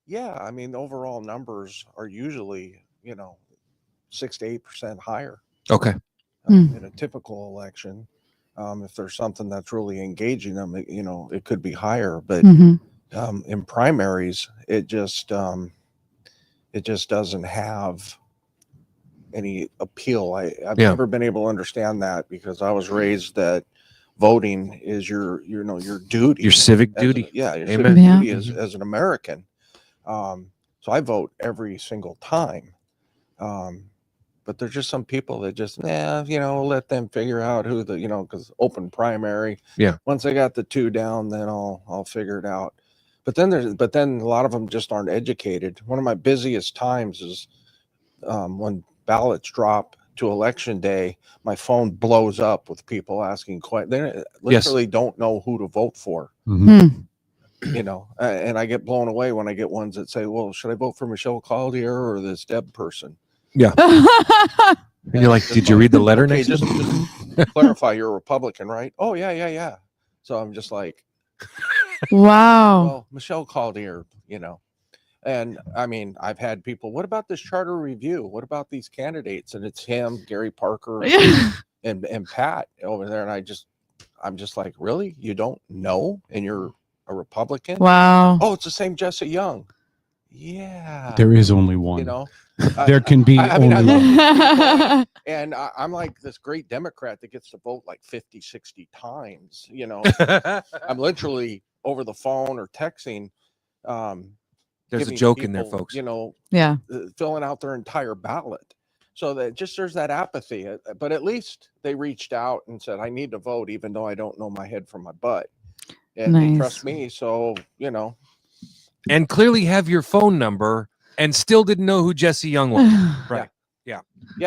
Yeah. I mean, the overall numbers are usually, 6 to 8% higher. Okay. In a typical election. If there's something that's really engaging them, it could be higher, but in primaries, it just doesn't have any appeal. I've never been able to understand that because I was raised that voting is your duty, your civic duty. Your civic duty as an American. So I vote every single time. But there's just some people that just, let them figure out who the, because open primary. Yeah. Once I got the 2 down, then I'll figure it out. But then a lot of them just aren't educated. One of my busiest times is when ballots drop to election day, my phone blows up with people asking questions. They literally don't know who to vote for. And I get blown away when I get ones that say, well, should I vote for Michelle Caldere or this Deb person? Yeah. And you're like, did you read the letter next? Just clarify, you're a Republican, right? Oh, yeah. So I'm just like, wow. Well, Michelle Caldere, and I mean, I've had people, what about this charter review? What about these candidates? And it's him, Gary Parker, and Pat over there. And I'm just like, really? You don't know? And you're a Republican? Wow. Oh, it's the same Jesse Young. Yeah. There is only one. There can be only one. And I'm like this great Democrat that gets to vote like 50, 60 times. I'm literally over the phone or texting. There's a joke in there, folks. Yeah. Filling out their entire ballot. So that just there's that apathy. But at least they reached out and said, I need to vote, even though I don't know my head from my butt. And they trust me. So, And clearly have your phone number and still didn't know who Jesse Young was. Right. Yeah.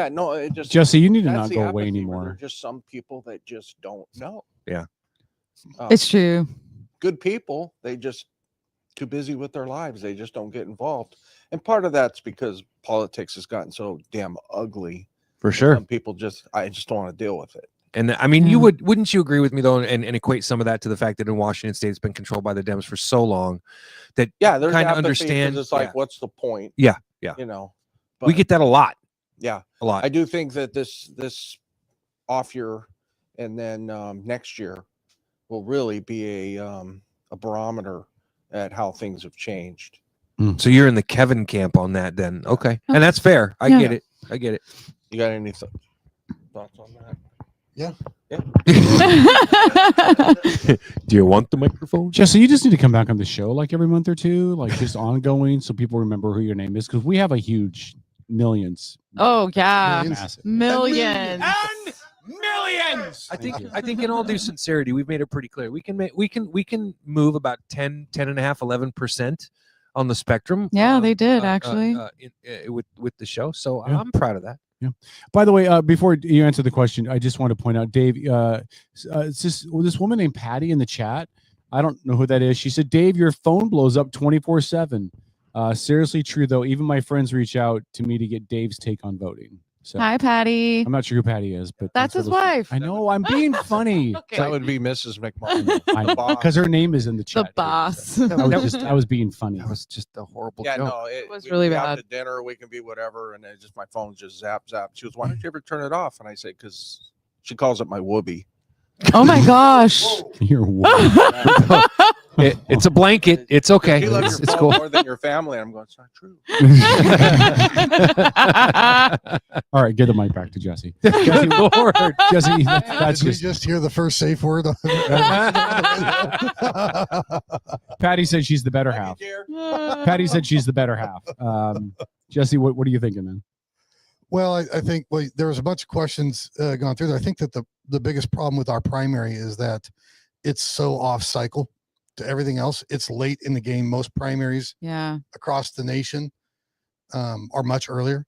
No, it just Jesse, you need to that's not the go apathy away where anymore. there are just some people that just don't know. Yeah. It's true. Good people, they just too busy with their lives. They just don't get involved. And part of that's because politics has gotten so damn ugly. For sure. Some people I just don't want to deal with it. And I mean, wouldn't you agree with me though, and equate some of that to the fact that in Washington State it's been controlled by the Dems for so long that there's kind of apathy 'cause understand. It's like, what's the point? Yeah. But We get that a lot. Yeah, a lot. I do think that this off year and then next year will really be a barometer at how things have changed. So you're in the Kevin camp on that then. Okay. And that's fair. I get it. You got any thoughts on that? Yeah. Do you want the microphone? Jesse, you just need to come back on the show like every month or two, like just ongoing, so people remember who your name is, because we have a huge millions. Oh yeah, Massive. millions. And millions. I think in all due sincerity, we've made it pretty clear. We can move about 10, 10.5, 11% on the spectrum. Yeah, they did actually with the show. So I'm proud of that. Yeah. By the way, before you answer the question, I just want to point out, Dave, it's this woman named Patty in the chat. I don't know who that is. She said, Dave, your phone blows up 24/7. Seriously true, though. Even my friends reach out to me to get Dave's take on voting. So hi, Patty. I'm not sure who Patty is, but that's his wife. I know. I'm being funny. Okay. That would be Mrs. McMahon. Because her name is in the chat. The boss. I was being funny. That was just a horrible Yeah, joke. no, It was we really can be out bad. to dinner, we can be whatever, and it just my phone just zap. She goes, "Why don't you ever turn it off?" And I say, "Because she calls it my whoopee." Oh my gosh. You're it's a blanket. It's okay. You love your It's phone cool. more than your family. I'm going, it's not true. All right, get the mic back to Jesse. Jesse, Jesse, that's Did we just hear the first safe word? Patty said she's the better half. Patty said she's the better half. Jesse, what are you thinking, man? Well, I think there was a bunch of questions going through there. I think that the biggest problem with our primary is that it's so off cycle to everything else. It's late in the game. Most primaries across the nation are much earlier.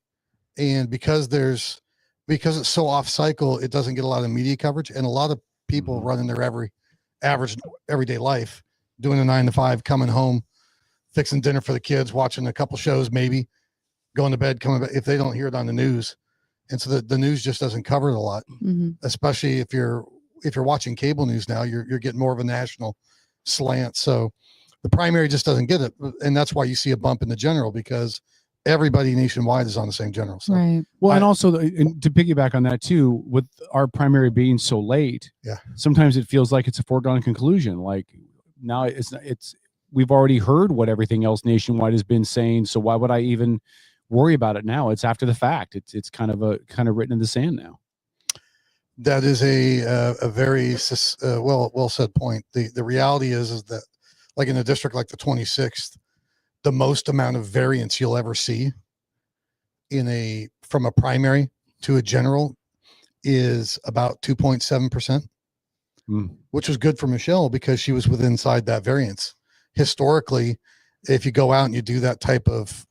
And because it's so off cycle, it doesn't get a lot of media coverage. And a lot of people running their average everyday life, doing a 9 to 5, coming home, fixing dinner for the kids, watching a couple shows, maybe going to bed, coming back, if they don't hear it on the news. And so the news just doesn't cover it a lot, especially if you're watching cable news now, you're getting more of a national slant. So the primary just doesn't get it. And that's why you see a bump in the general, because everybody nationwide is on the same general. So, right. Well, and also and to piggyback on that too, with our primary being so late, sometimes it feels like it's a foregone conclusion. Like now it's we've already heard what everything else nationwide has been saying. So why would I even worry about it now? It's after the fact. It's kind of written in the sand now. That is a very well said point. The reality is that, like in a district like the 26th, the most amount of variance you'll ever see from a primary to a general is about 2.7%, which was good for Michelle because she was within inside that variance. Historically, if you go out and you do that type of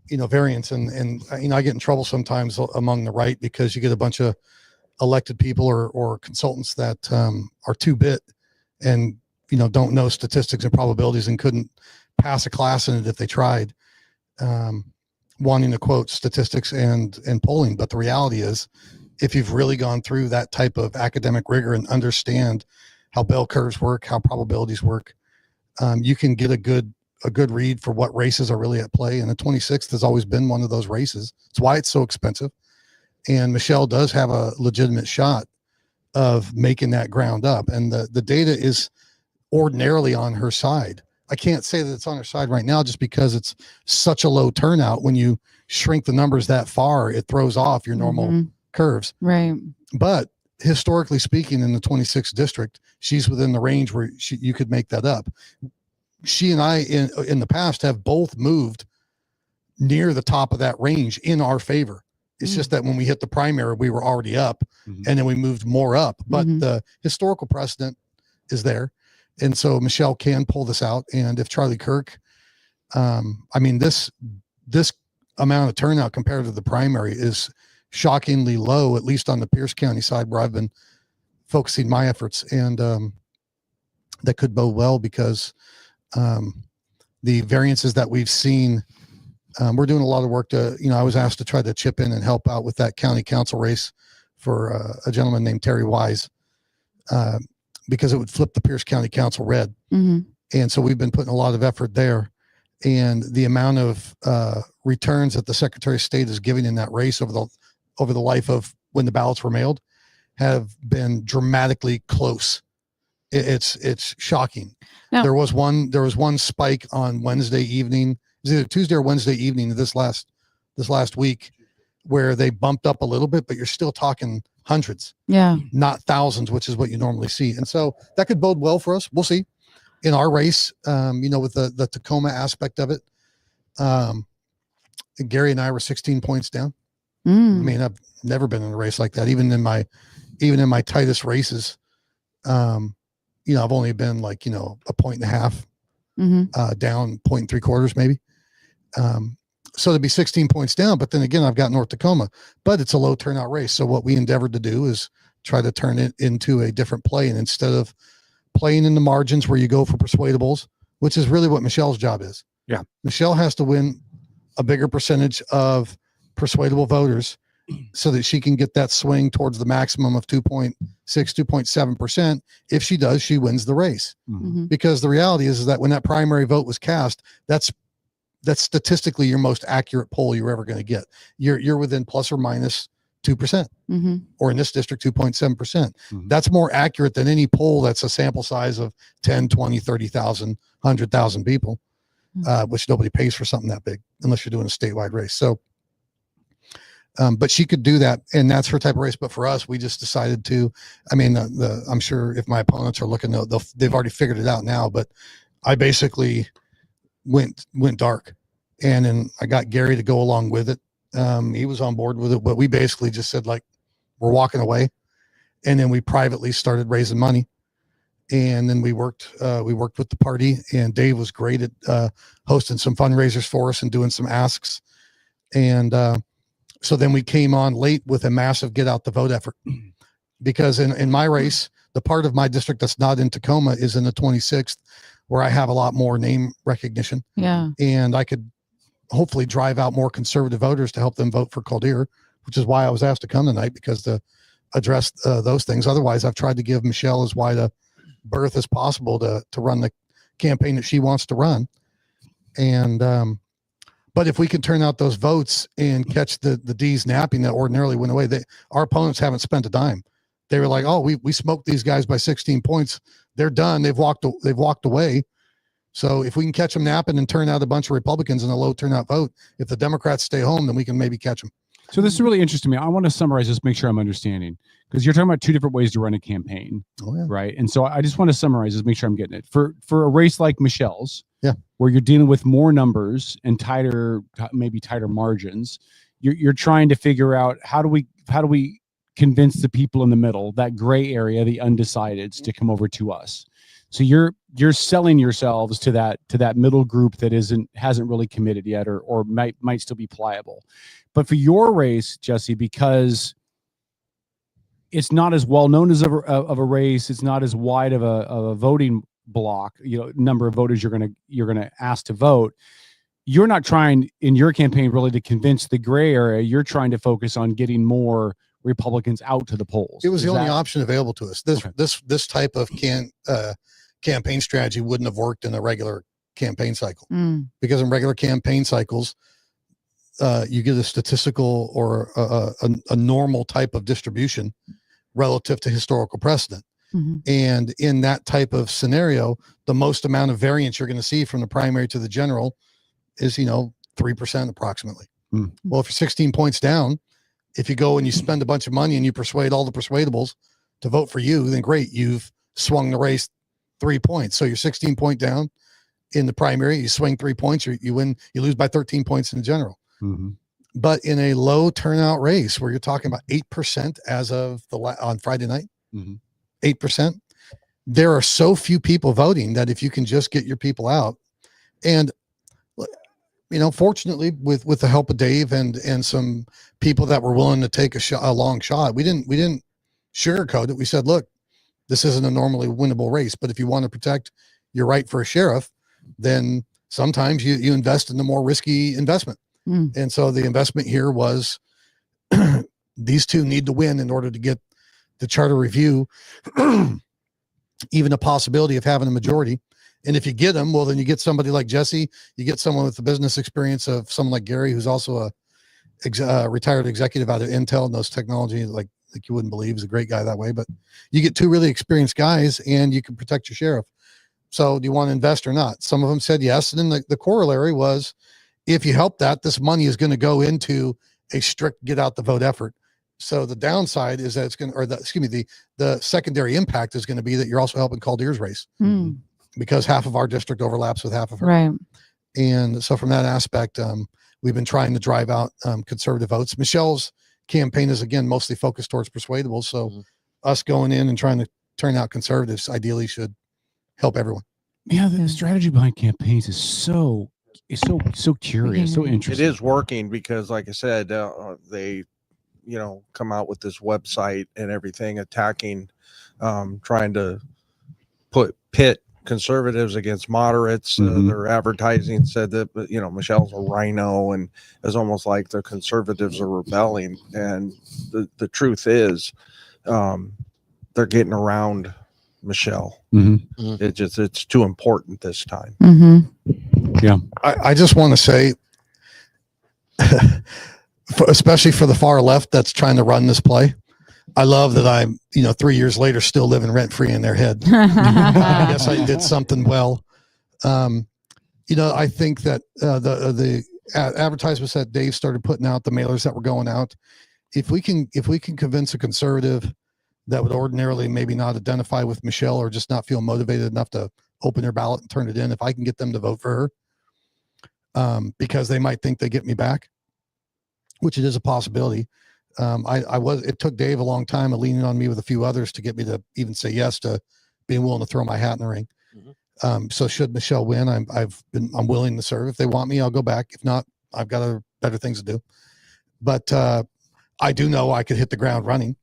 variance, and I get in trouble sometimes among the right because you get a bunch of elected people or consultants that are 2-bit and don't know statistics and probabilities and couldn't pass a class in it if they tried, wanting to quote statistics and polling. But the reality is, if you've really gone through that type of academic rigor and understand how bell curves work, how probabilities work, you can get a good read for what races are really at play. And the 26th has always been one of those races. It's why it's so expensive. And Michelle does have a legitimate shot of making that ground up. And the data is ordinarily on her side. I can't say that it's on her side right now just because it's such a low turnout. When you shrink the numbers that far, it throws off your normal curves. Right. But historically speaking, in the 26th district, she's within the range where you could make that up. She and I in the past have both moved near the top of that range in our favor. It's just that when we hit the primary, we were already up and then we moved more up. But the historical precedent is there. And so Michelle can pull this out. And if Charlie Kirk, this amount of turnout compared to the primary is shockingly low, at least on the Pierce County side where I've been focusing my efforts. And that could bode well because the variances that we've seen, we're doing a lot of work to, I was asked to try to chip in and help out with that county council race for a gentleman named Terry Wise, because it would flip the Pierce County Council red. And so we've been putting a lot of effort there. And the amount of returns that the Secretary of State is giving in that race over the life of when the ballots were mailed have been dramatically close. It's shocking. No. There was one spike on Wednesday evening. It was either Tuesday or Wednesday evening of this last week where they bumped up a little bit, but you're still talking hundreds, not thousands, which is what you normally see. And so that could bode well for us. We'll see in our race, with the Tacoma aspect of it. Gary and I were 16 points down. I mean, I've never been in a race like that. Even in my tightest races, I've only been like, a point and a half down, 0.75 maybe. So to be 16 points down, but then again, I've got North Tacoma, but it's a low turnout race. So what we endeavored to do is try to turn it into a different play. And instead of playing in the margins where you go for persuadables, which is really what Michelle's job is. Yeah. Michelle has to win a bigger percentage of persuadable voters so that she can get that swing towards the maximum of 2.6, 2.7%. If she does, she wins the race. Because the reality is that when that primary vote was cast, that's statistically your most accurate poll you're ever going to get. You're within plus or minus 2%, or in this district, 2.7%. That's more accurate than any poll that's a sample size of 10, 20, 30,000, 100,000 people, which nobody pays for something that big unless you're doing a statewide race. So, but she could do that, and that's her type of race. But for us, we just decided to, I'm sure if my opponents are looking, they've already figured it out now, but I basically went dark, and then I got Gary to go along with it. He was on board with it, but we basically just said, like, we're walking away. And then we privately started raising money. And then we worked with the party, and Dave was great at hosting some fundraisers for us and doing some asks. And so then we came on late with a massive get out the vote effort, because in my race, the part of my district that's not in Tacoma is in the 26th, where I have a lot more name recognition. Yeah. And I could hopefully drive out more conservative voters to help them vote for Caldeer, which is why I was asked to come tonight, because to address those things. Otherwise, I've tried to give Michelle as wide a berth as possible to run the campaign that she wants to run. And but if we can turn out those votes and catch the D's napping that ordinarily went away, our opponents haven't spent a dime. They were like, oh, we smoked these guys by 16 points. They're done. They've walked away. So if we can catch them napping and turn out a bunch of Republicans in a low turnout vote, if the Democrats stay home, then we can maybe catch them. So this is really interesting to me. I want to summarize this, make sure I'm understanding, because you're talking about two different ways to run a campaign, right? And so I just want to summarize this, make sure I'm getting it. For a race like Michelle's, where you're dealing with more numbers and maybe tighter margins, you're trying to figure out how do we convince the people in the middle, that gray area, the undecideds, to come over to us. So you're selling yourselves to that middle group that hasn't really committed yet, or might still be pliable. But for your race, Jesse, because it's not as well known as of a race, it's not as wide of a voting block, number of voters you're gonna ask to vote. You're not trying in your campaign really to convince the gray area. You're trying to focus on getting more Republicans out to the polls. It was the only option available to us. This type of campaign strategy wouldn't have worked in a regular campaign cycle, because in regular campaign cycles, you get a statistical or a normal type of distribution relative to historical precedent. And in that type of scenario, the most amount of variance you're going to see from the primary to the general is 3% approximately. Well, if you're 16 points down, if you go and you spend a bunch of money and you persuade all the persuadables to vote for you, then great, you've swung the race 3 points. So you're 16 point down in the primary, you swing 3 points, you win, you lose by 13 points in the general. But in a low turnout race where you're talking about 8% as of on Friday night, 8%, there are so few people voting that if you can just get your people out, and fortunately with the help of Dave and some people that were willing to take a long shot, we didn't sugarcoat it. We said, look, this isn't a normally winnable race, but if you want to protect your right for a sheriff, then sometimes you invest in the more risky investment. And so the investment here was these two need to win in order to get the charter review even a possibility of having a majority. And if you get them, well, then you get somebody like Jesse, you get someone with the business experience of someone like Gary, who's also a retired executive out of Intel, knows technology like you wouldn't believe. He's a great guy that way. But you get two really experienced guys and you can protect your sheriff. So do you want to invest or not? Some of them said yes. And then the corollary was, if you help that, this money is going to go into a strict get out the vote effort. So the downside is that it's going to, or the secondary impact is going to be that you're also helping Caldeir's race because half of our district overlaps with half of her. Right. And so from that aspect, we've been trying to drive out conservative votes. Michelle's campaign is, again, mostly focused towards persuadables. So us going in and trying to turn out conservatives ideally should help everyone. Yeah, the strategy behind campaigns is so curious, so interesting. It is working because, like I said, they, come out with this website and everything attacking, trying to pit conservatives against moderates. Their advertising said that, Michelle's a rhino, and it's almost like the conservatives are rebelling. And the truth is, they're getting around Michelle. It's too important this time. Yeah. I just want to say, especially for the far left that's trying to run this play, I love that I'm, 3 years later still living rent free in their head. I guess I did something well. I think that the advertisements that Dave started putting out, the mailers that were going out, if we can convince a conservative that would ordinarily maybe not identify with Michelle or just not feel motivated enough to open their ballot and turn it in, if I can get them to vote for her, because they might think they get me back, which it is a possibility. It took Dave a long time of leaning on me with a few others to get me to even say yes to being willing to throw my hat in the ring. So should Michelle win, I'm willing to serve. If they want me, I'll go back. If not, I've got better things to do. But I do know I could hit the ground running.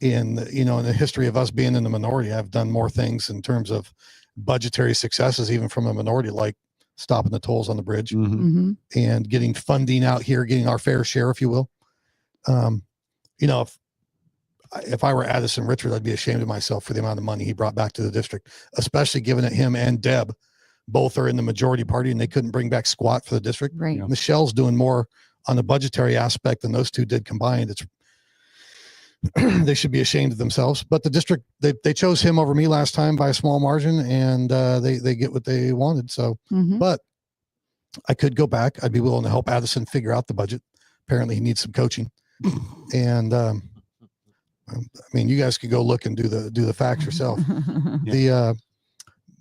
In the history of us being in the minority, I've done more things in terms of budgetary successes, even from a minority, like stopping the tolls on the bridge and getting funding out here, getting our fair share, if you will. If I were Addison Richard, I'd be ashamed of myself for the amount of money he brought back to the district, especially given that him and Deb both are in the majority party and they couldn't bring back squat for the district. Right. Yeah. Michelle's doing more on the budgetary aspect than those two did combined. It's they should be ashamed of themselves. But the district, they chose him over me last time by a small margin, and they get what they wanted. So, but I could go back. I'd be willing to help Addison figure out the budget. Apparently, he needs some coaching. And you guys could go look and do the facts yourself.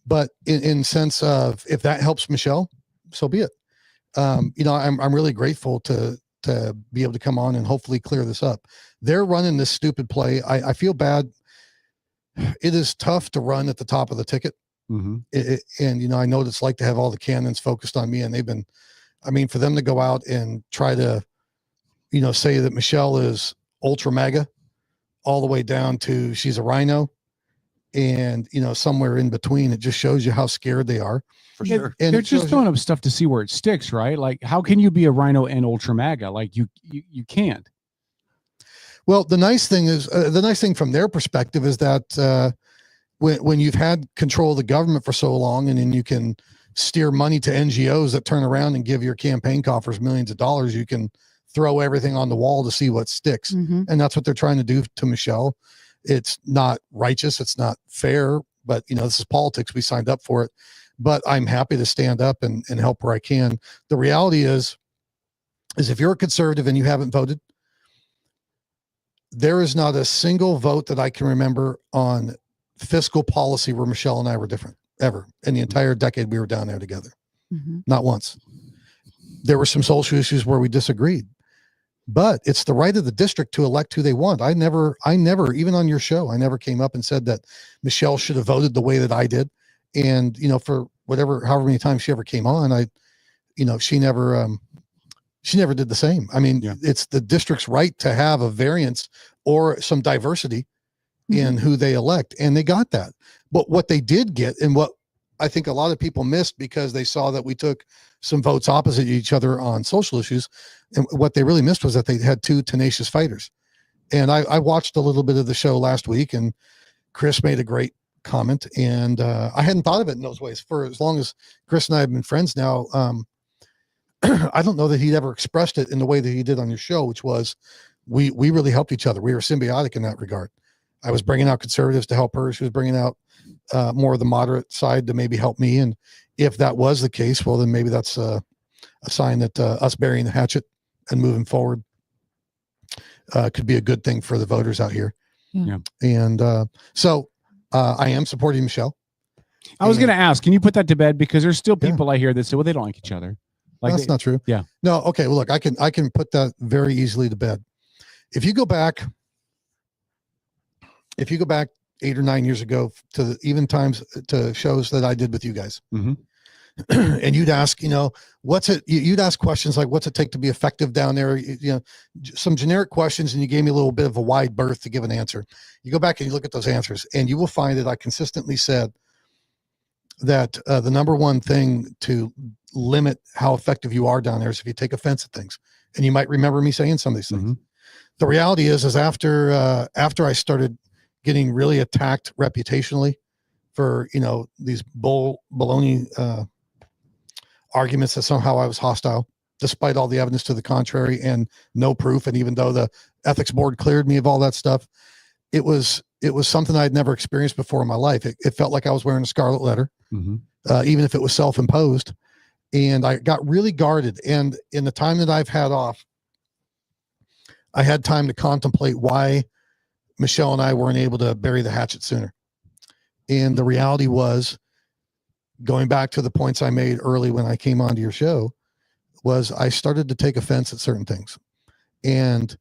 But in sense of if that helps Michelle, so be it. I'm really grateful to to be able to come on and hopefully clear this up. They're running this stupid play. I feel bad. It is tough to run at the top of the ticket. And, you know, I know what it's like to have all the cannons focused on me, and they've been, I mean, for them to go out and try to, you know, say that Michelle is ultra mega all the way down to she's a rhino, and, you know, somewhere in between, it just shows you how scared they are. For sure. And They're it just shows throwing up stuff to see where it sticks, right? Like, how can you be a rhino and ultra maga? Like, you can't. Well, the nice thing is, the nice thing from their perspective is that when you've had control of the government for so long, and then you can steer money to NGOs that turn around and give your campaign coffers millions of dollars, you can throw everything on the wall to see what sticks. And that's what they're trying to do to Michelle. It's not righteous. It's not fair, but, you know, this is politics. We signed up for it, but I'm happy to stand up and help where I can. The reality is if you're a conservative and you haven't voted, there is not a single vote that I can remember on fiscal policy where Michelle and I were different ever in the entire decade we were down there together. Not once. There were some social issues where we disagreed, but it's the right of the district to elect who they want. I never, even on your show, I never came up and said that Michelle should have voted the way that I did. And, you know, for however many times she ever came on, you know, she never did the same. I mean, it's the district's right to have a variance or some diversity in who they elect. And they got that. But what they did get, and what I think a lot of people missed because they saw that we took some votes opposite each other on social issues, and what they really missed was that they had two tenacious fighters. And I watched a little bit of the show last week, and Chris made a great comment, and I hadn't thought of it in those ways. For as long as Chris and I have been friends now, I don't know that he'd ever expressed it in the way that he did on your show, which was we really helped each other. We were symbiotic in that regard. I was bringing out conservatives to help her. She was bringing out more of the moderate side to maybe help me. And if that was the case, well, then maybe that's a sign that us burying the hatchet and moving forward could be a good thing for the voters out here. And so I am supporting Michelle. I was going to ask, can you put that to bed? Because there's still people I hear that say, well, they don't like each other. Like that's not true. Yeah. No. Okay. Well, look, I can put that very easily to bed. If you go back 8 or 9 years ago to even times to shows that I did with you guys, and you'd ask, you know, you'd ask questions like, what's it take to be effective down there? You know, some generic questions, and you gave me a little bit of a wide berth to give an answer. You go back and you look at those answers, and you will find that I consistently said that the number one thing to limit how effective you are down there is if you take offense at things. And you might remember me saying some of these things. The reality is after I started getting really attacked reputationally for, you know, these baloney arguments that somehow I was hostile, despite all the evidence to the contrary and no proof. And even though the ethics board cleared me of all that stuff, it was something I'd never experienced before in my life. It felt like I was wearing a scarlet letter, even if it was self-imposed. And I got really guarded. And in the time that I've had off, I had time to contemplate why Michelle and I weren't able to bury the hatchet sooner. And the reality was, going back to the points I made early when I came onto your show, was I started to take offense at certain things. And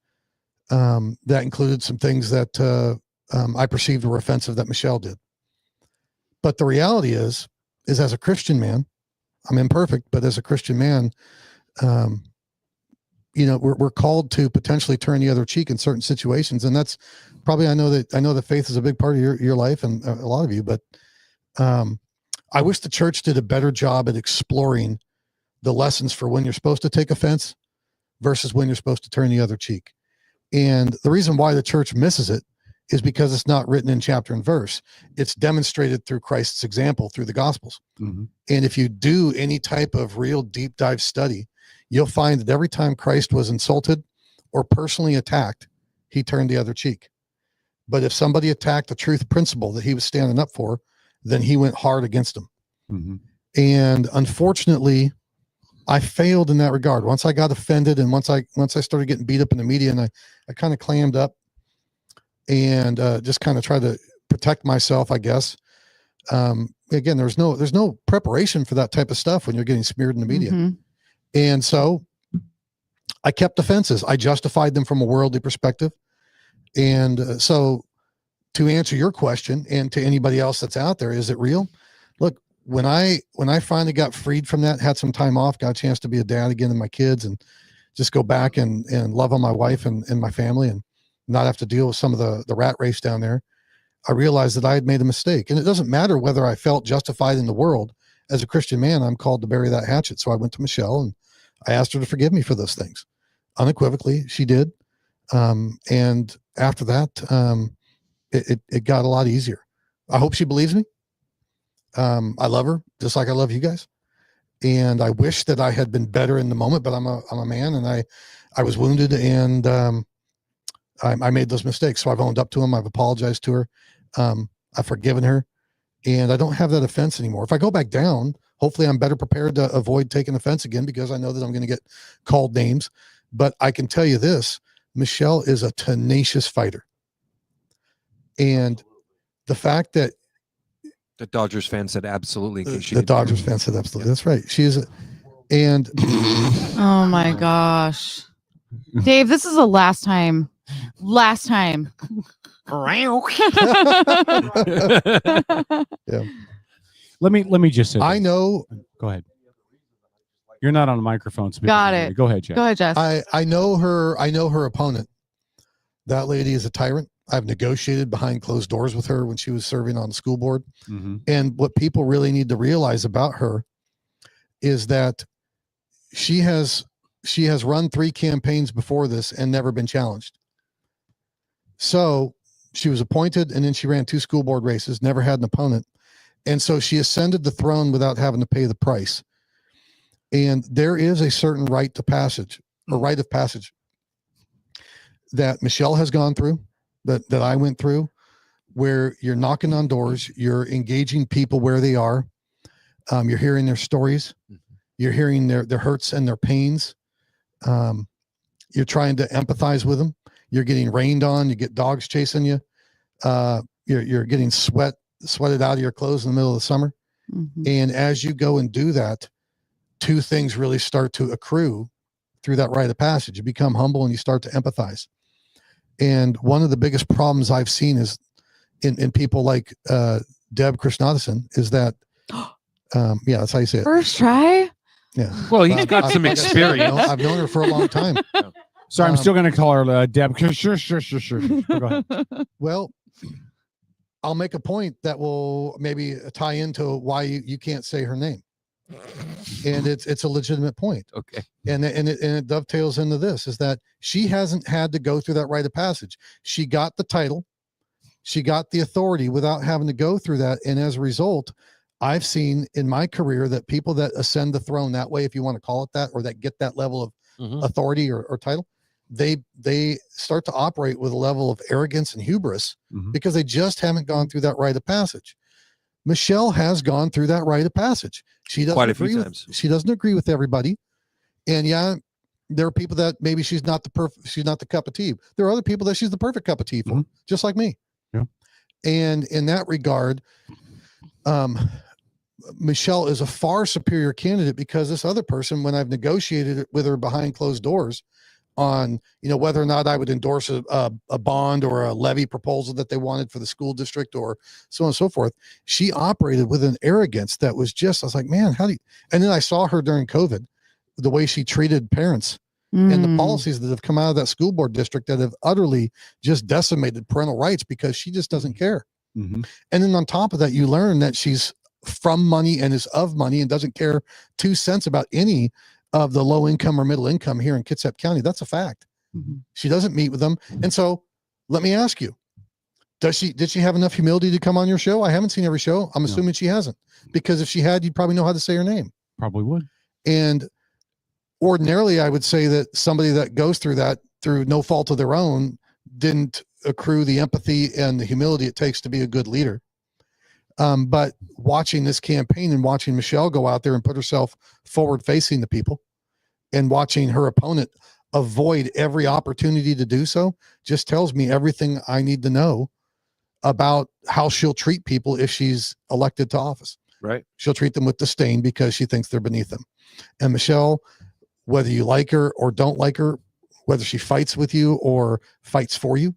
that included some things that I perceived were offensive that Michelle did. But the reality is as a Christian man, I'm imperfect, but as a Christian man, you know, we're called to potentially turn the other cheek in certain situations. And that's probably, I know that faith is a big part of your life and a lot of you, but I wish the church did a better job at exploring the lessons for when you're supposed to take offense versus when you're supposed to turn the other cheek. And the reason why the church misses it is because it's not written in chapter and verse. It's demonstrated through Christ's example, through the Gospels. And if you do any type of real deep dive study, you'll find that every time Christ was insulted or personally attacked, he turned the other cheek. But if somebody attacked the truth principle that he was standing up for, then he went hard against them. And unfortunately, I failed in that regard. Once I got offended, and once I started getting beat up in the media, and I kind of clammed up and just kind of tried to protect myself, I guess. Again, there's no preparation for that type of stuff when you're getting smeared in the media. And so I kept the fences. I justified them from a worldly perspective. And so to answer your question, and to anybody else that's out there, is it real? Look, when I finally got freed from that, had some time off, got a chance to be a dad again and my kids, and just go back and love on my wife and my family, and not have to deal with some of the rat race down there, I realized that I had made a mistake. And it doesn't matter whether I felt justified in the world. As a Christian man, I'm called to bury that hatchet. So I went to Michelle and I asked her to forgive me for those things. Unequivocally, she did. And after that, it got a lot easier. I hope she believes me. I love her just like I love you guys. And I wish that I had been better in the moment, but I'm a man, and I was wounded, and I made those mistakes. So I've owned up to them. I've apologized to her. I've forgiven her, and I don't have that offense anymore. If I go back down, hopefully I'm better prepared to avoid taking offense again, because I know that I'm going to get called names. But I can tell you this, Michelle is a tenacious fighter. And the fact that the Dodgers fan said absolutely. The Dodgers fan said absolutely. That's right. She is. And oh my gosh, Dave, this is the last time. Yeah. Let me just say I know. Go ahead. You're not on a microphone. So Got it. Go ahead, Jeff. Go ahead, Jess. I know her opponent. That lady is a tyrant. I've negotiated behind closed doors with her when she was serving on the school board. Mm-hmm. And what people really need to realize about her is that she has run 3 campaigns before this and never been challenged. So she was appointed, and then she ran 2 school board races, never had an opponent. And so she ascended the throne without having to pay the price. And there is a certain rite of passage that Michelle has gone through, that I went through, where you're knocking on doors, you're engaging people where they are. You're hearing their stories. You're hearing their hurts and their pains. You're trying to empathize with them. You're getting rained on. You get dogs chasing you. You're getting sweated out of your clothes in the middle of the summer. Mm-hmm. And as you go and do that, 2 things really start to accrue through that rite of passage. You become humble and you start to empathize. And one of the biggest problems I've seen is in people like Deb Krishnadasan is that, yeah, that's how you say it. First try? Yeah. Well, he's got some experience. I've known her for a long time. Sorry, I'm still going to call her Deb. Sure. Go ahead. Well, I'll make a point that will maybe tie into why you can't say her name. And it's a legitimate point. Okay. And it dovetails into this, is that she hasn't had to go through that rite of passage. She got the title, she got the authority without having to go through that. And as a result, I've seen in my career that people that ascend the throne that way, if you want to call it that, or that get that level of authority or title, they start to operate with a level of arrogance and hubris because they just haven't gone through that rite of passage. Michelle has gone through that rite of passage. She doesn't quite a few agree times. she doesn't agree with everybody. And yeah, there are people that maybe she's not the cup of tea. There are other people that she's the perfect cup of tea for, just like me. Yeah. And in that regard, Michelle is a far superior candidate, because this other person, when I've negotiated it with her behind closed doors on, whether or not I would endorse a bond or a levy proposal that they wanted for the school district or so on and so forth, she operated with an arrogance that was just, I was like, man, how do you, and then I saw her during COVID, the way she treated parents and the policies that have come out of that school board district that have utterly just decimated parental rights because she just doesn't care. Mm-hmm. And then on top of that, you learn that she's from money and is of money and doesn't care 2 cents about any of the low income or middle income here in Kitsap County. That's a fact. She doesn't meet with them. And so let me ask you, did she have enough humility to come on your show? I haven't seen every show. I'm assuming she hasn't, because if she had, you'd probably know how to say her name. Probably would. And ordinarily I would say that somebody that goes through that through no fault of their own didn't accrue the empathy and the humility it takes to be a good leader. But watching this campaign and watching Michelle go out there and put herself forward facing the people, and watching her opponent avoid every opportunity to do so, just tells me everything I need to know about how she'll treat people if she's elected to office. Right. She'll treat them with disdain because she thinks they're beneath them. And Michelle, whether you like her or don't like her, whether she fights with you or fights for you.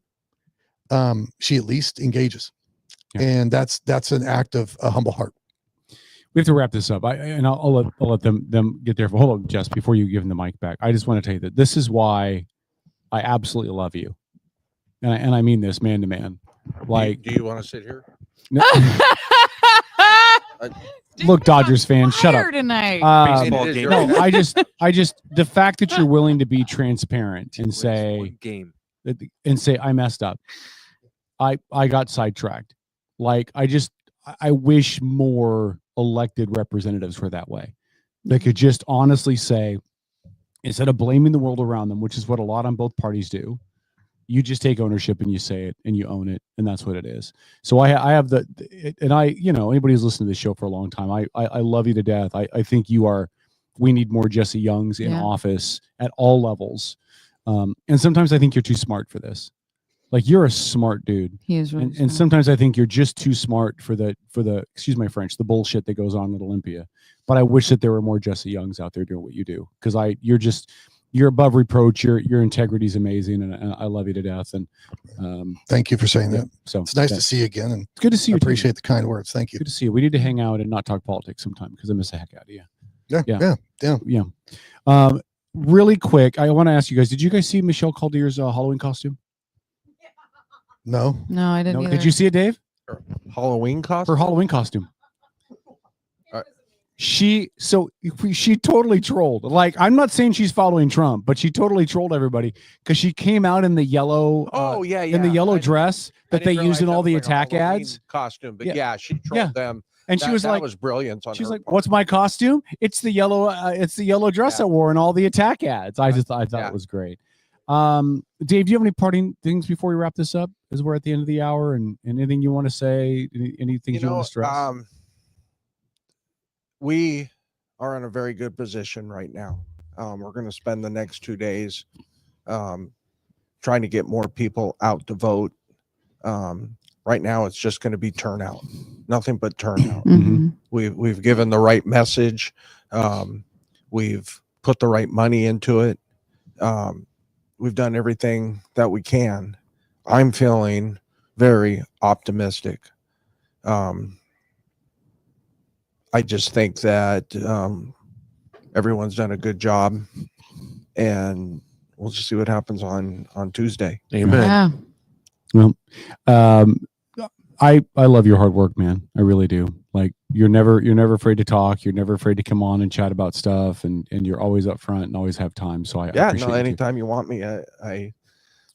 She at least engages. And that's an act of a humble heart. We have to wrap this up. I'll let them get there. Hold on, Jess, before you give them the mic back. I just want to tell you that this is why I absolutely love you. And I mean this man to man. Like, do you want to sit here? No, look, Dodgers fan, shut up. Tonight. Baseball game. No, I just the fact that you're willing to be transparent and say I messed up. I got sidetracked. Like I wish more elected representatives were that way. They could just honestly say, instead of blaming the world around them, which is what a lot on both parties do, you just take ownership and you say it and you own it, and that's what it is. So I have anybody who's listened to this show for a long time, I love you to death. I think we need more Jesse Youngs in office at all levels. And sometimes I think you're too smart for this. Like, you're a smart dude. He is really and sometimes I think you're just too smart for the excuse my French, the bullshit that goes on at Olympia. But I wish that there were more Jesse Youngs out there doing what you do, because you're above reproach. Your integrity is amazing, and I love you to death. And thank you for saying that. So it's nice to see you again, and it's good to see you. I appreciate the kind words. Thank you. Good to see you. We need to hang out and not talk politics sometime, because I miss the heck out of you. Yeah. Really quick, I want to ask you guys: did you guys see Michelle Caldier's Halloween costume? No, I didn't. No. Did you see it, Dave? Halloween costume. Her Halloween costume. She totally trolled. Like, I'm not saying she's following Trump, but she totally trolled everybody because she came out in the yellow. In the yellow dress that they use in all the attack ads. Costume, but she trolled them. And she was that like, was brilliant. She's like, "What's my costume? It's the yellow dress I wore in all the attack ads." I thought it was great. Dave, do you have any parting things before we wrap this up, as we're at the end of the hour, and anything you want to say, anything you want to stress? We are in a very good position right now. We're going to spend the next 2 days trying to get more people out to vote. Right now, it's just going to be turnout, nothing but turnout. Mm-hmm. We've given the right message. We've put the right money into it. We've done everything that we can. I'm feeling very optimistic. I just think that everyone's done a good job, and we'll just see what happens on Tuesday. Amen. Yeah. Well, I love your hard work, man. I really do. Like, you're never afraid to talk. You're never afraid to come on and chat about stuff, and you're always up front and always have time. So I appreciate it. Anytime you want me,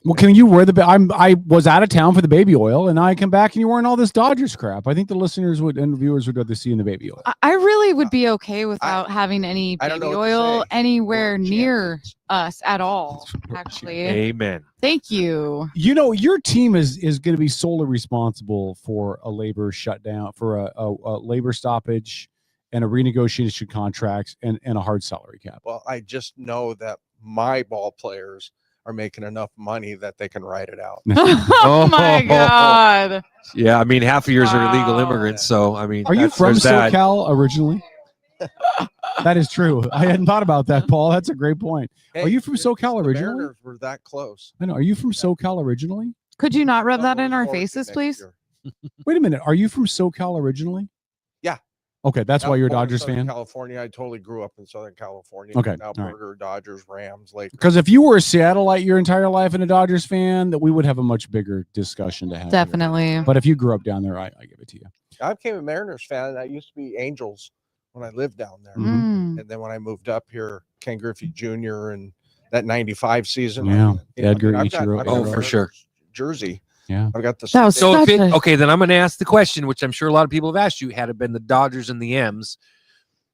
Well, can you wear I was out of town for the baby oil, and now I come back and you're wearing all this Dodgers crap. I think the listeners and viewers would rather see in the baby oil. I really would be okay without having any baby oil anywhere near us at all, actually. Amen. Thank you. Your team is going to be solely responsible for a labor shutdown, for a labor stoppage, and a renegotiation of contracts, and a hard salary cap. Well, I just know that my ball players are making enough money that they can ride it out. Oh my God. Yeah, I mean, half of yours are illegal immigrants, so I mean, are you from SoCal originally? That is true. I hadn't thought about that, Paul. That's a great point. Hey, are you from SoCal originally? Mariners were that close. I know. Are you from SoCal originally? Could you not rub that in our faces, please? Wait a minute. Are you from SoCal originally? Yeah. Okay, that's why you're a Dodgers fan. California. I totally grew up in Southern California. Okay, Alberta, Dodgers, Rams, Lakers. Because if you were a Seattleite your entire life and a Dodgers fan, that we would have a much bigger discussion to have. Definitely. Here. But if you grew up down there, I give it to you. I became a Mariners fan. I used to be Angels when I lived down there, Mm-hmm. and then when I moved up here, Ken Griffey Jr. and that '95 season. Yeah, Edgar Ichiro. For sure. Jersey. Yeah, I've got the. So okay, then I'm going to ask the question, which I'm sure a lot of people have asked you: had it been the Dodgers and the M's,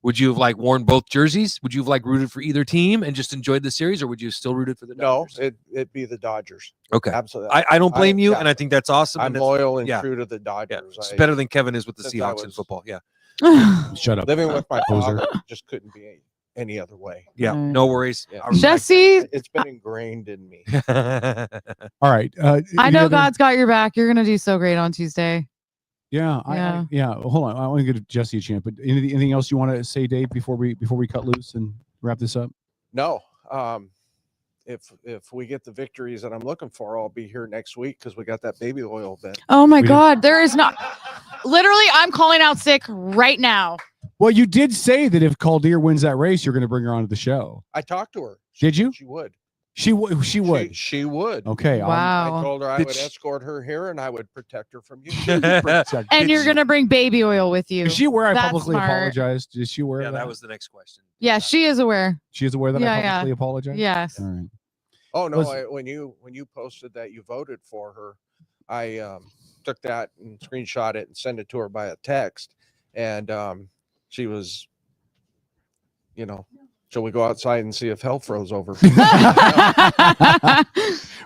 would you have worn both jerseys? Would you have rooted for either team and just enjoyed the series, or would you have still rooted for the Dodgers? No, it'd be the Dodgers. Okay, absolutely. I don't blame you, and I think that's awesome. I'm loyal and true to the Dodgers. Yeah. It's better than Kevin is with the Seahawks in football. Yeah. Shut up. Living with my father just couldn't be any other way. Yeah, no worries. Yeah. Jesse, it's been ingrained in me. All right. I know God's got your back. You're gonna do so great on Tuesday. Yeah. Hold on. I want to give Jesse a chance. But anything else you want to say, Dave, before we cut loose and wrap this up? No. If we get the victories that I'm looking for, I'll be here next week because we got that baby oil bet. Oh my God, there is not. Literally, I'm calling out sick right now. Well, you did say that if Caldeer wins that race, you're going to bring her onto the show. I talked to her. Did you? She would. She would. She would. Okay. I told her I would escort her here and I would protect her from you. And you're gonna bring baby oil with you. Is she aware I That's publicly smart. apologized? Is she aware? Yeah, of that was the next question. Yeah, she is aware. She is aware that I Yeah, publicly yeah. apologized. Yes. All right. Oh no! Listen. When you posted that you voted for her, I took that and screenshot it and sent it to her by a text, and she was, shall we go outside and see if hell froze over?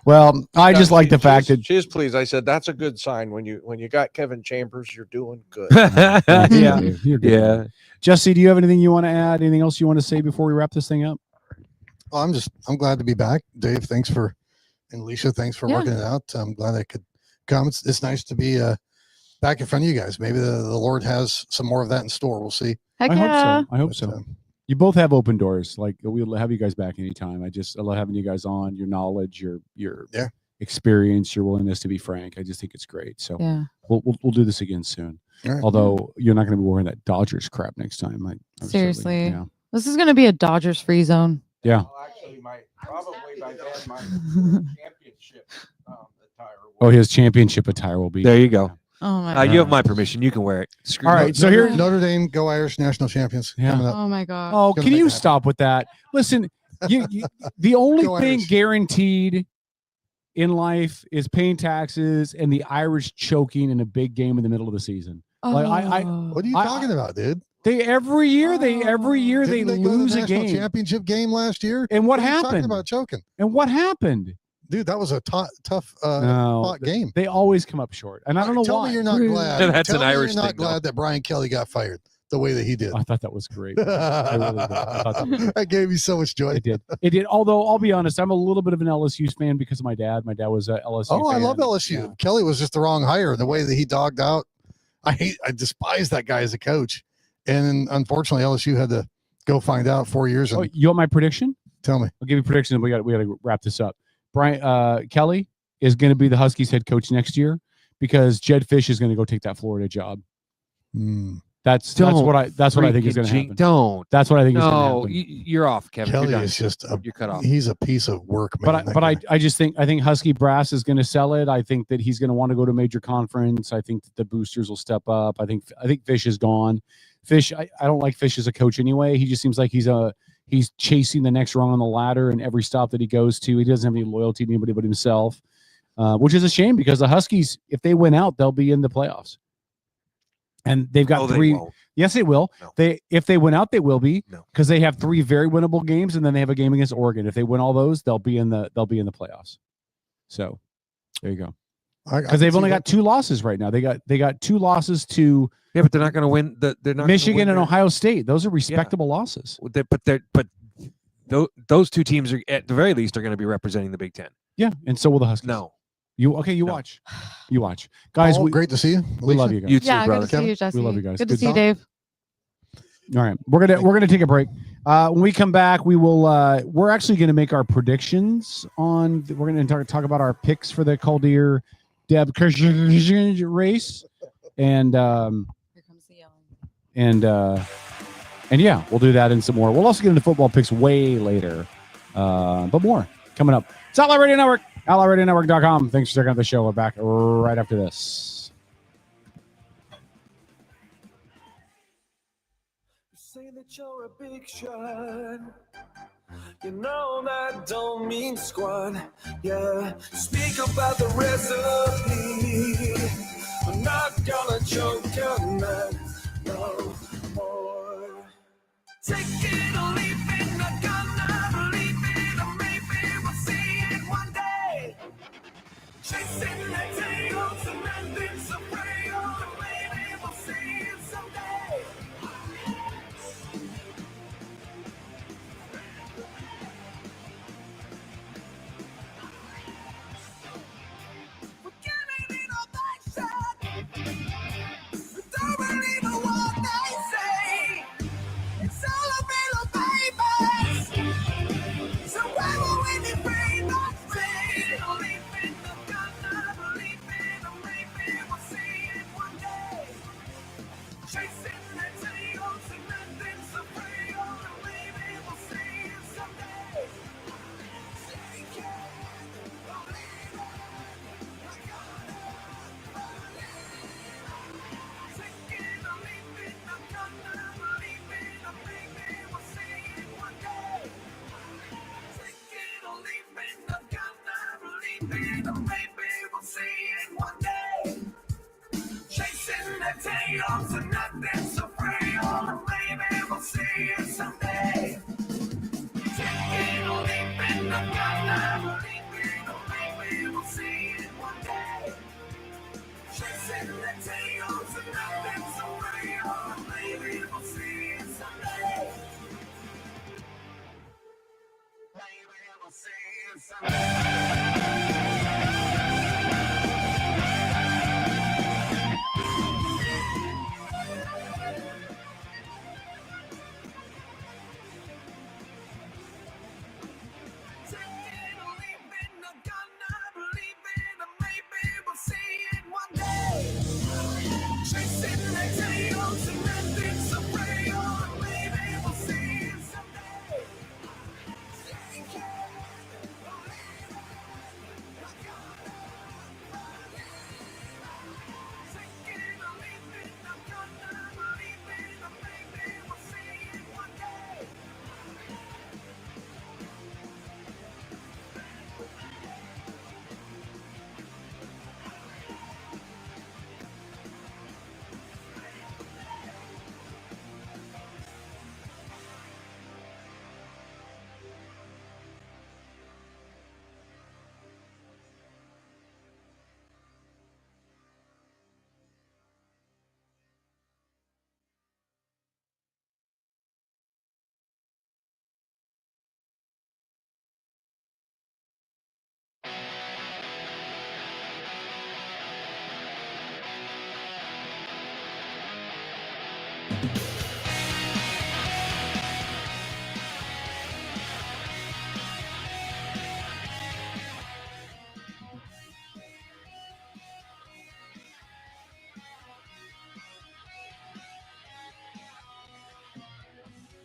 Well, I just like the fact that she is pleased. I said that's a good sign when you got Kevin Chambers, you're doing good. yeah, you're good. Yeah. Jesse, do you have anything you want to add? Anything else you want to say before we wrap this thing up? Well, I'm glad to be back. Dave, thanks and Alicia, thanks for working it out. I'm glad I could come. It's nice to be back in front of you guys. Maybe the Lord has some more of that in store. We'll see. Heck I yeah. hope so. You both have open doors. Like we'll have you guys back anytime. I love having you guys on. Your knowledge, your experience, your willingness to be frank. I just think it's great. So Yeah. we'll do this again soon. All right. Although you're not going to be wearing that Dodgers crap next time. I'm Seriously. yeah. This is gonna be a Dodgers free zone. Yeah. Actually, my championship attire. Oh, his championship attire will be. There you go. Oh my You have my permission. You can wear it. All right. So here, Notre Dame, go Irish, national champions. Yeah. Coming up. Oh my God. oh, Gonna can make you it happen. stop with that? Listen, the only Go thing Irish. guaranteed in life is paying taxes and the Irish choking in a big game in the middle of the season. Like What are you talking about, dude? they every year they Didn't they they go to lose the a national game. championship game last year? And what are you talking happened? about choking? And what happened? Dude, that was a tough No, fought game. They always come up short, and I don't know Tell why. me you're not glad. That's Tell an me Irish you're not thing, though. glad that Brian Kelly got fired the way that he did. I thought that was great. I really did. I thought that was That gave me so much joy. It did. It did. Although I'll be honest, I'm a little bit of an LSU fan because of my dad. My dad was a LSU. Oh, I fan. love LSU. Yeah. Kelly was just the wrong hire. The way that he dogged out, I despise that guy as a coach. And unfortunately, LSU had to go find out 4 years. Oh, And you want my prediction? tell me, I'll give you a prediction. And we got to wrap this up. Brian Kelly is going to be the Huskies head coach next year because Jed Fish is going to go take that Florida job. That's what I think is going to happen. Don't. That's what I think is going to No, happen. you're off, Kevin. Kelly You're done. is just You're cut off. he's a piece of work, man. But I just think Husky brass is going to sell it. I think that he's going to want to go to a major conference. I think that the boosters will step up. I think Fish is gone. Fish, I don't like Fish as a coach anyway. He just seems like he's chasing the next rung on the ladder, and every stop that he goes to, he doesn't have any loyalty to anybody but himself, which is a shame because the Huskies, if they win out, they'll be in the playoffs. And they've got three. Yes, they will. No. If they win out, they will be No. because they have three very winnable games, and then they have a game against Oregon. If they win all those, they'll be in the playoffs. So there you go. Because they've only got 2 losses right now. They got 2 losses to But they're not going to win. They're not Michigan gonna and win Ohio State. Those are respectable losses. But those two teams are at the very least are going to be representing the Big Ten. Yeah, and so will the Huskies. No. You watch. You watch. Guys, great to see you. We love you guys. You too, Yeah, brother. good to see you, Jesse. We love you guys. Good to Good see you, talk. Dave. All right, we're gonna take a break. When we come back, we will. We're actually gonna make our predictions on. We're gonna talk about our picks for the Caldeer Deb race, and yeah, we'll do that and some more. We'll also get into football picks way later, but more coming up. It's Outlaw Radio Network, outlawradionetwork.com. Thanks for checking out the show. We're back right after this. Say that you're a big shot. You know that don't mean squat. Yeah, speak about the recipe. I'm not gonna choke on that no more. Take it or leave it, not gonna believe it, or maybe we'll see it one day. Chasing that tail, cementing some rail, maybe we'll see it someday. We're getting it all maybe we'll see it one day. Chasing the tails and nothing so frail. Maybe we'll see it someday. Taking a leap in the gun, maybe we'll see it one day. Chasing the tails and nothing so frail. Maybe we'll see it someday. Maybe we'll see it someday. Chasing the tails and nothing so frail. Maybe we'll see it someday.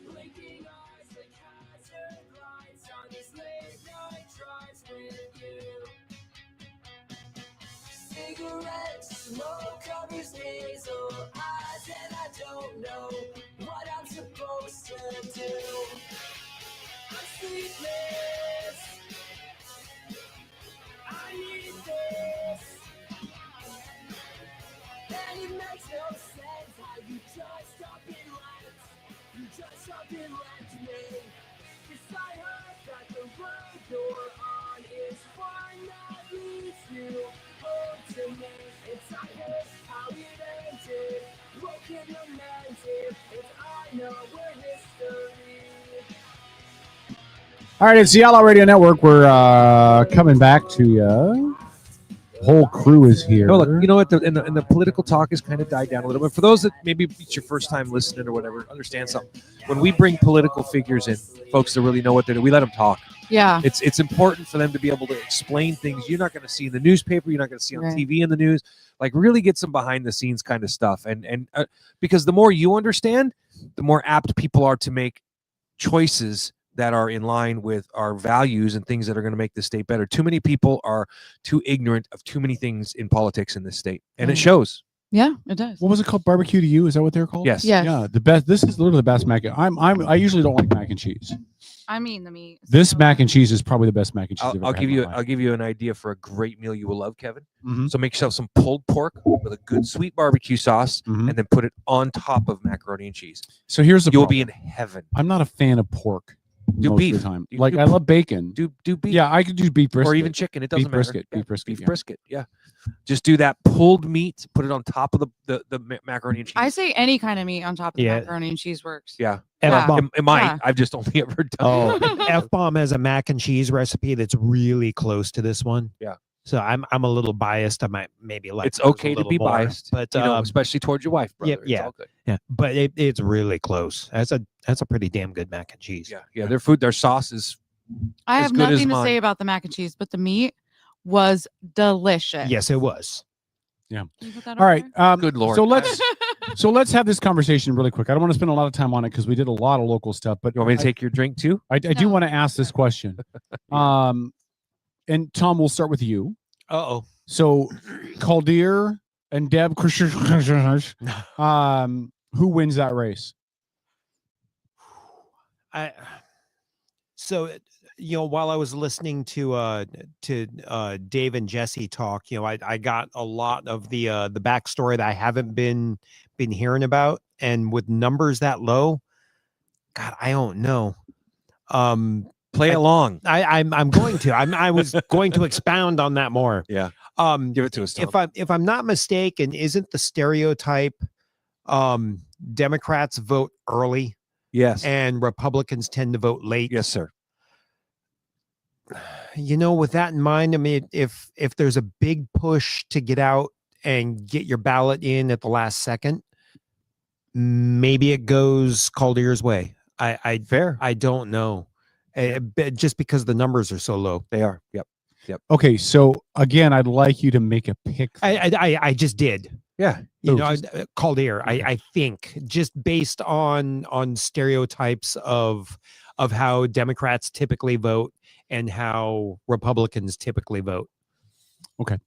Blinking eyes like hazard lights on these late night drives with you. Cigarette smoke covers hazel eyes, and I don't know what I'm supposed to do. I'm sleepless. I need this. And it makes no sense how you just up and left. You just up and left me. 'Cause I heard that the road you're on is one that leads you home to me. It's I hate how it ended. Broken romantic. It's I know we're history. All right, it's the Outlaw Radio Network. We're coming back to you. Whole crew is here. No, look, you know what? And the political talk has kind of died down a little bit. For those that maybe it's your first time listening or whatever, understand something. When we bring political figures in, folks that really know what they're doing, we let them talk. Yeah. It's important for them to be able to explain things you're not going to see in the newspaper, you're not going to see on Right. TV in the news. Like really get some behind the scenes kind of stuff. And because the more you understand, the more apt people are to make choices that are in line with our values and things that are going to make the state better. Too many people are too ignorant of too many things in politics in this state, and it shows. Yeah, it does. What was it called? Barbecue to you? Is that what they're called? Yes. Yes. Yeah, the best. This is literally the best mac. I usually don't like mac and cheese. I mean the meat. This mac and cheese is probably the best mac and cheese. I've ever I'll had give in you my life. I'll give you an idea for a great meal you will love, Kevin. Mhm. So make yourself some pulled pork with a good sweet barbecue sauce, Mhm. and then put it on top of macaroni and cheese. So here's the You'll problem. be in heaven. I'm not a fan of pork. Do most beef. of the time. You Like do- I love bacon. Do beef. Yeah, I could do beef brisket or even chicken. It doesn't beef matter. brisket. Yeah, Beef brisket. beef yeah. brisket. Yeah. Just do that pulled meat. Put it on top of the macaroni and cheese. I say any kind of meat on top of Yeah. macaroni and cheese works. Yeah. F-bomb. It might. Yeah. I've just only ever done. Oh, F-bomb has a mac and cheese recipe that's really close to this one. Yeah. So I'm a little biased. I might maybe like It's okay to be more, biased, but you know, especially towards your wife, brother. Yeah, It's yeah, all good. yeah. But it's really close. That's a pretty damn good mac and cheese. Yeah, yeah. Their food, their sauce is. I as have good as nothing to mine. say about the mac and cheese, but the meat was delicious. Yes, it was. Yeah. Can you put that All on right. there? Good Lord. So let's have this conversation really quick. I don't want to spend a lot of time on it because we did a lot of local stuff. But You want me to take your drink too? I do want to ask this question. And Tom, we'll start with you. Uh-oh. So Caldeer and Deb, who wins that race? while I was listening to Dave and Jesse talk, I got a lot of the backstory that I haven't been hearing about, and with numbers that low, God, I don't know. Play along. I'm going to. I was going to expound on that more. Yeah. Give it to us, Tom. If I'm not mistaken, isn't the stereotype Democrats vote early? Yes. And Republicans tend to vote late? Yes, sir. With that in mind, I mean, if there's a big push to get out and get your ballot in at the last second, maybe it goes Caldier's way. Fair. I don't know. Just because the numbers are so low. They are. Yep. Okay, so again, I'd like you to make a pick. I just did. Yeah. Caldier. I think just based on stereotypes of how Democrats typically vote and how Republicans typically vote. Okay.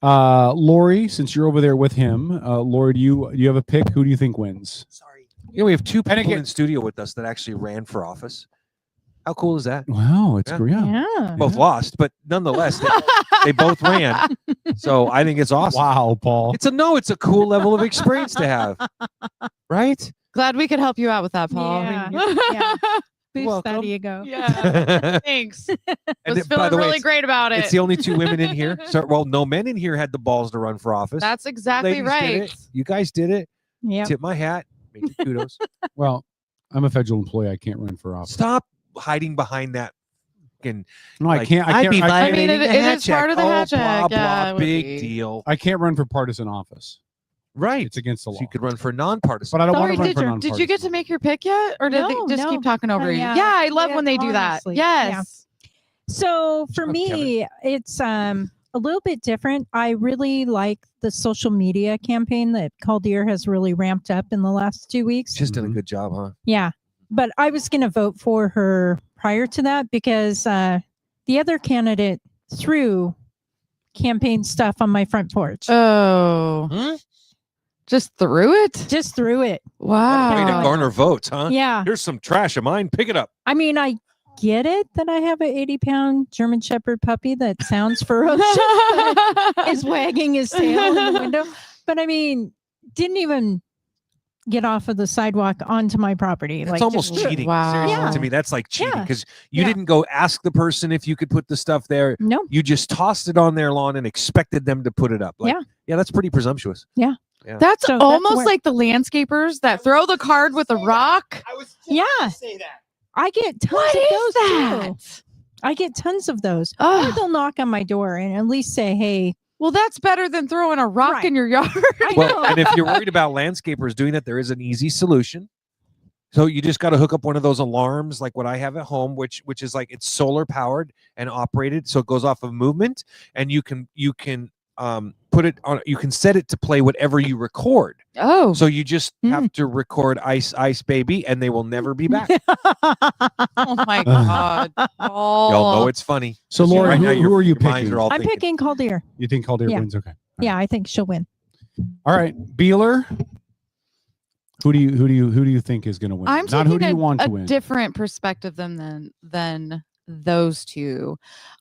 Lori, since you're over there with him, Lori, do you have a pick? Who do you think wins? Sorry. We have two people in studio with us that actually ran for office. How cool is that? Wow, it's great. Yeah. Both lost, but nonetheless, they both ran. So I think it's awesome. Wow, Paul. It's a cool level of experience to have. Right? Glad we could help you out with that, Paul. Yeah. Boost that welcome. ego. Yeah. Thanks. I was feeling really great about it. It's the only two women in here. So, no men in here had the balls to run for office. That's exactly Ladies did right. it. You guys did it. Yeah. Tip my hat. Make you kudos. Well, I'm a federal employee. I can't run for office. Stop hiding behind that. No, I can't. I can't. I mean, it is part of the hat check. Blah, big deal. I can't run for partisan office. Right. It's against the law. So you could run for nonpartisan. But I don't want Sorry, to run for nonpartisan. did you get to make your pick yet? Or did No, they just no. keep talking over you? Yeah. Yeah, I love Yeah, when they do that. honestly. Yes. So for me, it's a little bit different. I really like the social media campaign that Caldier has really ramped up in the last 2 weeks. Just did a good job, huh? Yeah. But I was going to vote for her prior to that because the other candidate threw campaign stuff on my front porch. Oh. Just threw it? Just threw it. Wow. Way to garner votes, huh? Yeah. Here's some trash of mine. Pick it up. I mean, I get it that I have an 80-pound German Shepherd puppy that sounds ferocious, but is wagging his tail in the window. But I mean, didn't even get off of the sidewalk onto my property. That's almost cheating. Wow. Seriously, Yeah. to me, that's like cheating Yeah. because you Yeah. didn't go ask the person if you could put the stuff there. No. You just tossed it on their lawn and expected them to put it up. Like, Yeah. that's pretty presumptuous. Yeah. Yeah. That's So that's almost where- like the landscapers that throw the card with a rock. Yeah. I get tons What of is those that? too. I get tons of those. Ugh. Or they'll knock on my door and at least say, hey, Well, that's better than throwing a rock Right. in your yard. I Well, know. and if you're worried about landscapers doing that, there is an easy solution. So you just got to hook up one of those alarms like what I have at home, which is like it's solar powered and operated, so it goes off of movement, and you can put it on. You can set it to play whatever you record. Oh. So you just have to record "Ice Ice Baby," and they will never be back. Oh my God. Y'all know it's funny. So, Laura, Right now, who are you your minds picking? are all I'm thinking. picking Caldier. You think Caldier Yeah. wins? Okay. Yeah, I think she'll win. All right, Beeler. Who do you think is going to win? I'm Not who do taking you want a to win. different perspective than those two.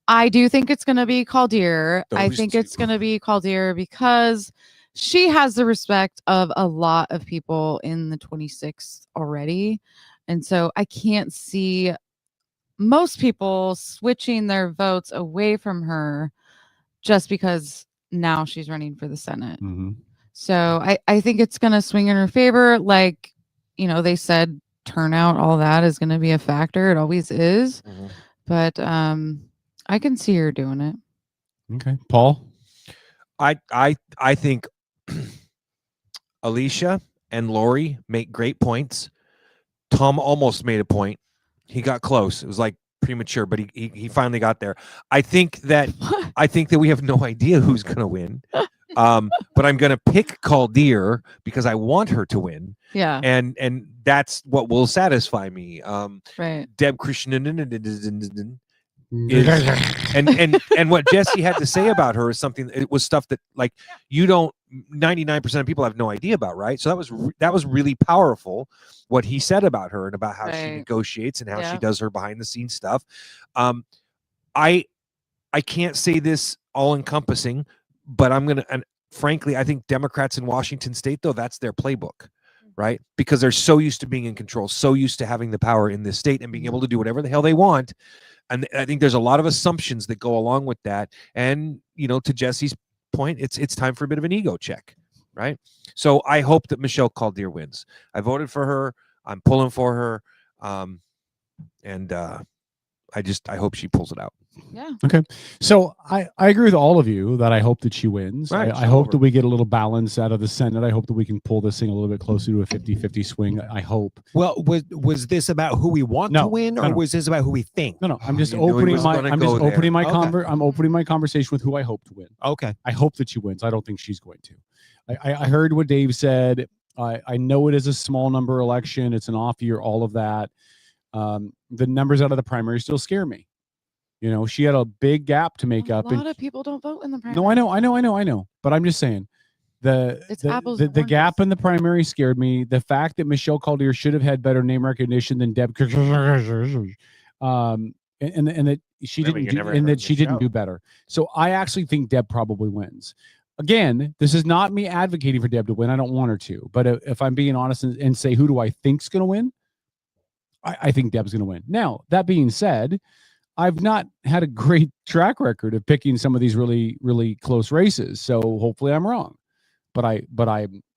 I do think it's going to be Caldier. I Those think two. it's going to be Caldier because she has the respect of a lot of people in the 26th already. And so I can't see most people switching their votes away from her just because now she's running for the Senate. Mm-hmm. So I think it's going to swing in her favor. Like, they said turnout, all that is going to be a factor. It always is. Mhm. But I can see her doing it. Okay, Paul. I think Alicia and Lori make great points. Tom almost made a point. He got close. It was like premature, but he finally got there. I think that we have no idea who's going to win. But I'm going to pick Caldier because I want her to win. Yeah. And that's what will satisfy me. Right. Deb Christian is and what Jesse had to say about her is something. It was stuff that like you don't 99% of people have no idea about, right? So that was really powerful what he said about her and about how she negotiates and how she does her behind the scenes stuff. I can't say this all encompassing, but and frankly, I think Democrats in Washington state, though, that's their playbook, right? Because they're so used to being in control, so used to having the power in this state and being able to do whatever the hell they want. And I think there's a lot of assumptions that go along with that. And, to Jesse's point, it's time for a bit of an ego check, right? So I hope that Michelle Caldier wins. I voted for her. I'm pulling for her. And I hope she pulls it out. Yeah. Okay. So I agree with all of you that I hope that she wins. Right, I hope that we get a little balance out of the Senate. I hope that we can pull this thing a little bit closer to a 50-50 swing. I hope. Well, was this about who we want to win, or was this about who we think? No. I'm just opening my I'm opening my conversation with who I hope to win. Okay. I hope that she wins. I don't think she's going to. I heard what Dave said. I know it is a small number election. It's an off year, all of that. The numbers out of the primary still scare me. She had a big gap to make up. A lot of people don't vote in the primary. No, I know. But I'm just saying the gap in the primary scared me. The fact that Michelle Caldier should have had better name recognition than Deb, and that she didn't do better. So I actually think Deb probably wins. Again, this is not me advocating for Deb to win. I don't want her to. But if I'm being honest and say who do I think's going to win, I think Deb's going to win. Now, that being said, I've not had a great track record of picking some of these really, really close races. So hopefully I'm wrong. But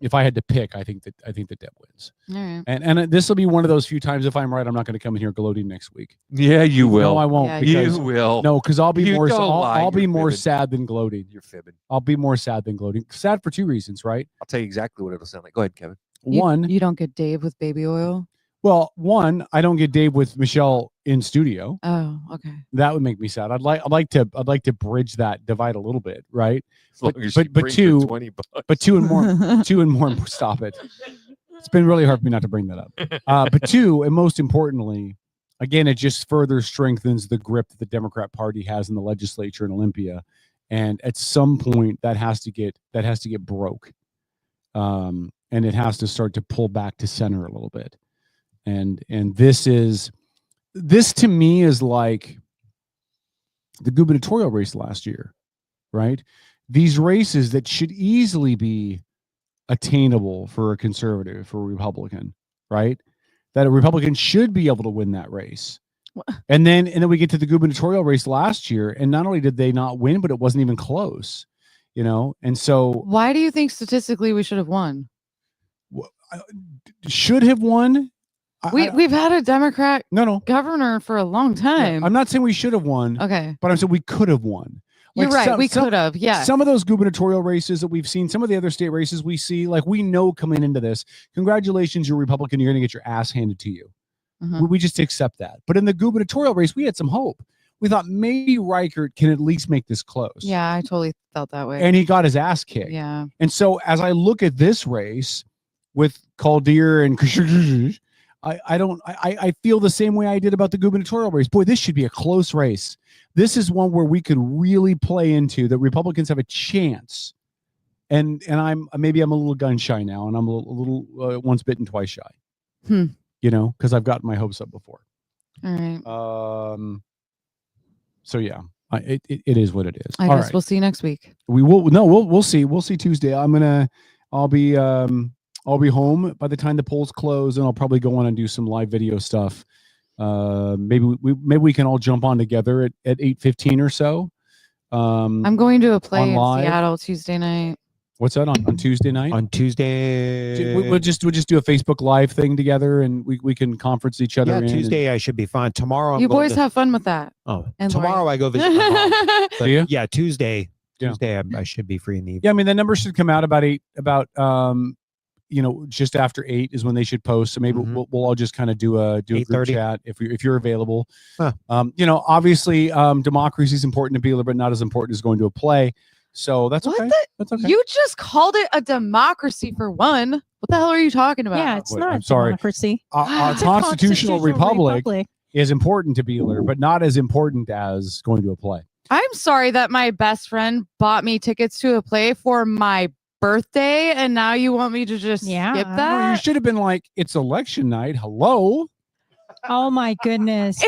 if I had to pick, I think that Deb wins. All right. And this will be one of those few times if I'm right, I'm not going to come in here gloating next week. Yeah, you will. No, I won't. Yeah, because, you will. No, because I'll be You more. don't lie. I'll be You're more fibbing. sad than gloating. You're fibbing. I'll be more sad than gloating. Sad for two reasons, right? I'll tell you exactly what it'll sound like. Go ahead, Kevin. You don't get Dave with baby oil. Well, one, I don't get Dave with Michelle in studio. Oh, okay. That would make me sad. I'd like to bridge that divide a little bit, right? As long as she But brings two, her 20 bucks. but two and more. Stop it. It's been really hard for me not to bring that up. But two, and most importantly, again, it just further strengthens the grip that the Democrat Party has in the legislature in Olympia, and at some point that has to get broke, and it has to start to pull back to center a little bit. And this to me is like the gubernatorial race last year, right? These races that should easily be attainable for a conservative, for a Republican, right? That a Republican should be able to win that race. And then we get to the gubernatorial race last year, and not only did they not win, but it wasn't even close, And so, why do you think statistically we should have won? Should have won. We've had a Democrat governor for a long time. I'm not saying we should have won. Okay. But I'm saying we could have won. You're right. We could have. Yeah. Some of those gubernatorial races that we've seen, some of the other state races we see, like we know coming into this, congratulations, you're Republican, you're going to get your ass handed to you. Mm-hmm. We just accept that. But in the gubernatorial race, we had some hope. We thought maybe Reichert can at least make this close. Yeah, I totally felt that way. And he got his ass kicked. Yeah. And so as I look at this race with Caldier and I feel the same way I did about the gubernatorial race. Boy, this should be a close race. This is one where we could really play into that Republicans have a chance. And maybe I'm a little gun shy now, and I'm a little once bitten, twice shy. Because I've gotten my hopes up before. All right. So yeah, it is what it is. I guess we'll see next week. We will. No, we'll see. We'll see Tuesday. I'll be home by the time the polls close, and I'll probably go on and do some live video stuff. Maybe we can all jump on together at 8:15 or so. I'm going to a play in live. Seattle Tuesday night. What's that on Tuesday night? On Tuesday, we'll just do a Facebook Live thing together, and we can conference each other. Yeah, in Tuesday I should be fine. Tomorrow, You boys have fun with that. Oh, And tomorrow Lori. I go visit my mom. But Do you? yeah, Tuesday. Yeah. Tuesday I should be free in the evening. Yeah, I mean the numbers should come out about just after 8 is when they should post. So maybe we'll all just kind of do a group 8:30. chat if you're available. Huh. Obviously democracy is important to Beeler, but not as important as going to a play. So that's What okay. the- That's okay. You just called it a democracy for one. What the hell are you talking about? Yeah, it's Wait, not I'm sorry. democracy. Our It's a constitutional republic republic. is important to Beeler, but not as important as going to a play. I'm sorry that my best friend bought me tickets to a play for my birthday, and now you want me to just skip No, you that? should have been like, it's election night. Hello. Oh my goodness.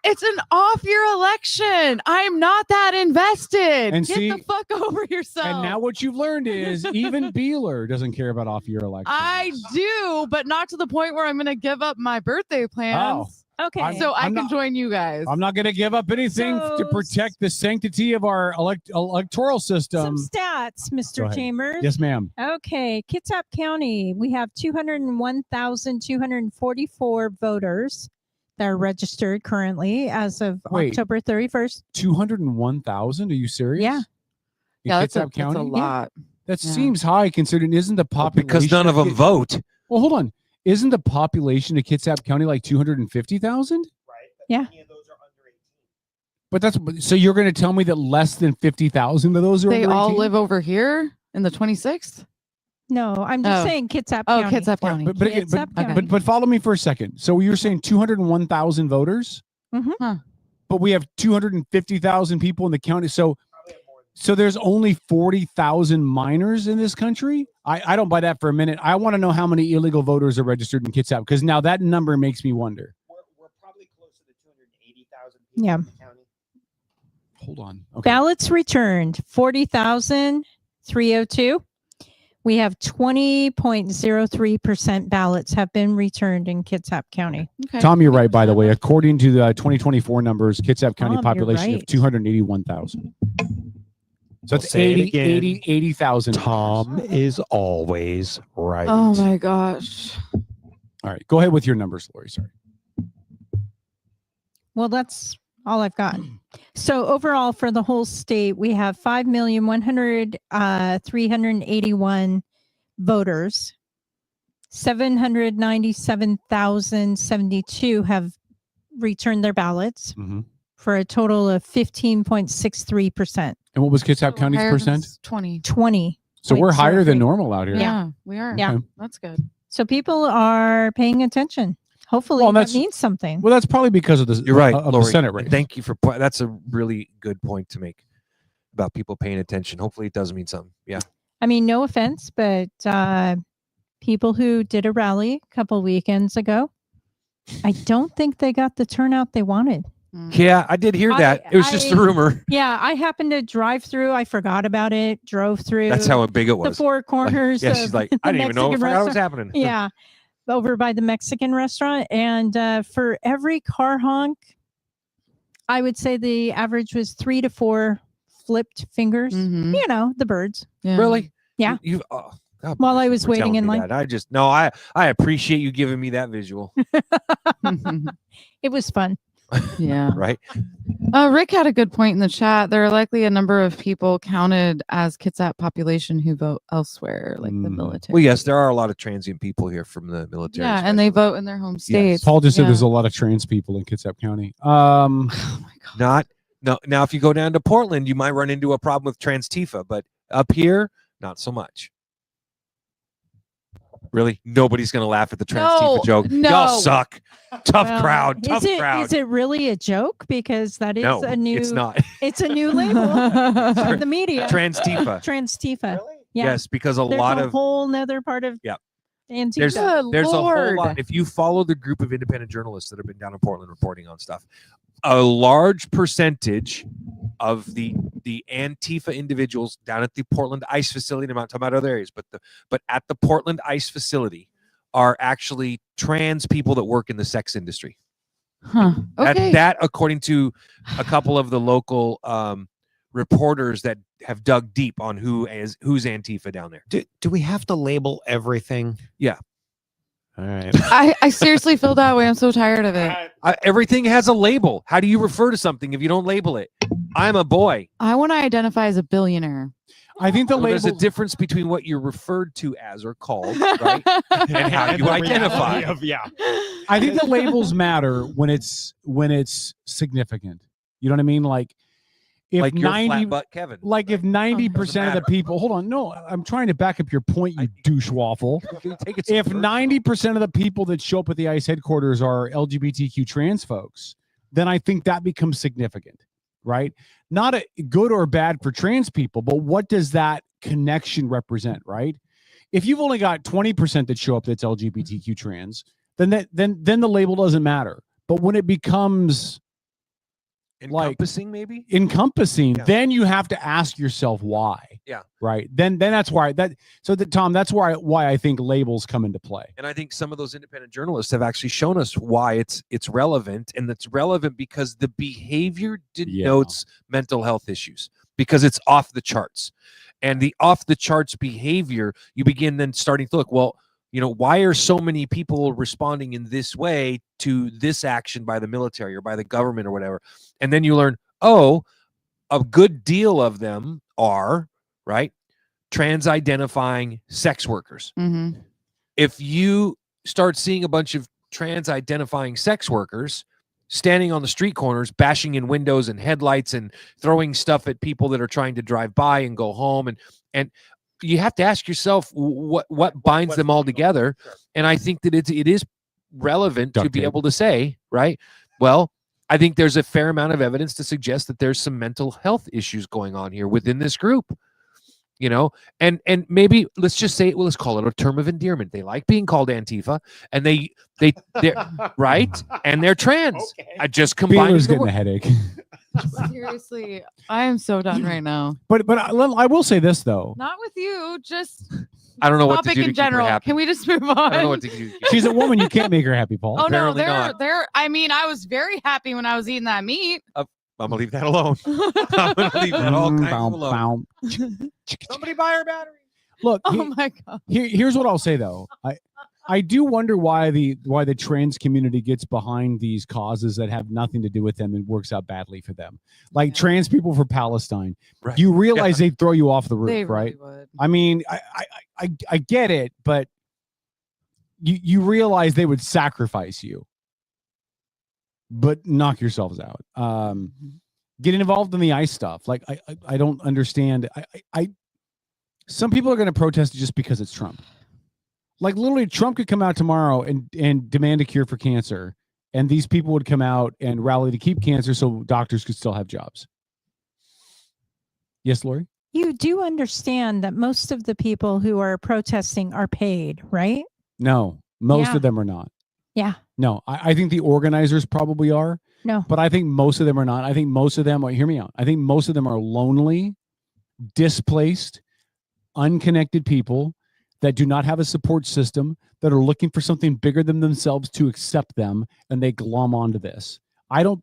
It's an off-year election. I'm not that invested. And Get see- the fuck over yourself. And now what you've learned is even Beeler doesn't care about off-year elections. I do, but not to the point where I'm going to give up my birthday plans. Okay. So I I'm can not- join you guys. I'm not going to give up anything to So- protect the sanctity of our electoral system. Some stats, Go Mr. ahead. Chambers. Yes, ma'am. Okay, Kitsap County, we have 201,244 voters that are registered currently as of Wait. October 31st. 201,000? Are you serious? Yeah. In Yeah, that's Kitsap County? a lot. That Yeah. seems high considering isn't the population Because none of them Kit- vote. Well, hold on. Isn't the population of Kitsap County like 250,000? Yeah. But that's so you're going to tell me that less than 50,000 of those are They under all 18? live over here in the 26th? No, I'm just Oh. saying Kitsap Oh, County. Kitsap County. But, again, Kitsap County. but follow me for a second. So you're saying 201,000 voters, Mhm. Huh. but we have 250,000 people in the county. So there's only 40,000 minors in this country. I don't buy that for a minute. I want to know how many illegal voters are registered in Kitsap because now that number makes me wonder. We're probably closer to 280,000 Yeah. in the county. Hold on. Okay. Ballots returned 40,302. We have 20.03% ballots have been returned in Kitsap County. Okay. Tom, you're right, by the way. According to the 2024 numbers, Kitsap County Tom, you're population of right. 281,000. So I'll it's say it 80, again. 80,000. Tom is always right. Oh my gosh. All right. Go ahead with your numbers, Lori. Sorry. Well, that's all I've got. So overall for the whole state, we have 5,381 voters. 797,072 have returned their ballots Mhm. for a total of 15.63%. And what was Kitsap County's Higher than percent? 20. 20. So we're higher than 0.03. normal out here. Yeah, we are. Yeah. Okay. That's good. So people are paying attention. Hopefully Well, that that's- means something. Well, that's probably because of the You're right, of Lori. the Senate race. Thank you for that's a really good point to make about people paying attention. Hopefully, it does mean something. Yeah. I mean, no offense, but people who did a rally a couple weekends ago, I don't think they got the turnout they wanted. Yeah, I did hear that. It was just a rumor. Yeah, I happened to drive through. I forgot about it. Drove through. That's how big it The was. four Like, corners. yeah, she's of like, the I didn't even know. I Mexican forgot what was restaurant. happening. Yeah, over by the Mexican restaurant, and for every car honk, I would say the average was 3 to 4 flipped fingers. Mhm. You know, the birds. Yeah. Really? Yeah. You oh, God While bless I you was for waiting telling in me line. that. I just no. I appreciate you giving me that visual. It was fun. Yeah. Right. Rick had a good point in the chat. There are likely a number of people counted as Kitsap population who vote elsewhere, like the military. Well, yes, there are a lot of transient people here from the military. Yeah, and they vote in their home states. Paul just said Yeah. there's a lot of trans people in Kitsap County. Not no. Now, if you go down to Portland, you might run into a problem with trans Tifa, but up here, not so much. Really, nobody's gonna laugh at the trans No, Tifa joke. no. Y'all suck. Tough Well, crowd. Tough crowd. Is it really a joke? Because that is No, a new. it's not. It's a new label for the media. Trans Tifa. Trans Tifa. Yeah. Yes, because There's lot a of whole nother part of. Yeah. Antifa. There's a whole lot. If you follow the group of independent journalists that have been down in Portland reporting on stuff, a large percentage of the Antifa individuals down at the Portland ICE facility, I'm not talking about other areas, but at the Portland ICE facility are actually trans people that work in the sex industry. Huh. Okay. That according to a couple of the local reporters that have dug deep on who's Antifa down there. Do we have to label everything? Yeah. All right. I seriously feel that way. I'm so tired of it. Everything has a label. How do you refer to something if you don't label it? I'm a boy. I want to identify as a billionaire. I think the Well, there's a label. difference between what you're referred to as or called, right? and how you identify. I think the labels matter when it's significant. You know what I mean? Like if Like your 90 flat butt Kevin. like if 90% of the people hold on, no, I'm trying to back up your point, you douche waffle. Take it If 90% of the people that show up at the ICE headquarters are LGBTQ trans folks, then I think that becomes significant, right? Not a good or bad for trans people, but what does that connection represent, right? If you've only got 20% that show up that's LGBTQ trans, then the label doesn't matter. But when it becomes encompassing, maybe encompassing, then you have to ask yourself why. Yeah. Right. Then that's why Tom, that's why I think labels come into play. And I think some of those independent journalists have actually shown us why it's relevant, and it's relevant because the behavior denotes mental health issues, because it's off the charts. And the off the charts behavior, you begin then starting to look, well, why are so many people responding in this way to this action by the military or by the government or whatever? And then you learn, oh, a good deal of them are, right, trans identifying sex workers. Mm-hmm. If you start seeing a bunch of trans identifying sex workers standing on the street corners, bashing in windows and headlights and throwing stuff at people that are trying to drive by and go home, and you have to ask yourself what binds them all together. And I think that it is relevant to be able to say, right, well, I think there's a fair amount of evidence to suggest that there's some mental health issues going on here within this group, and maybe let's just say, let's call it a term of endearment. They like being called Antifa, and they're right, and they're trans. Okay. I just combined. Peter's getting a headache. Seriously, I am so done right now. But I will say this though. Not with you, just I don't know what to topic do to in keep her general. happy. Can we just move on? I don't know what to do. She's a woman. You can't make her happy, Paul. Oh Apparently no, not. they're. I mean, I was very happy when I was eating that meat. I'm gonna leave that alone. I'm gonna leave that all kinds of alone. Somebody buy her battery. Look, Oh my god. Here's what I'll say though. I do wonder why the trans community gets behind these causes that have nothing to do with them and works out badly for them. Like trans people for Palestine. Right. You realize they'd throw you off the roof, They right? really would. I mean, I get it, but you realize they would sacrifice you. But knock yourselves out. Getting involved in the ICE stuff. Like I don't understand. Some people are going to protest just because it's Trump. Like literally Trump could come out tomorrow and demand a cure for cancer, and these people would come out and rally to keep cancer so doctors could still have jobs. Yes, Lori? You do understand that most of the people who are protesting are paid, right? No, most Yeah. of them are not. Yeah. No, I think the organizers probably are. No. But I think most of them are not. I think most of them are, hear me out. I think most of them are lonely, displaced, unconnected people that do not have a support system, that are looking for something bigger than themselves to accept them, and they glom onto this. I don't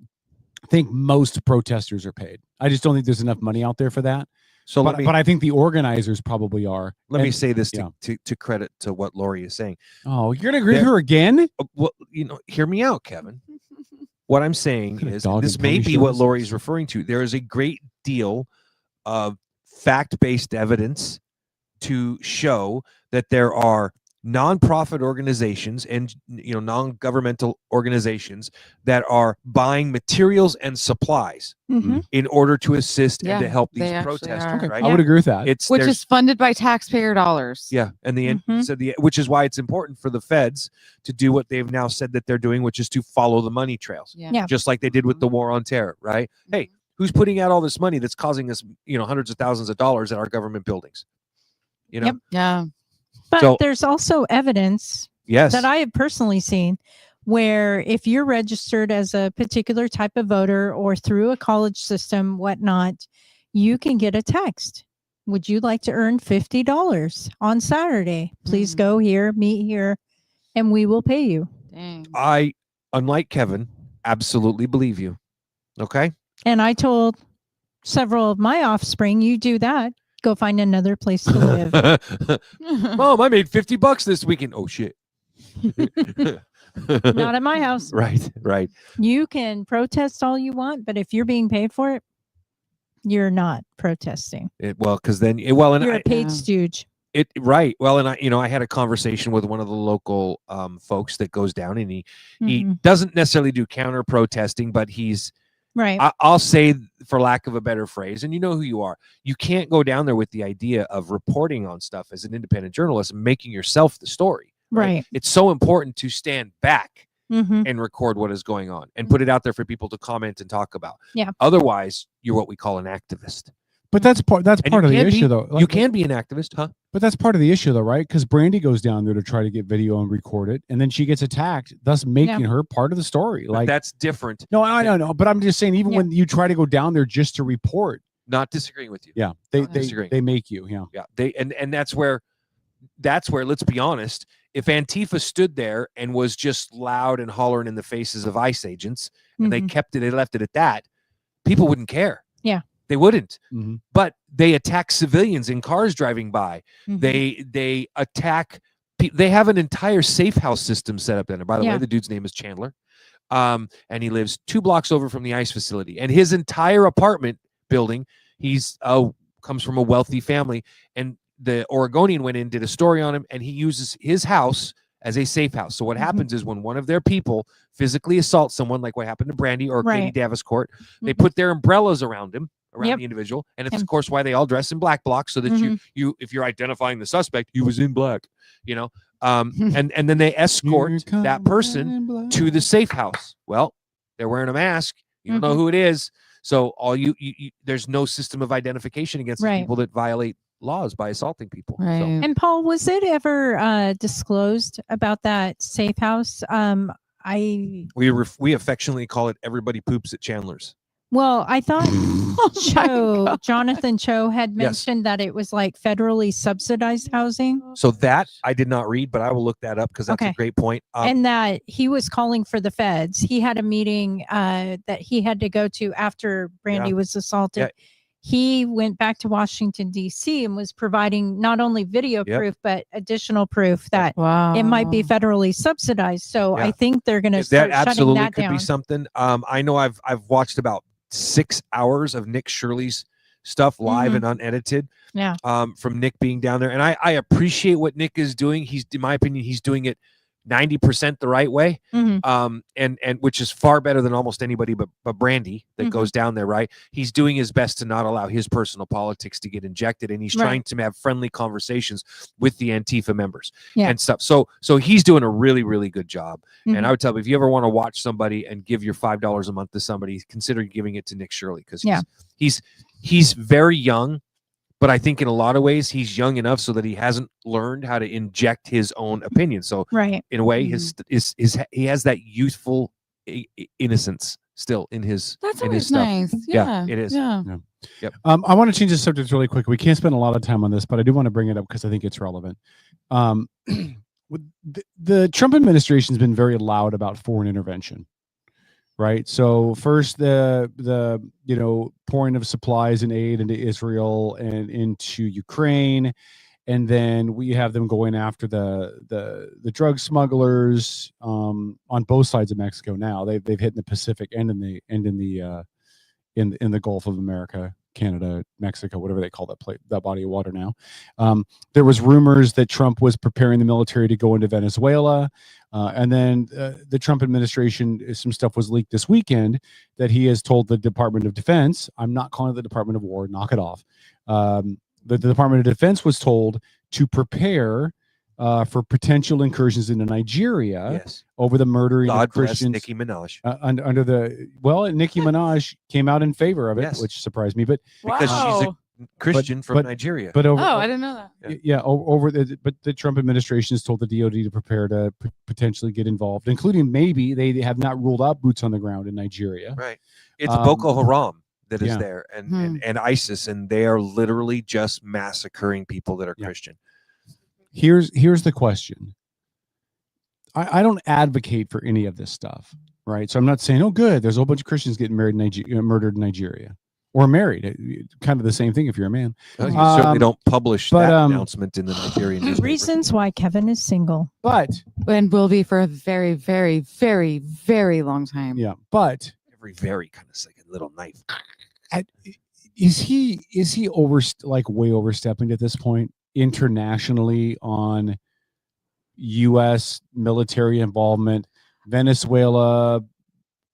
think most protesters are paid. I just don't think there's enough money out there for that. So but I think the organizers probably are. Let me And- say this yeah. to credit to what Lori is saying. Oh, you're gonna agree with her again? Well, hear me out, Kevin. What I'm saying Kind of is, dog this and may pony be show what this Lori is. is referring to. There is a great deal of fact-based evidence to show that there are nonprofit organizations and non-governmental organizations that are buying materials and supplies in order to assist and to help these they actually protesters. are. Right? I would agree with that. Which there's- is funded by taxpayer dollars. Yeah, and which is why it's important for the feds to do what they've now said that they're doing, which is to follow the money trails. Yeah. Just like they did with the war on terror, right? Hey, who's putting out all this money that's causing us, hundreds of thousands of dollars at our government buildings? Yep. Yeah. But So- there's also evidence Yes. that I have personally seen where if you're registered as a particular type of voter or through a college system, whatnot, you can get a text. Would you like to earn $50 on Saturday? Please go here, meet here, and we will pay you. Dang. I, unlike Kevin, absolutely believe you. Okay. And I told several of my offspring, you do that, go find another place to live. Mom, I made $50 this weekend. Oh shit. Not at my house. Right. You can protest all you want, but if you're being paid for it, you're not protesting. Because then, and You're a paid stooge. Right. Well, and I had a conversation with one of the local folks that goes down, and he Mhm. doesn't necessarily do counter protesting, but he's Right. I'll say, for lack of a better phrase, and you know who you are, you can't go down there with the idea of reporting on stuff as an independent journalist and making yourself the story. Right. It's so important to stand back Mhm. and record what is going on and put it out there for people to comment and talk about. Yeah. Otherwise, you're what we call an activist. But that's part And of the you can issue, be- though. You can be an activist, huh? But that's part of the issue, though, right? Because Brandy goes down there to try to get video and record it, and then she gets attacked, thus making her part of the story. But Like that's different. No, I don't know, but I'm just saying, even when you try to go down there just to report, Not disagreeing with you. yeah, disagreeing. they make you, yeah. Yeah, and that's where let's be honest, if Antifa stood there and was just loud and hollering in the faces of ICE agents and they left it at that, people wouldn't care. Yeah. They wouldn't. Mm-hmm. But they attack civilians in cars driving by. Mm-hmm. They attack they have an entire safe house system set up there. By the way, the dude's name is Chandler. And he lives 2 blocks over from the ICE facility. And his entire apartment building, he's comes from a wealthy family, and the Oregonian went in, did a story on him, and he uses his house as a safe house. So what happens is when one of their people physically assaults someone, like what happened to Brandy or Katie Davenport, they put their umbrellas around the individual, and it's of course why they all dress in black blocks, so that you if you're identifying the suspect, he was in black, and then they escort that person to the safe house. Well, they're wearing a mask. You don't know who it is. So all you there's no system of identification against the people that violate laws by assaulting people. So. And Paul, was it ever disclosed about that safe house? We affectionately call it "Everybody Poops at Chandler's." Well, I thought Jonathan Cho had mentioned that it was like federally subsidized housing. So that I did not read, but I will look that up because that's a great point. And that he was calling for the feds. He had a meeting that he had to go to after Brandy was assaulted. Yeah. He went back to Washington, D.C. and was providing not only video proof, but additional proof that it might be federally subsidized. So I think they're going to start that absolutely shutting that could down. be something. I know I've watched about 6 hours of Nick Shirley's stuff live and unedited. Yeah. From Nick being down there, and I appreciate what Nick is doing. He's, in my opinion, he's doing it 90% the right way. And which is far better than almost anybody but Brandy that goes down there, right? He's doing his best to not allow his personal politics to get injected, and he's trying to have friendly conversations with the Antifa members and stuff. So he's doing a really, really good job. And I would tell you, if you ever want to watch somebody and give your $5 a month to somebody, consider giving it to Nick Shirley, because he's very young. But I think in a lot of ways, he's young enough so that he hasn't learned how to inject his own opinion. So in a way, he has that youthful innocence still in his. That's in always his stuff. nice. Yeah, it is. Yeah. Yep. I want to change the subject really quick. We can't spend a lot of time on this, but I do want to bring it up because I think it's relevant. The Trump administration has been very loud about foreign intervention. Right. So first the pouring of supplies and aid into Israel and into Ukraine. And then we have them going after the drug smugglers on both sides of Mexico now. They've hit in the Pacific and in the Gulf of America, Canada, Mexico, whatever they call that body of water now. There was rumors that Trump was preparing the military to go into Venezuela. And then the Trump administration, some stuff was leaked this weekend that he has told the Department of Defense, I'm not calling it the Department of War, knock it off. The Department of Defense was told to prepare for potential incursions into Nigeria over the murdering of Christians. Nicki Minaj. Nicki Minaj came out in favor of it, which surprised me. But because she's a Christian from Nigeria. But I didn't know that. But the Trump administration has told the DOD to prepare to potentially get involved, including maybe they have not ruled out boots on the ground in Nigeria. Right. It's Boko Haram that is there and ISIS, and they are literally just massacring people that are Christian. Here's the question. I don't advocate for any of this stuff, right? So I'm not saying, oh, good, there's a whole bunch of Christians getting murdered in Nigeria. Or married, kind of the same thing if you're a man. You certainly don't publish that announcement in the Nigerian newspaper. Reasons why Kevin is single. And will be for a very, very, very, very long time. Yeah, but every very kind of like a little knife. Is he way overstepping at this point internationally on U.S. military involvement, Venezuela?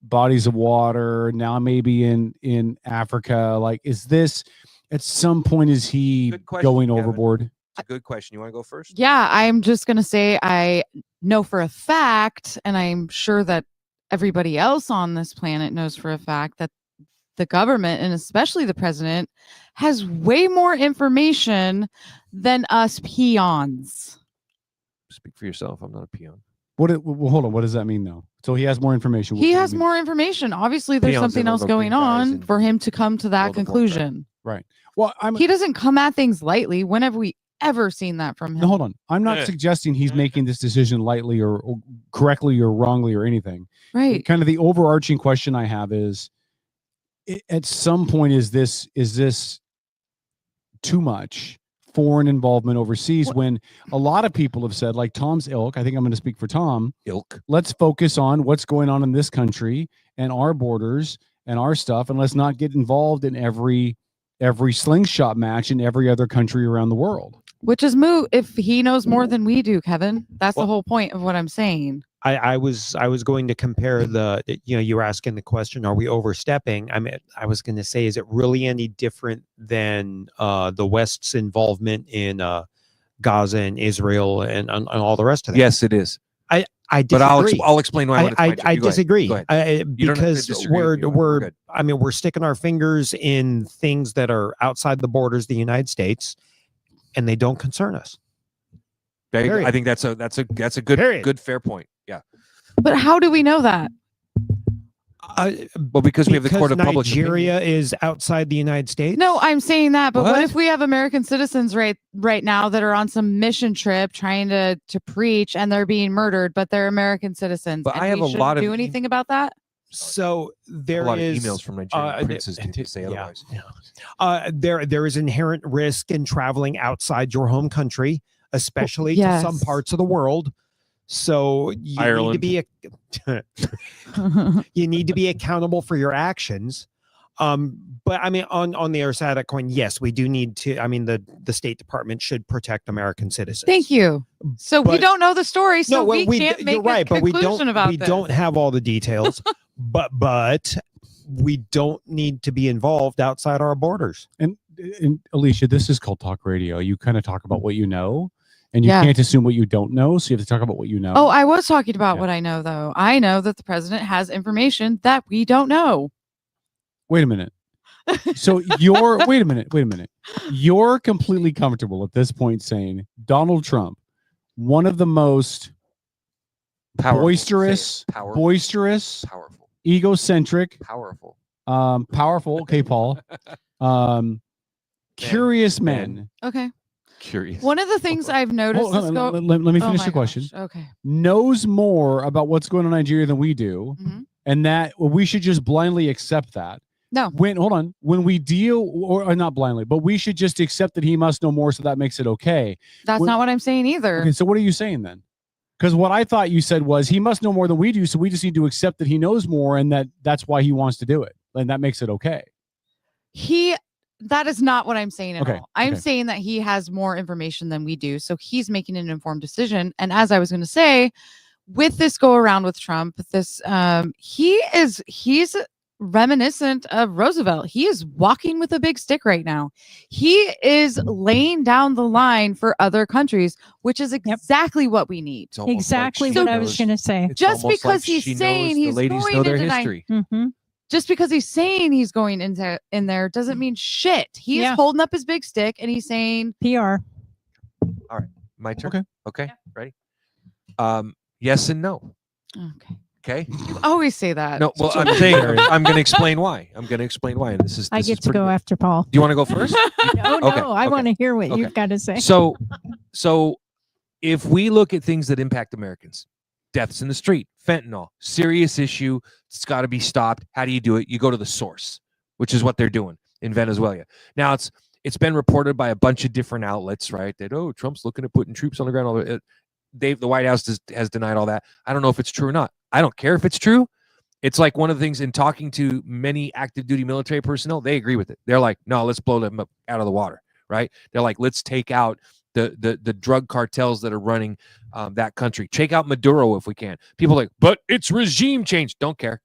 Bodies of water now, maybe in Africa. Like, is this at some point, is he going overboard? It's a good question. You want to go first? Yeah, I'm just gonna say I know for a fact, and I'm sure that everybody else on this planet knows for a fact, that the government and especially the president has way more information than us peons. Speak for yourself. I'm not a peon. Well, hold on. What does that mean, though? So he has more information. He has more information. Obviously, there's Peons something are else little going green guys on in for him to come to that World of Warcraft. conclusion. Right. Well, He doesn't come at things lightly. When have we ever seen that from him? No, hold on. I'm not suggesting he's making this decision lightly or correctly or wrongly or anything. Right. Kind of the overarching question I have is, at some point, is this too much foreign involvement overseas? When a lot of people have said, like Tom's ilk, I think I'm going to speak for Tom. Let's focus on what's going on in this country and our borders and our stuff, and let's not get involved in every slingshot match in every other country around the world. Which is moot if he knows more than we do, Kevin. That's the whole point of what I'm saying. I was going to compare you were asking the question, are we overstepping? I mean, I was going to say, is it really any different than the West's involvement in Gaza and Israel and all the rest of that? Yes, it is. I disagree. But I'll explain why. when it's my turn. I You go ahead. disagree. Go ahead. You don't have to Because disagree with me. we're good. I mean, we're sticking our fingers in things that are outside the borders of the United States, and they don't concern us. Period. I think that's a good fair point. Yeah. But how do we know that? Well, because we have the court of public opinion. Nigeria is outside the United States. No, I'm saying that. But what What? if we have American citizens right now that are on some mission trip trying to preach and they're being murdered, but they're American citizens? But and I have we a shouldn't lot of do anything about that. So there a lot is of emails from Nigerian princes to say otherwise. There is inherent risk in traveling outside your home country, especially to some yes. parts of the world. So you Ireland. need to be you need to be accountable for your actions. But I mean, on the other side of that coin, yes, we do need to. I mean, the State Department should protect American citizens. Thank you. So we But- don't know the story, so well, we can't make you're right, a but we conclusion don't. about We this. don't have all the details, but we don't need to be involved outside our borders. And Alicia, this is called talk radio. You kind of talk about what you know, and you Yeah. can't assume what you don't know. So you have to talk about what you know. Oh, I was talking about what I know, though. I know that the president has information that we don't know. Wait a minute. So wait a minute. You're completely comfortable at this point saying Donald Trump, one of the most boisterous, egocentric, powerful. Okay, Paul. Curious men. Okay. Curious. One of the things I've noticed. Hold on, let me Oh finish my the question. gosh, okay. Knows more about what's going on in Nigeria than we do, and that we should just blindly accept that. No. When we deal, or not blindly, but we should just accept that he must know more, so that makes it okay. That's not what I'm saying either. Okay, so what are you saying then? Because what I thought you said was he must know more than we do, so we just need to accept that he knows more, and that's why he wants to do it, and that makes it okay. That is not what I'm saying at Okay, all. I'm okay. saying that he has more information than we do, so he's making an informed decision. And as I was going to say, with this go around with Trump, he's reminiscent of Roosevelt. He is walking with a big stick right now. He is laying down the line for other countries, which is exactly what we need. Exactly what I was going to say. Just because he's saying he's going into history. just because he's saying he's going in there doesn't mean shit. He's holding up his big stick and he's saying PR. All right, my turn. Okay. Ready? Yes and no. Okay. You always say that. No, well, I'm saying I'm going to explain why. And this is. I this get is to pretty go good. after Paul. Do you want to go first? No, Okay, I want to hear what okay. you've got to say. So if we look at things that impact Americans, deaths in the street, fentanyl, serious issue, it's got to be stopped. How do you do it? You go to the source, which is what they're doing in Venezuela. Now it's been reported by a bunch of different outlets, right? That Trump's looking at putting troops on the ground. The White House has denied all that. I don't know if it's true or not. I don't care if it's true. It's like one of the things in talking to many active duty military personnel, they agree with it. They're like, no, let's blow them up out of the water, right? They're like, let's take out the drug cartels that are running that country. Take out Maduro if we can. People are like, but it's regime change. Don't care.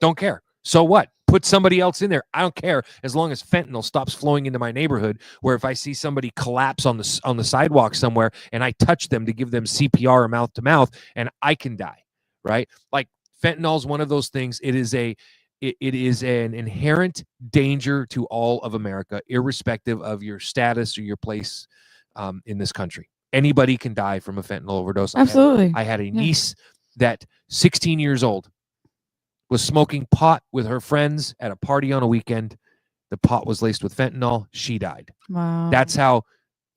Don't care. So what? Put somebody else in there. I don't care as long as fentanyl stops flowing into my neighborhood. Where if I see somebody collapse on the sidewalk somewhere and I touch them to give them CPR or mouth to mouth, and I can die, right? Like fentanyl is one of those things. It is it is an inherent danger to all of America, irrespective of your status or your place in this country. Anybody can die from a fentanyl overdose. Absolutely. I had a niece that 16 years old was smoking pot with her friends at a party on a weekend. The pot was laced with fentanyl. She died. Wow. That's how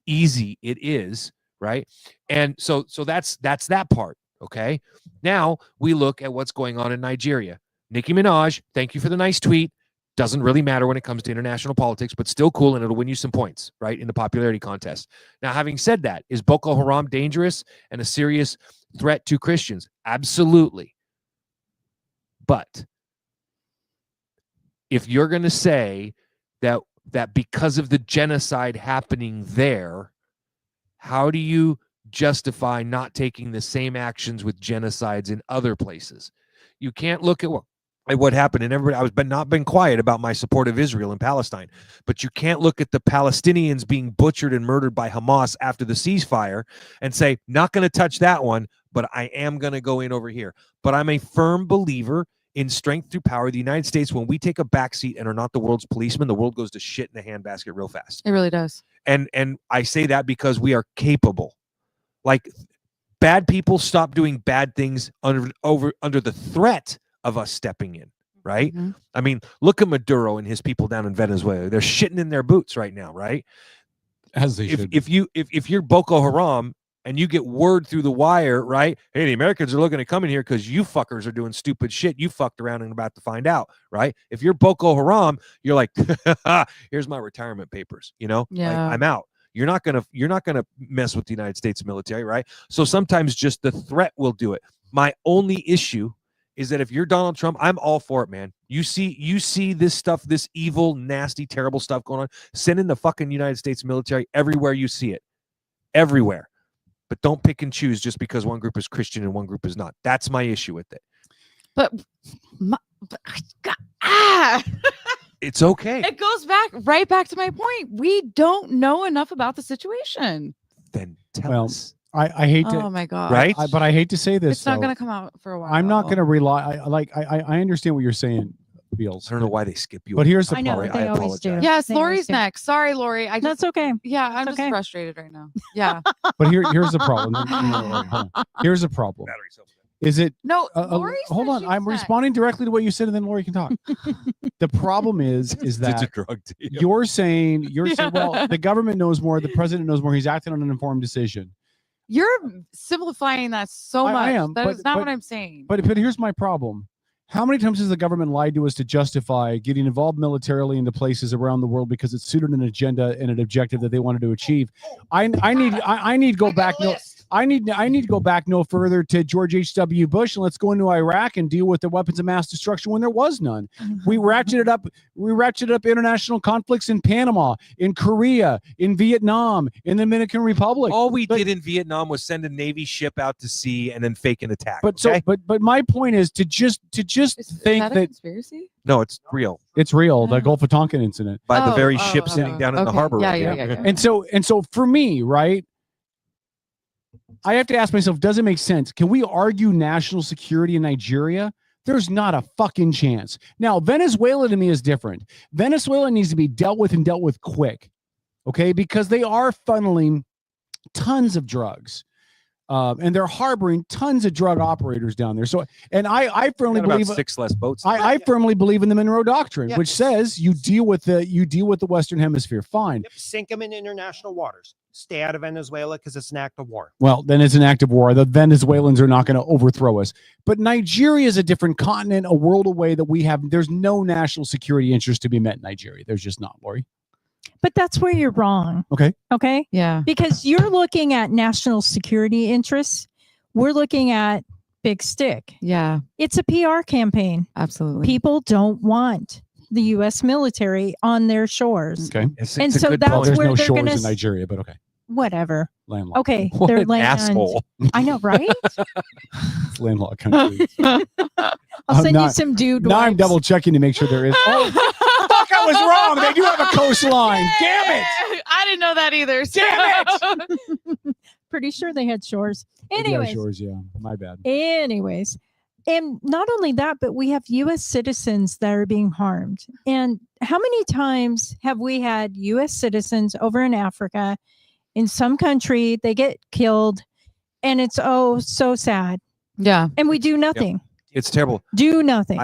easy it is, right? And so that's that part. Okay. Now we look at what's going on in Nigeria. Nicki Minaj, thank you for the nice tweet. Doesn't really matter when it comes to international politics, but still cool, and it'll win you some points, right, in the popularity contest. Now, having said that, is Boko Haram dangerous and a serious threat to Christians? Absolutely. But if you're going to say that because of the genocide happening there, how do you justify not taking the same actions with genocides in other places? You can't look at what happened, and everybody, not been quiet about my support of Israel and Palestine, but you can't look at the Palestinians being butchered and murdered by Hamas after the ceasefire and say, not going to touch that one, but I am going to go in over here. But I'm a firm believer in strength through power. The United States, when we take a backseat and are not the world's policeman, the world goes to shit in a handbasket real fast. It really does. And I say that because we are capable. Like, bad people stop doing bad things under the threat of us stepping in, right? Mm-hmm. I mean, look at Maduro and his people down in Venezuela. They're shitting in their boots right now, right? As they should. If you're Boko Haram and you get word through the wire, right? Hey, the Americans are looking to come in here because you fuckers are doing stupid shit. You fucked around and about to find out, right? If you're Boko Haram, you're like, here's my retirement papers, Like, I'm out. You're not gonna mess with the United States military, right? So sometimes just the threat will do it. My only issue is that if you're Donald Trump, I'm all for it, man. You see this stuff, this evil, nasty, terrible stuff going on. Send in the fucking United States military everywhere you see it. Everywhere. But don't pick and choose just because one group is Christian and one group is not. That's my issue with it. But it's okay. It goes right back to my point. We don't know enough about the situation. Then tell us. I hate to. Oh my God. Right? But I hate to say this. It's not going to come out for a while. I'm not going to rely. I understand what you're saying, Beals. I don't know why they skip you. But here's the I know, part. they always do. Yes, They always Lori's do. next. Sorry, Lori. That's okay. Yeah, I'm It's just okay. frustrated right now. Yeah. But here's the problem. Hold on. Here's the problem. Is it? No, Lori hold on. I'm responding directly to what you said, and then Lori can talk. The problem is that it's a drug deal. you're saying, well, the government knows more, the president knows more. He's acting on an informed decision. You're simplifying that so much. I am. That but, is not but- what I'm saying. But here's my problem. How many times has the government lied to us to justify getting involved militarily into places around the world because it suited an agenda and an objective that they wanted to achieve? I need to go back. I need to go back no further to George H.W. Bush, and let's go into Iraq and deal with the weapons of mass destruction when there was none. We ratcheted up international conflicts in Panama, in Korea, in Vietnam, in the Dominican Republic. All we did in Vietnam was send a Navy ship out to sea and then fake an attack. But okay? but my point is to just think that a conspiracy? No, it's real. it's real. The Gulf of Tonkin incident. By the very ship sitting down in the okay. harbor. Yeah, right yeah, there. yeah. And so for me, right, I have to ask myself, does it make sense? Can we argue national security in Nigeria? There's not a fucking chance. Now, Venezuela to me is different. Venezuela needs to be dealt with and dealt with quick, okay? Because they are funneling tons of drugs. And they're harboring tons of drug operators down there. So, and I firmly Got about believe 6 less boats. I firmly believe in the Monroe Doctrine, Yeah. which says you deal with the Western Hemisphere. Fine. Yep, sink them in international waters. Stay out of Venezuela because it's an act of war. Well, then it's an act of war. The Venezuelans are not going to overthrow us. But Nigeria is a different continent, a world away that we have. There's no national security interest to be met in Nigeria. There's just not, Lori. But that's where you're wrong. Okay. Okay. Yeah. Because you're looking at national security interests. We're looking at big stick. Yeah. It's a PR campaign. Absolutely. People don't want the U.S. military on their shores. Okay. And so that's Well, there's where no they're shores going in to Nigeria, but okay. whatever. Landlocked. Okay. What Their an land. asshole. I know, right? It's landlocked country. I'll send you not- some dude. Now I'm wipes. double checking to make sure there is. Oh, fuck, I was wrong. They do have a coastline. Damn it. I didn't know that either. Damn it. Pretty sure they had shores. They do have Anyways. shores, yeah. My bad. Anyways, And not only that, but we have U.S. citizens that are being harmed. And how many times have we had U.S. citizens over in Africa, in some country, they get killed, and it's so sad. Yeah. And we do nothing. It's terrible. Do nothing.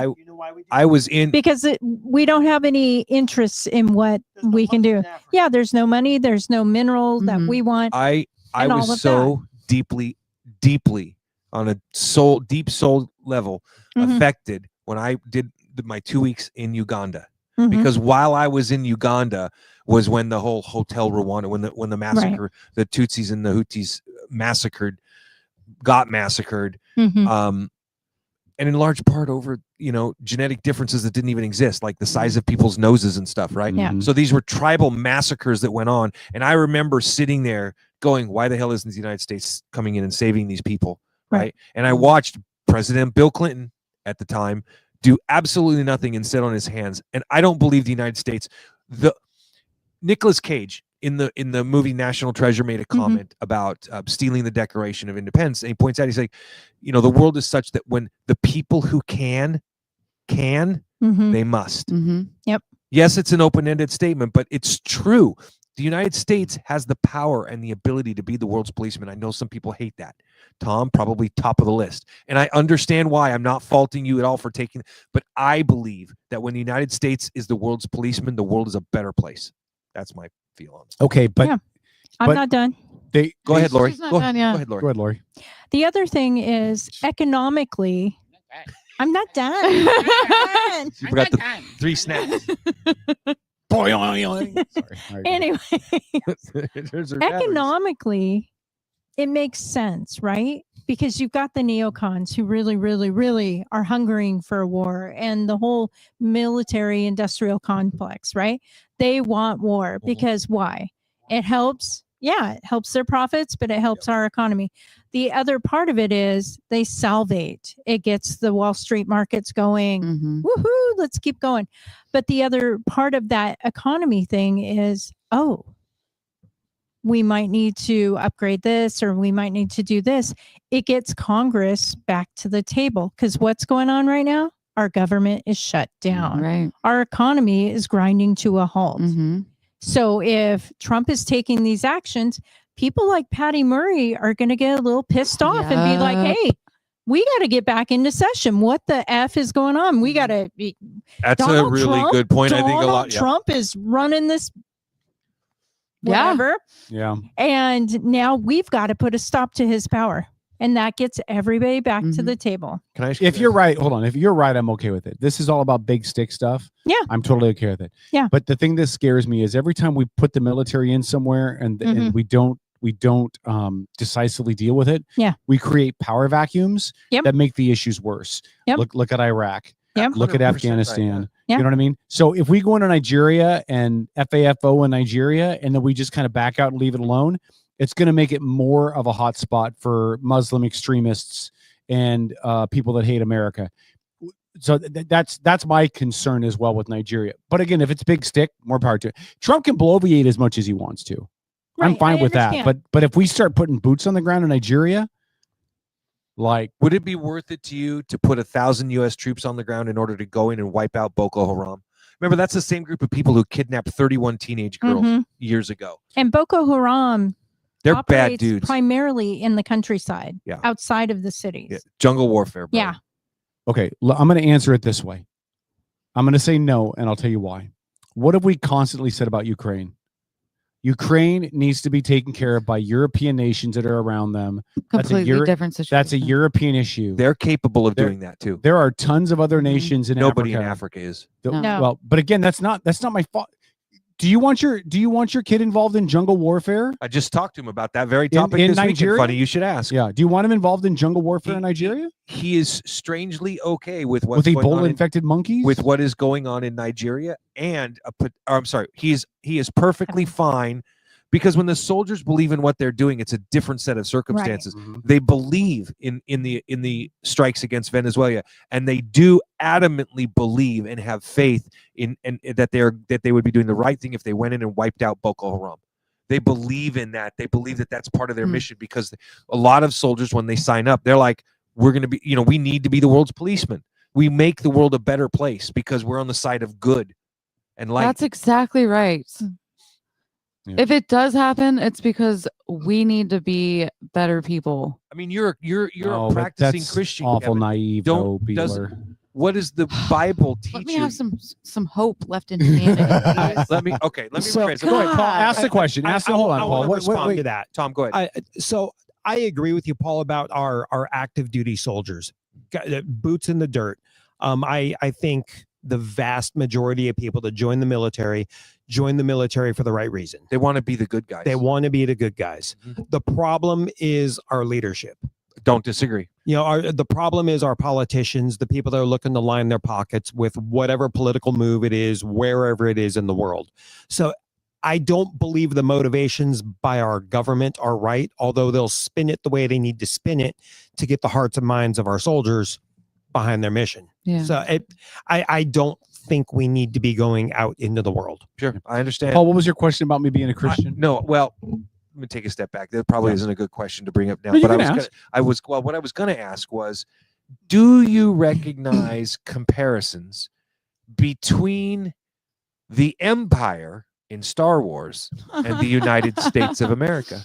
I was in because we don't have any interests in what we can do. Yeah, there's no money, there's no minerals that we want. I and all was of so deeply on a deep soul level Mhm. affected when I did my 2 weeks in Uganda. Mhm. Because while I was in Uganda was when the whole Hotel Rwanda, when the massacre, the Tutsis and the Hutus got massacred. Mhm. And in large part over, genetic differences that didn't even exist, like the size of people's noses and stuff, right? Yeah. So these were tribal massacres that went on. And I remember sitting there going, why the hell isn't the United States coming in and saving these people, right? And I watched President Bill Clinton at the time do absolutely nothing and sit on his hands. And I don't believe the United States, Nicolas Cage in the movie National Treasure made a comment about stealing the Declaration of Independence. And he points out, he's like, the world is such that when the people who can, they must. Yep. Yes, it's an open-ended statement, but it's true. The United States has the power and the ability to be the world's policeman. I know some people hate that. Tom, probably top of the list. And I understand why. I'm not faulting you at all for taking, but I believe that when the United States is the world's policeman, the world is a better place. That's my feel on it. Okay, but Yeah. I'm not done. Go ahead, Lori. She's not Go done yet. ahead, Lori. Go ahead, Lori. The other thing is economically, I'm not done. You forgot the 3 snaps. Sorry. Anyway, There's her batteries. economically, it makes sense, right? Because you've got the neocons who really, really, really are hungering for a war, and the whole military industrial complex, right? They want war because why? It helps. Yeah, it helps their profits, but it helps our economy. The other part of it is they salivate. It gets the Wall Street markets going. Woohoo, let's keep going. But the other part of that economy thing is, we might need to upgrade this, or we might need to do this. It gets Congress back to the table, because what's going on right now? Our government is shut down. Right. Our economy is grinding to a halt. So if Trump is taking these actions, people like Patty Murray are going to get a little pissed off and be like, hey, we got to get back into session. What the F is going on? We got to be. That's a really good point. I think a lot. Trump is running this whatever. Yeah. And now we've got to put a stop to his power. And that gets everybody back to the table. Can I? If you're right, hold on. If you're right, I'm okay with it. This is all about big stick stuff. Yeah. I'm totally okay with it. Yeah. But the thing that scares me is every time we put the military in somewhere and we don't decisively deal with it. Yeah. We create power vacuums that make the issues worse. Yep. Look at Iraq. Yep. Look at 100% Afghanistan. right, yeah. You know what I mean? So if we go into Nigeria and FAFO in Nigeria, and then we just kind of back out and leave it alone, it's going to make it more of a hot spot for Muslim extremists and people that hate America. So that's my concern as well with Nigeria. But again, if it's big stick, more power to it. Trump can bloviate as much as he wants to. I'm Right, fine I with that. understand. But if we start putting boots on the ground in Nigeria, like, Would it be worth it to you to put 1,000 U.S. troops on the ground in order to go in and wipe out Boko Haram? Remember, that's the same group of people who kidnapped 31 teenage girls years ago. And Boko Haram, They're bad operates dudes. primarily in the countryside, Yeah. outside of the cities. Yeah. Jungle warfare. Bro. Yeah. okay, I'm going to answer it this way. I'm going to say no, and I'll tell you why. What have we constantly said about Ukraine? Ukraine needs to be taken care of by European nations that are around them. Completely different situation. That's a European issue. They're capable of doing that too. There are tons of other nations in Nobody Africa. in Africa is. No. Well, but again, that's not my fault. Do you want your kid involved in jungle warfare? I just talked to him about that very topic in this weekend. Nigeria? Funny you should ask. Yeah. Do you want him involved in jungle warfare in Nigeria? He is strangely okay with what's With going on Ebola infected monkeys? with what is going on in Nigeria, and I'm sorry, he is perfectly fine, because when the soldiers believe in what they're doing, it's a different set of circumstances. They believe in the strikes against Venezuela, and they do adamantly believe and have faith in that they would be doing the right thing if they went in and wiped out Boko Haram. They believe in that. They believe that that's part of their mission, because a lot of soldiers, when they sign up, they're like, we're going to be, we need to be the world's policeman. We make the world a better place because we're on the side of good and light. That's exactly right. Yeah. If it does happen, it's because we need to be better people. I mean, you're No, a but practicing that's Christian. awful Kevin. naive, though, Beeler. What does the Bible teach Let me you? have some hope left in humanity. please. Let me rephrase. Go ahead, Paul. Ask the question. Hold on, I Paul. wanna respond to that. Tom, go ahead. So I agree with you, Paul, about our active duty soldiers, boots in the dirt. I think the vast majority of people that join the military for the right reason. They want to be the good guys. They want to be the good guys. The problem is our leadership. Don't disagree. The problem is our politicians, the people that are looking to line their pockets with whatever political move it is, wherever it is in the world. So I don't believe the motivations by our government are right, although they'll spin it the way they need to spin it to get the hearts and minds of our soldiers behind their mission. Yeah. So I don't think we need to be going out into the world. Sure, I understand. Paul, what was your question about me being a Christian? No, well, let me take a step back. That probably isn't a good question to bring up now. No, you But can what I was going to ask was, do you recognize comparisons between the Empire in Star Wars and the United States of America?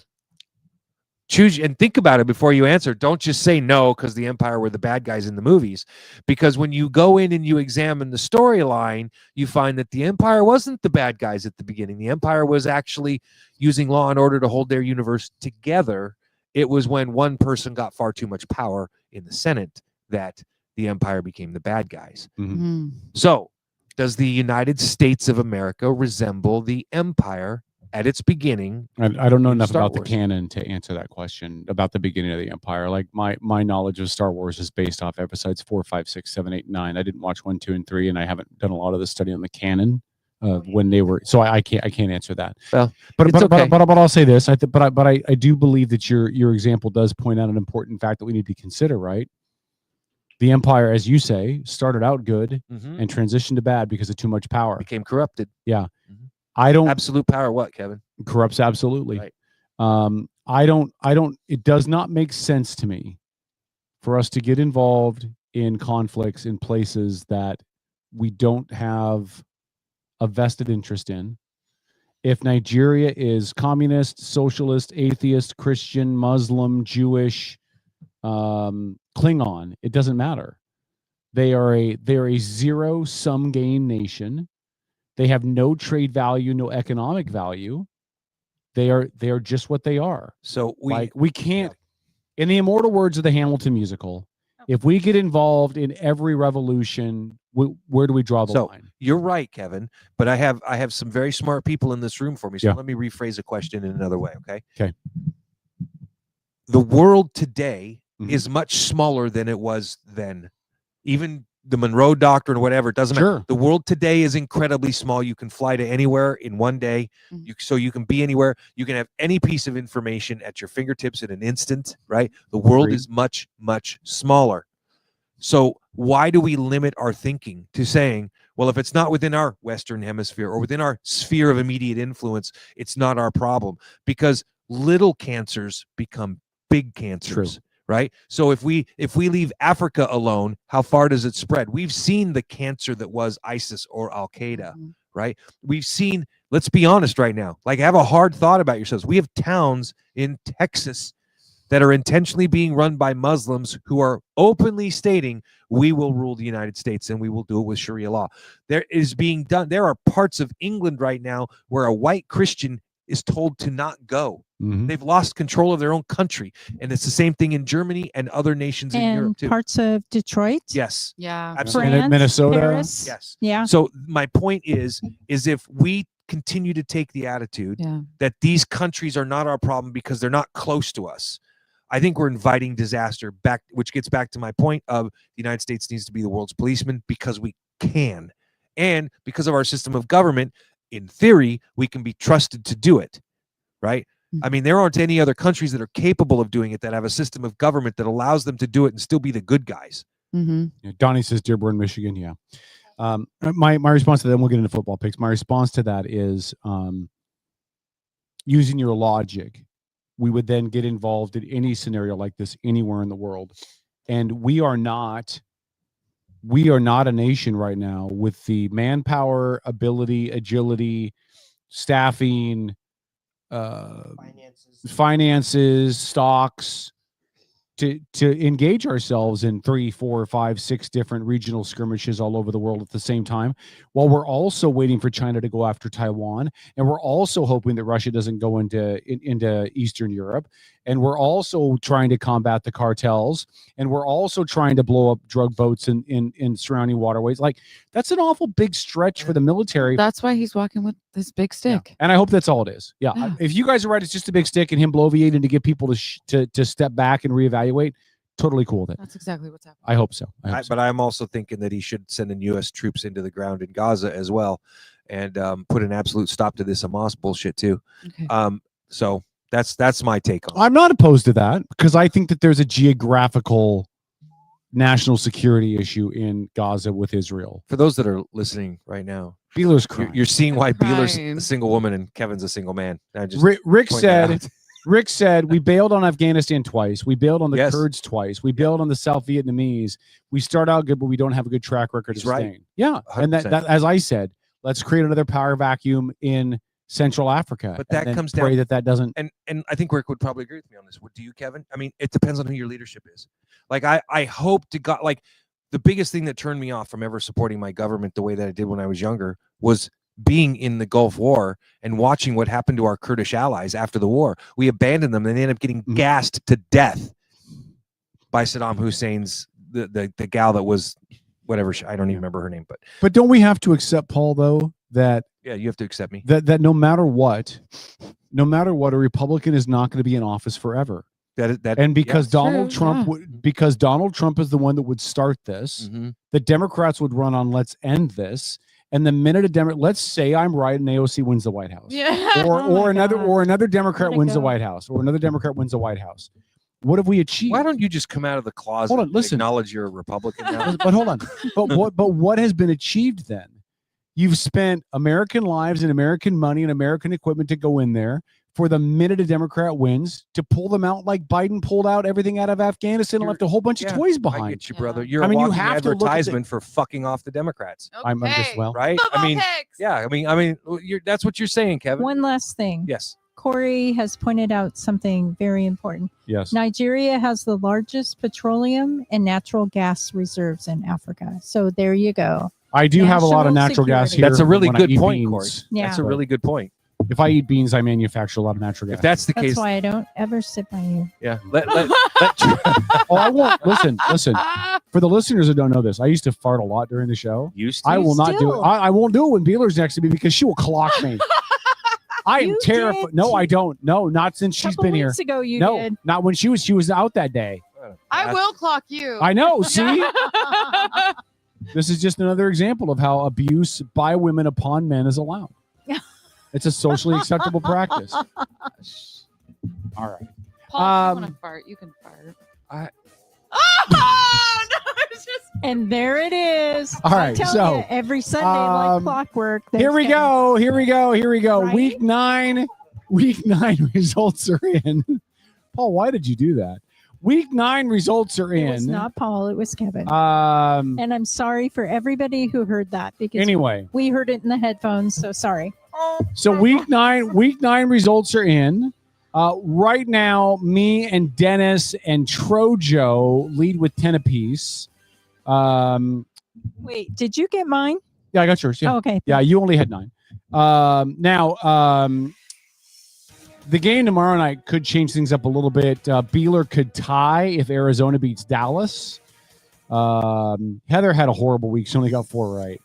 Choose and think about it before you answer. Don't just say no because the Empire were the bad guys in the movies. Because when you go in and you examine the storyline, you find that the Empire wasn't the bad guys at the beginning. The Empire was actually using law and order to hold their universe together. It was when one person got far too much power in the Senate that the Empire became the bad guys. Mm-hmm. So, does the United States of America resemble the Empire at its beginning? I don't know enough Star about Wars? the canon to answer that question about the beginning of the Empire. Like my knowledge of Star Wars is based off episodes 4, 5, 6, 7, 8, 9. I didn't watch 1, 2, and 3, and I haven't done a lot of the study on the canon of when they were. So I can't answer that. Well, but I'll say this. I do believe that your example does point out an important fact that we need to consider. Right. The Empire, as you say, started out good and transitioned to bad because of too much power. Became corrupted. Yeah. I don't absolute power. What, Kevin? Corrupts absolutely. Right. I don't. It does not make sense to me for us to get involved in conflicts in places that we don't have a vested interest in. If Nigeria is communist, socialist, atheist, Christian, Muslim, Jewish, Klingon, it doesn't matter. They are a zero-sum game nation. They have no trade value, no economic value. They are just what they are. So we can't, in the immortal words of the Hamilton musical, if we get involved in every revolution, where do we draw the line? You're right, Kevin. But I have some very smart people in this room for me. So let me rephrase the question in another way. Okay. Okay. The world today is much smaller than it was then. Even the Monroe Doctrine or whatever, it doesn't matter. The world today is incredibly small. You can fly to anywhere in one day. So you can be anywhere. You can have any piece of information at your fingertips in an instant, right? The world is much, much smaller. So why do we limit our thinking to saying, well, if it's not within our Western hemisphere or within our sphere of immediate influence, it's not our problem? Because little cancers become big cancers. Right. So if we leave Africa alone, how far does it spread? We've seen the cancer that was ISIS or Al Qaeda. Right. We've seen, let's be honest right now, like have a hard thought about yourselves. We have towns in Texas that are intentionally being run by Muslims who are openly stating we will rule the United States and we will do it with Sharia law. There are parts of England right now where a white Christian is told to not go. They've lost control of their own country. And it's the same thing in Germany and other nations in Europe too. Parts of Detroit. Yes. Yeah. Absolutely. France, Minnesota. Paris. Yes. Yeah. So my point is if we continue to take the attitude that these countries are not our problem because they're not close to us, I think we're inviting disaster back, which gets back to my point of the United States needs to be the world's policeman because we can. And because of our system of government, in theory, we can be trusted to do it, right? I mean, there aren't any other countries that are capable of doing it that have a system of government that allows them to do it and still be the good guys. Mm-hmm. Yeah, Donnie says Dearborn, Michigan. Yeah. My response to that, and we'll get into football picks. My response to that is using your logic, we would then get involved in any scenario like this anywhere in the world. And we are not a nation right now with the manpower, ability, agility, staffing, finances, stocks to engage ourselves in 3, 4, 5, 6 different regional skirmishes all over the world at the same time, while we're also waiting for China to go after Taiwan, and we're also hoping that Russia doesn't go into Eastern Europe, and we're also trying to combat the cartels, and we're also trying to blow up drug boats in surrounding waterways. Like, that's an awful big stretch for the military. That's why he's walking with this big stick. And I hope that's all it is. Yeah. If you guys are right, it's just a big stick and him bloviating to get people to step back and reevaluate. Totally cool with it. That's exactly what's happening. I hope so. But I'm also thinking that he should send in U.S. troops into the ground in Gaza as well, and put an absolute stop to this Hamas bullshit too. Okay. So that's my take on it. I'm not opposed to that because I think that there's a geographical national security issue in Gaza with Israel. For those that are listening right now, Beeler's crying. You're seeing why Beeler's Crying. a single woman and Kevin's a single man. I just Rick point that said. out. Rick said, we bailed on Afghanistan twice. We bailed on the Yes. Kurds twice. We bailed on the South Vietnamese. We start out good, but we don't have a good track record He's of right. staying. Yeah. And 100%. that, as I said, let's create another power vacuum in Central Africa. But and that then comes pray down that doesn't. and I think Rick would probably agree with me on this. What do you, Kevin? I mean, it depends on who your leadership is. Like I hope to God, like the biggest thing that turned me off from ever supporting my government the way that I did when I was younger was being in the Gulf War and watching what happened to our Kurdish allies after the war. We abandoned them and they ended up getting gassed to death by Saddam Hussein's the gal that was whatever, I don't even remember her name, But don't we have to accept, Paul, though, that yeah, you have to accept me. that no matter what, a Republican is not going to be in office forever. And because Donald Trump because Donald Trump is the one that would start this, the Democrats would run on let's end this. And the minute let's say I'm right and AOC wins the White House. Yeah. Or another Democrat wins the White House. Or another Democrat wins the White House. What have we achieved? Why don't you just come out of the closet Hold on, and listen. acknowledge you're a Republican now? But hold on. But what has been achieved then? You've spent American lives and American money and American equipment to go in there for the minute a Democrat wins to pull them out like Biden pulled out everything out of Afghanistan and left a whole bunch of toys behind. I get you, brother. You're I mean, a you walking have to look at the- advertisement for fucking off the Democrats. I'm just right. I mean, yeah. I mean, that's what you're saying, Kevin. One last thing. Yes. Corey has pointed out something very important. Yes. Nigeria has the largest petroleum and natural gas reserves in Africa. So there you go. I do have a lot of natural gas here. That's a really when I good eat point, beans. Corey. Yeah. That's a really good point. If I eat beans, I manufacture a lot of natural gas. If that's the That's case, why I don't ever sit by you. yeah. Oh, I won't listen. For the listeners that don't know this, I used to fart a lot during the show. Used to? I will not do it. Still. I won't do it when Beeler's next to me because she will clock me. I am You terrified. did. No, I don't. No, not since she's Couple been here. weeks ago you no, did. not when she was out that day. I will clock you. I know. See, this is just another example of how abuse by women upon men is allowed. It's a socially acceptable practice. All right. Paul, if you want to fart, you can fart. And there it is. All I right, tell so, you, every Sunday like clockwork. Here we go. Here we go. Right? Week nine results are in. Paul, why did you do that? Week 9 results are in. It was not Paul. It was Kevin. And I'm sorry for everybody who heard that because Anyway. we heard it in the headphones. So sorry. So week nine results are in. Right now, me and Dennis and Trojo lead with 10 apiece. Wait, did you get mine? Yeah, I got yours. Yeah. Oh, okay. Yeah, you only had 9. Now, the game tomorrow night could change things up a little bit. Beeler could tie if Arizona beats Dallas. Heather had a horrible week. She only got 4 right.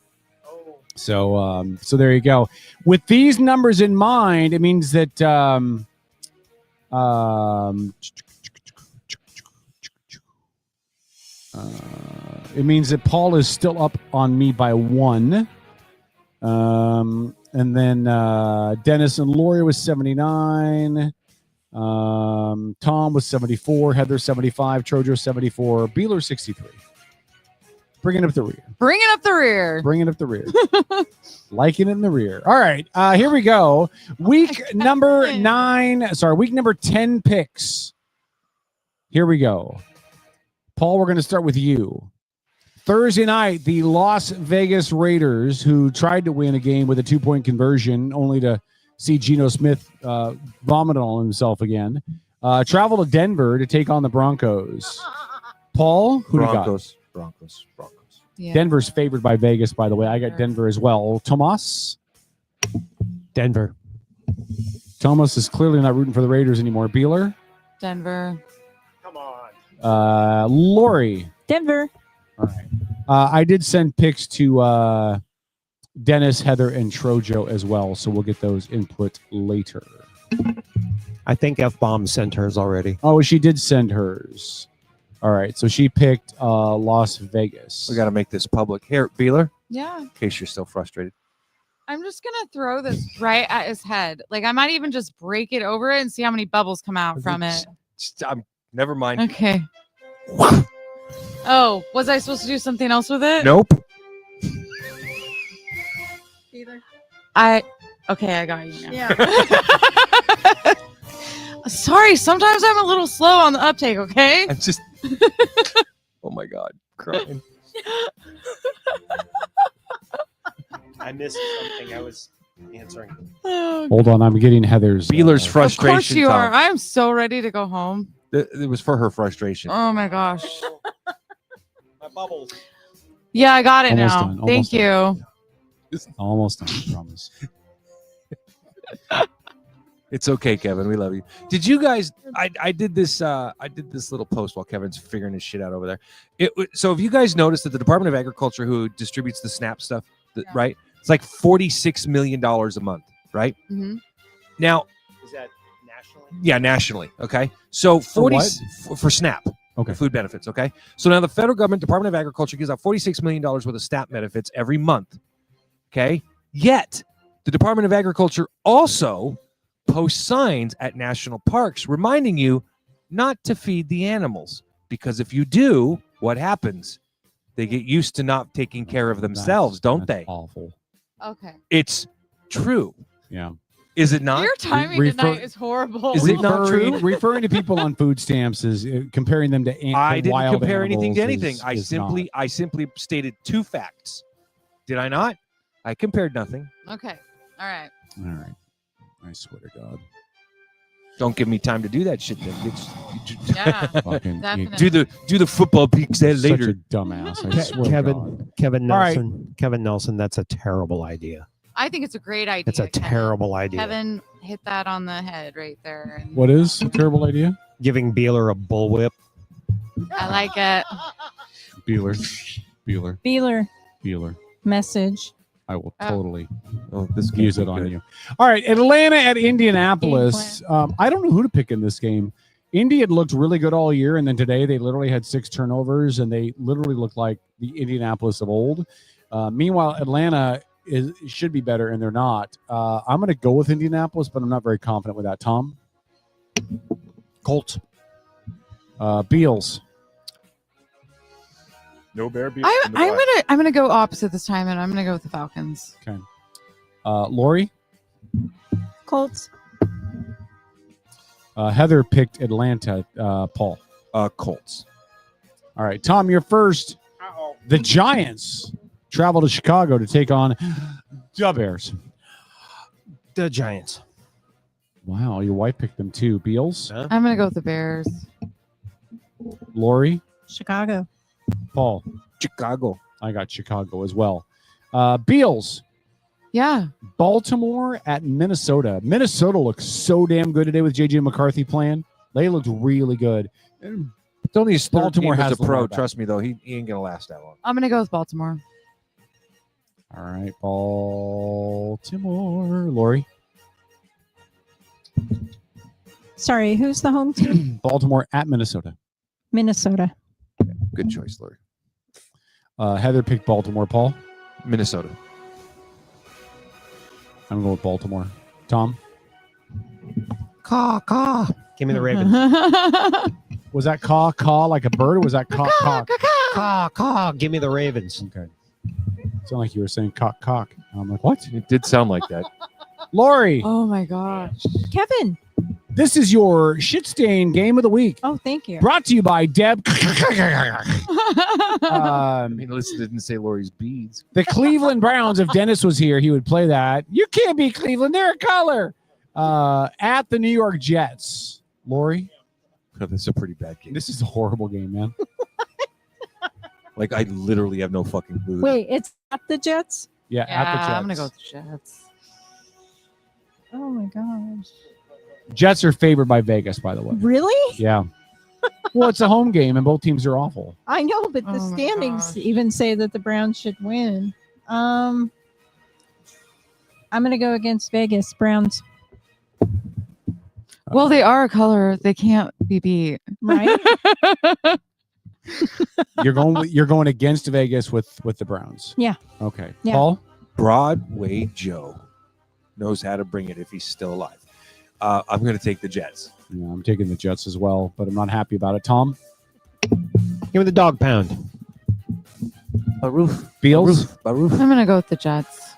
So there you go. With these numbers in mind, it means that it means that Paul is still up on me by 1. And then Dennis and Lori was 79. Tom was 74. Heather 75. Trojo 74. Beeler 63. Bringing up the rear. Bringing up the rear. Bringing up the rear. Liking it in the rear. All right. Here we go. Week number 9. Sorry, week number 10 picks. Here we go. Paul, we're going to start with you. Thursday night, the Las Vegas Raiders, who tried to win a game with a 2-point conversion, only to see Geno Smith vomit on himself again, travel to Denver to take on the Broncos. Paul, who Broncos. do you got? Broncos. Yeah. Denver's favored by Vegas, by the way. I got Denver as well. Tomas? Denver. Thomas is clearly not rooting for the Raiders anymore. Beeler? Denver. Lori? Denver. All right. I did send picks to Dennis, Heather, and Trojo as well, so we'll get those input later. I think F-Bomb sent hers already. Oh, she did send hers. All right, so she picked Las Vegas. We got to make this public. Here, Beeler, Yeah. in case you're still frustrated. I'm just going to throw this right at his head. Like, I might even just break it over it and see how many bubbles come out from it. Never mind. Okay. Oh, was I supposed to do something else with it? Nope. Okay, I got you now. Yeah. Sorry, sometimes I'm a little slow on the uptake, okay? I'm just oh my God, crying. I missed something. I was answering. Hold on, I'm getting Heather's. Beeler's frustration. Of course you are. Tom. I'm so ready to go home. It was for her frustration. Oh my gosh. My bubbles. Yeah, I got it Almost now. done, Thank almost you. Almost done, I promise. It's okay, Kevin. We love you. Did you guys? I did this. I did this little post while Kevin's figuring his shit out over there. So, have you guys noticed that the Department of Agriculture, who distributes the SNAP stuff, right? It's like $46 million a month, right? Mm-hmm. Now, Is that nationally? yeah, nationally. Okay, so 40 for SNAP. Okay, food benefits. Okay, so now the federal government, Department of Agriculture, gives out $46 million worth of SNAP benefits every month. Okay, yet the Department of Agriculture also post signs at national parks reminding you not to feed the animals, because if you do, what happens? They get used to not taking care of themselves, don't they? Awful. Okay. It's true. Yeah. Is it not? Your timing tonight is horrible. Is it not true? Referring to people on food stamps is comparing them to I didn't wild compare anything to animals anything. is not. I simply stated two facts. Did I not? I compared nothing. Okay. All right. All right. I swear to God. Don't give me time to do that shit then, bitch. Yeah, Fucking definitely. do the football peaks there Such later. a dumbass. I swear to God. Kevin All right. Nelson. Kevin Nelson. That's a terrible idea. I think it's a great idea. It's a terrible idea. Kevin hit that on the head right there. And What is a terrible idea? Giving Beeler a bullwhip. I like it. Beeler. Message. I will totally this use it on you. All right, Atlanta at Indianapolis. I don't know who to pick in this game. Indy had looked really good all year, and then today they literally had 6 turnovers, and they literally looked like the Indianapolis of old. Meanwhile, Atlanta should be better, and they're not. I'm going to go with Indianapolis, but I'm not very confident with that. Tom? Colts. Beals. No bear beef. I'm gonna go opposite this time, and I'm gonna go with the Falcons. Okay. Lori? Colts. Heather picked Atlanta. Paul? Colts. All right. Tom, you're first. The Giants travel to Chicago to take on the Bears. The Giants. Wow, your wife picked them too. Beals? I'm gonna go with the Bears. Lori? Chicago. Paul? Chicago. I got Chicago as well. Beals? Yeah. Baltimore at Minnesota. Minnesota looks so damn good today with J.J. McCarthy playing. They looked really good. It's only his third Baltimore game has as a the pro. running back. Trust me, though, he ain't gonna last that long. I'm gonna go with Baltimore. All right, Baltimore. Lori? Sorry, who's the home team? Baltimore at Minnesota. Minnesota. Good choice, Lori. Heather picked Baltimore. Paul? Minnesota. I'm going with Baltimore. Tom? Caw. Give me the Ravens. Was that caw like a bird, or was that cock? Caw. Give me the Ravens. Okay. Sound like you were saying cock. I'm like, what? It did sound like that. Lori. Oh my gosh. Kevin. This is your shit-stain game of the week. Oh, thank you. Brought to you by Deb. I mean, Alyssa didn't say Lori's beads. The Cleveland Browns. If Dennis was here, he would play that. You can't be Cleveland. They're a color. At the New York Jets. Lori? Oh, this is a pretty bad game. This is a horrible game, man. Like, I literally have no fucking clue. Wait, it's at the Jets? Yeah, at the Jets. I'm gonna go with the Jets. Oh my gosh. Jets are favored by Vegas, by the way. Really? Yeah. Well, it's a home game, and both teams are awful. I know, but the Oh my standings gosh. even say that the Browns should win. I'm gonna go against Vegas Browns, Well, they are a color. They can't be beat. right? You're going against Vegas with the Browns. Yeah. Okay. Yeah. Paul? Broadway Joe knows how to bring it if he's still alive. I'm going to take the Jets. Yeah, I'm taking the Jets as well, but I'm not happy about it. Tom? Give me the dog pound. Baroof. Beals? Baroof. I'm gonna go with the Jets.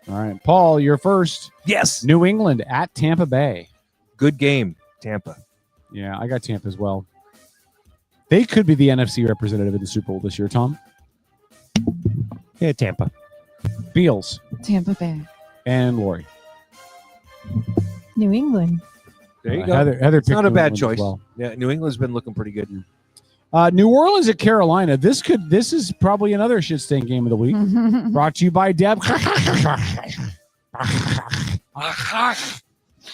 All right. Paul, you're first. Yes. New England at Tampa Bay. Good game, Tampa. Yeah, I got Tampa as well. They could be the NFC representative in the Super Bowl this year, Tom. Yeah, Tampa. Beals Tampa Bay. and Lori. New England. There you go. Heather It's picked not a New bad England as choice. well. Yeah, New England's been looking pretty good. New Orleans at Carolina. This is probably another shit stain game of the week. Brought to you by Deb.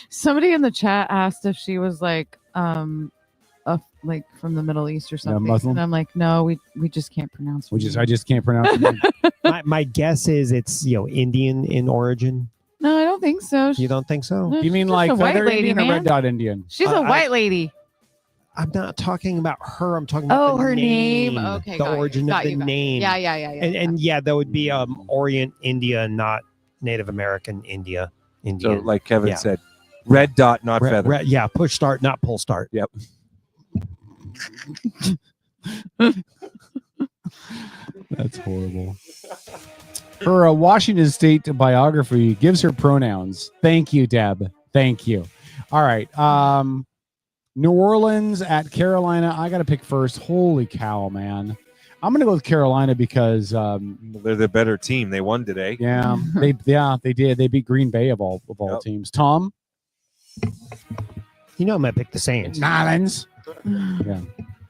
Somebody in the chat asked if she was like like from the Middle East or something. Muslim? And I'm like, no, we just can't pronounce it. I just can't pronounce it. my guess is it's Indian in origin. No, I don't think so. You don't think so? No, You mean she's like a white feather lady, Indian or man. red dot Indian? She's a white lady. I'm not talking about her. I'm talking about Oh, the her name. Okay, the got you, origin got of you, the got you. name. Yeah. And yeah, that would be Orient India, not Native American India. So, Indian. like Kevin Yeah. said, red dot, not feather. Yeah, push start, not pull start. Yep. That's horrible. Her Washington State biography gives her pronouns. Thank you, Deb. Thank you. All right. New Orleans at Carolina. I got to pick first. Holy cow, man. I'm going to go with Carolina because They're the better team. They won today. they did. They beat Green Bay of all teams. Tom? You know I'm going to pick the Saints. Nolans. Yeah.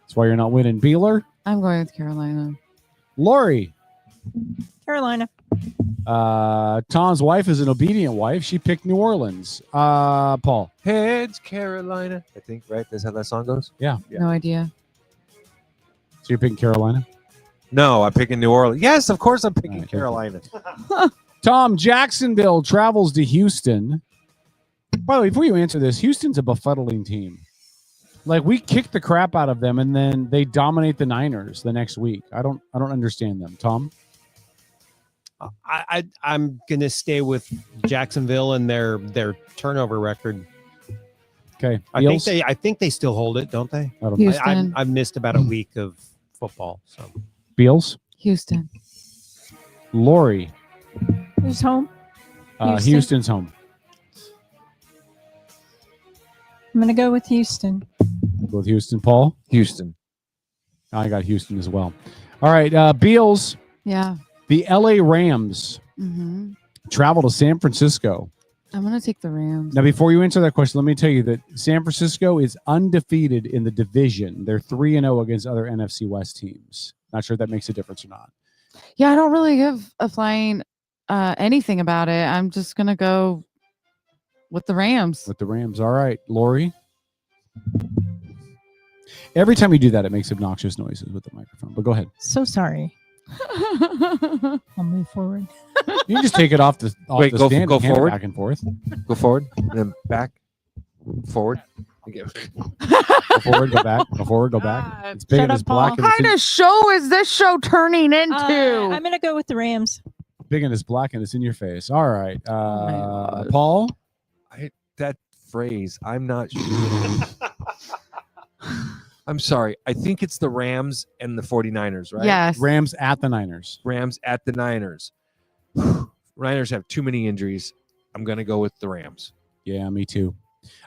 That's why you're not winning. Beeler? I'm going with Carolina. Lori? Carolina. Tom's wife is an obedient wife. She picked New Orleans. Paul? Heads, Carolina. I think, right? That's how that song goes? Yeah. No idea. So you're picking Carolina? No, I'm picking New Orleans. Yes, of course I'm picking All right, Carolina. Tom, Jacksonville travels to Houston. By the way, before you answer this, Houston's a befuddling team. Like, we kicked the crap out of them, and then they dominate the Niners the next week. I don't understand them. Tom? I'm gonna stay with Jacksonville and their turnover record. Okay. I think they still hold it, don't they? I don't know. Houston. I've missed about a week of football. So Beals? Houston. Lori? Who's home? Houston. Houston's home. I'm gonna go with Houston. Go with Houston. Paul? Houston. I got Houston as well. All right. Beals. Yeah. The LA Rams travel to San Francisco. I'm gonna take the Rams. Now, before you answer that question, let me tell you that San Francisco is undefeated in the division. They're 3-0 against other NFC West teams. Not sure if that makes a difference or not. Yeah, I don't really give a flying anything about it. I'm just gonna go with the Rams. With the Rams. All right. Lori? Every time you do that, it makes obnoxious noises with the microphone. But go ahead. So sorry. I'll move forward. You can just take it off the Wait, stand go and hand it forward. back and forth. Go forward, and then back, forward. Go forward, go back. Go forward, go back. It's big Shut and up, it's black. Paul. And it's What kind of show is this show turning into? I'm gonna go with the Rams. big and it's black and it's in your face. All right. God. Paul? That phrase, I'm not sure. I'm sorry. I think it's the Rams and the 49ers, right? Yes. Rams at the Niners. Rams at the Niners. Niners have too many injuries. I'm going to go with the Rams. Yeah, me too.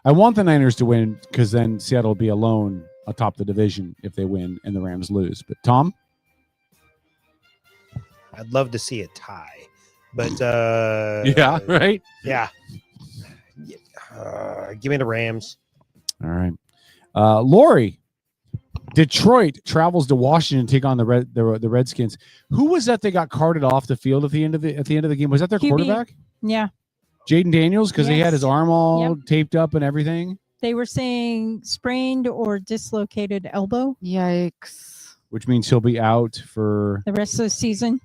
I want the Niners to win because then Seattle will be alone atop the division if they win and the Rams lose. But Tom? I'd love to see a tie, but Yeah, right. Yeah. Give me the Rams. All right. Lori, Detroit travels to Washington to take on the Redskins. Who was that they got carted off the field at the end of the game? Was that their QB. quarterback? Yeah. Jaden Daniels, because he had his arm all taped up and everything. They were saying sprained or dislocated elbow. Yikes. Which means he'll be out for the rest of the season.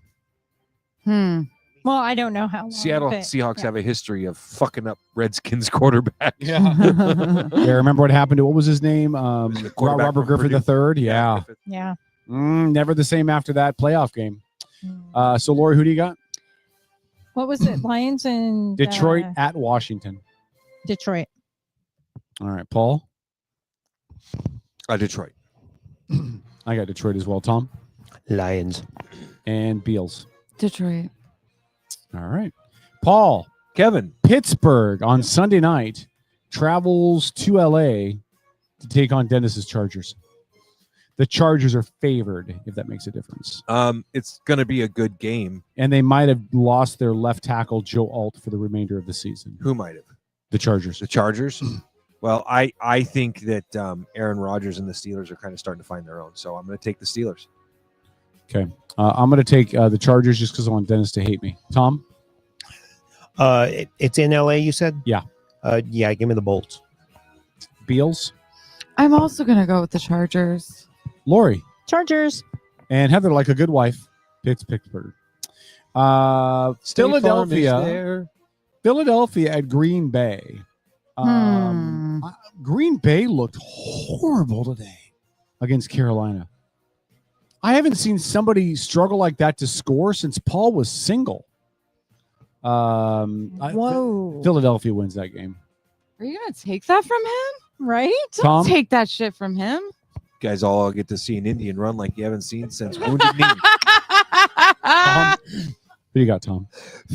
Well, I don't know how long. Seattle but, Seahawks yeah. have a history of fucking up Redskins quarterback. Yeah. Yeah, remember what happened to what was his name? quarterback Robert from Griffith III. Yeah. Yeah. Never the same after that playoff game. So Lori, who do you got? What was it? Lions and Detroit at Washington. Detroit. All right, Paul. Detroit. I got Detroit as well. Tom. Lions. And Beals. Detroit. All right. Paul. Kevin. Pittsburgh on Sunday night travels to LA to take on Dennis's Chargers. The Chargers are favored, if that makes a difference. It's going to be a good game. And they might have lost their left tackle, Joe Alt, for the remainder of the season. Who might have? The Chargers. The Chargers? Well, I think that Aaron Rodgers and the Steelers are kind of starting to find their own. So I'm going to take the Steelers. Okay. I'm going to take the Chargers just because I want Dennis to hate me. Tom? It's in LA, you said? Yeah. Yeah, give me the Bolts. Beals? I'm also going to go with the Chargers. Lori? Chargers. And Heather, like a good wife, picks Pittsburgh. Philadelphia at Green Bay. Green Bay looked horrible today against Carolina. I haven't seen somebody struggle like that to score since Paul was single. Whoa. Philadelphia wins that game. Are you going to take that from him? Right? Don't take that shit from him. You guys all get to see an Indian run like you haven't seen since Wounded Knee. Tom, who you got, Tom?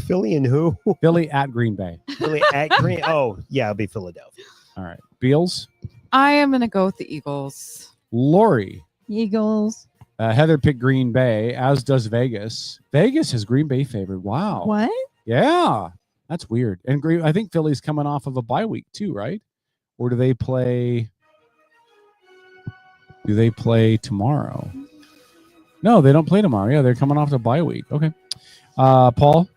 Philly and who? Philly at Green Bay. Philly at Green. Oh, yeah, it'll be Philadelphia. All right. Beals? I am going to go with the Eagles. Lori? Eagles. Heather picked Green Bay, as does Vegas. Vegas has Green Bay favored. Wow. What? Yeah. That's weird. And I think Philly's coming off of a bye week too, right? Or do they play tomorrow? No, they don't play tomorrow. Yeah, they're coming off the bye week. Okay. Paul?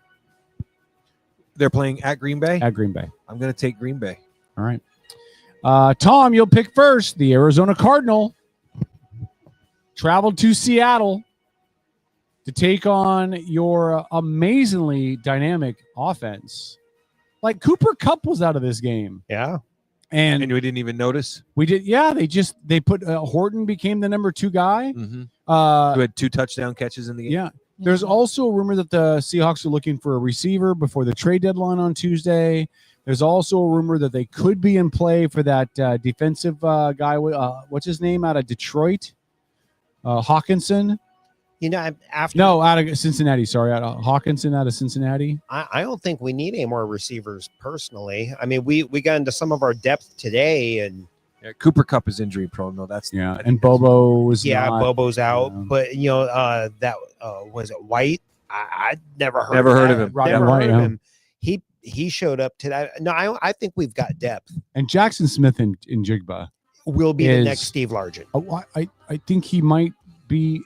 They're playing at Green Bay? At Green Bay. I'm going to take Green Bay. All right. Tom, you'll pick first. The Arizona Cardinal traveled to Seattle to take on your amazingly dynamic offense. Like Cooper Kupp was out of this game. Yeah. And we didn't even notice. We did. Yeah. They put Horton became the number 2 guy. Mm-hmm. Who had 2 touchdown catches in the game. Yeah. There's also a rumor that the Seahawks are looking for a receiver before the trade deadline on Tuesday. There's also a rumor that they could be in play for that defensive guy. What's his name out of Detroit? Hawkinson. out of Cincinnati. Sorry, out of Hawkinson out of Cincinnati. I don't think we need any more receivers personally. I mean, we got into some of our depth today, and Cooper Kupp is injury prone though. And Bobo was Bobo's out, but that was it White. I'd never heard of him. Never heard of him. He showed up to that. No, I think we've got depth. And Jackson Smith in Jigba will be the next Steve Largent. I think he might be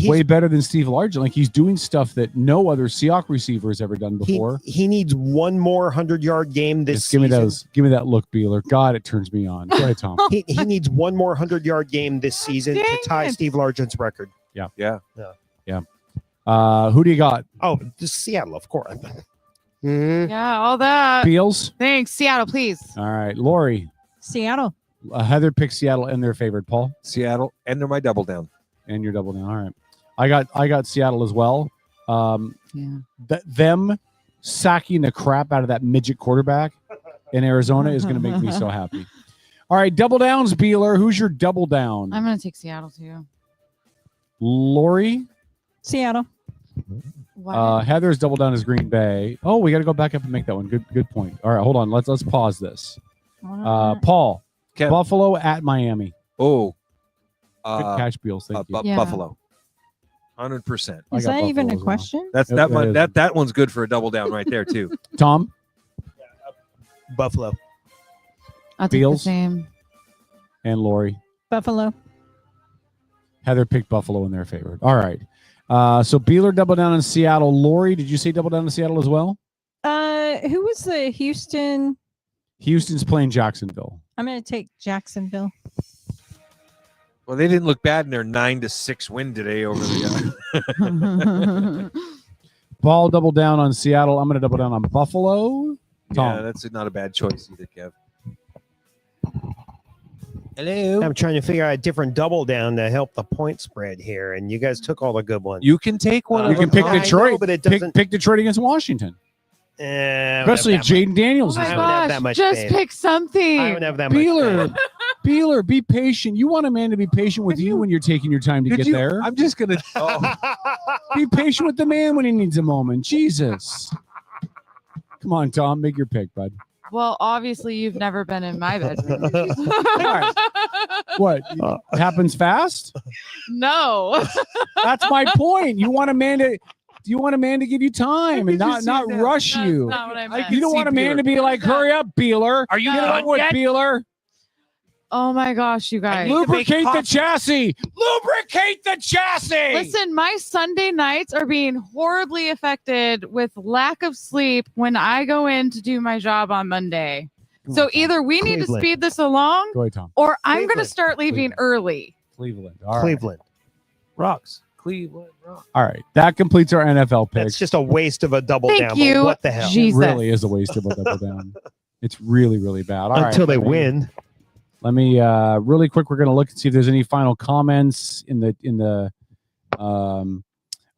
way better than Steve Largent. Like he's doing stuff that no other Seahawks receiver has ever done before. He needs one more 100-yard game this season. Give me that look, Beeler. God, it turns me on. Go ahead, Tom. he needs one more 100-yard game this season to tie Steve Largent's record. Yeah. Who do you got? Oh, Seattle, of course. Yeah, all that. Beals? Thanks. Seattle, please. All right. Lori? Seattle. Heather picked Seattle and they're favored. Paul? Seattle, and they're my double down. And you're double down. All right. I got Seattle as well. Them sacking the crap out of that midget quarterback in Arizona is going to make me so happy. All right. Double downs, Beeler. Who's your double down? I'm going to take Seattle too. Lori? Seattle. Heather's double down is Green Bay. Oh, we got to go back up and make that one. Good point. All right, hold on. Let's pause this. Paul, Buffalo at Miami. Oh, good catch, Beals. Thank you. Buffalo, 100%. Is that even a question? That one's good for a double down right there too. Tom, Buffalo. I'll take the Beals same. and Lori. Buffalo. Heather picked Buffalo in their favorite. All right. So Beeler double down in Seattle. Lori, did you say double down in Seattle as well? Who was the Houston? Houston's playing Jacksonville. I'm going to take Jacksonville. Well, they didn't look bad in their 9-6 win today over the. Ball double down on Seattle. I'm going to double down on Buffalo. Tom. Yeah, that's not a bad choice either, Kev. Hello. I'm trying to figure out a different double down to help the point spread here, and you guys took all the good ones. You can take one. You can pick Detroit, know, but it pick, doesn't. pick Detroit against Washington. Especially Jaden Daniels. Oh is my there. gosh, that much just faith. pick something. I don't have that much. Beeler, Beeler, be patient. You want a man to be patient with you when you're taking your time to get there. I'm just gonna. Be patient with the man when he needs a moment. Jesus. Come on, Tom, make your pick, bud. Well, obviously, you've never been in my bedroom. What happens fast? No. That's my point. You want a man to. You want a man to give you time and not rush you. Not what I meant. You don't want a man to be like, "Hurry up, Beeler." Are you Get done over it, yet? Beeler? Oh my gosh, you guys. Lubricate the chassis. Lubricate the chassis. Listen, my Sunday nights are being horribly affected with lack of sleep when I go in to do my job on Monday. So either we need to Cleveland. speed this along, Go ahead, Tom. or I'm going to Cleveland. start leaving early. Cleveland. All right. Cleveland. Rocks. Cleveland. Rocks. All right. That completes our NFL picks. That's just a waste of a double Thank down. but you, what the hell? Jesus. It really is a waste of a double down. It's really, really bad. All right, Until they let me- win. Let me really quick. We're going to look and see if there's any final comments in the.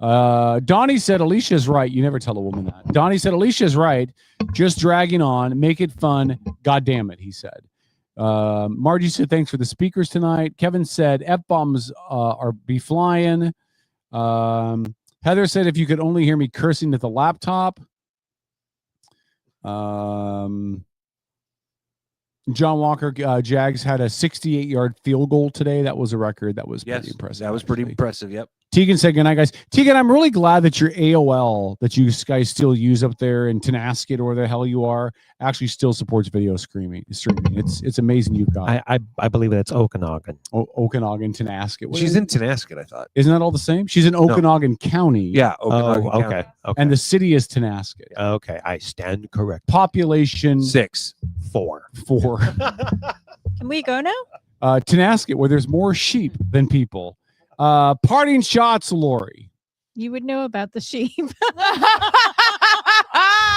Donnie said Alicia's right. You never tell a woman that. Donnie said Alicia's right. Just dragging on. Make it fun. God damn it, he said. Margie said thanks for the speakers tonight. Kevin said F-bombs are be flying. Heather said if you could only hear me cursing at the laptop. John Walker, Jags had a 68-yard field goal today. That was a record. That was pretty impressive. That was pretty actually. impressive. Yep. Tegan said, good night, guys. Tegan, I'm really glad that your AOL that you guys still use up there in Tenasket or where the hell you are actually still supports video streaming. It's amazing you've got I believe that's Okanagan. Okanagan, Tenasket. She's in Tenasket, I thought. Isn't that all the same? She's in Okanagan County. Yeah. Okanagan Oh, County. okay. Okay. And the city is Tenasket. Okay. I stand correct. Population 6. 4. 4. Can we go now? Tenasket, where there's more sheep than people. Parting shots, Lori. You would know about the sheep.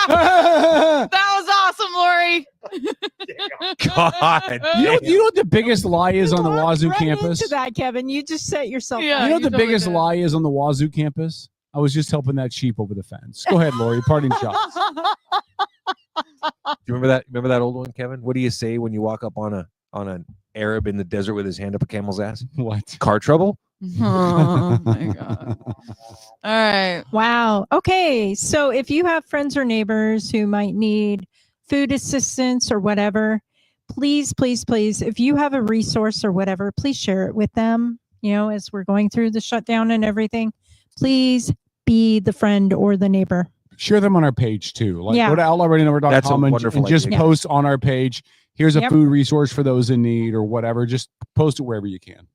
That was awesome, Lori. God. You know what the biggest lie is on the Wazoo Right campus? into that, Kevin. You just set yourself Yeah. up. You know you what the totally biggest did. lie is on the Wazoo campus? I was just helping that sheep over the fence. Go ahead, Lori. Parting shots. Do you remember that? Remember that old one, Kevin? What do you say when you walk up on an Arab in the desert with his hand up a camel's ass? What? Car trouble? Oh my god. All right. Wow. Okay. So if you have friends or neighbors who might need food assistance or whatever, please, please, please, if you have a resource or whatever, please share it with them. You know, as we're going through the shutdown and everything, please be the friend or the neighbor. Share them on our page too. Like Yeah. go to That's a outlawradionumber.com and wonderful just idea. post on our page. Here's a Yep. food resource for those in need or whatever. Just post it wherever you can.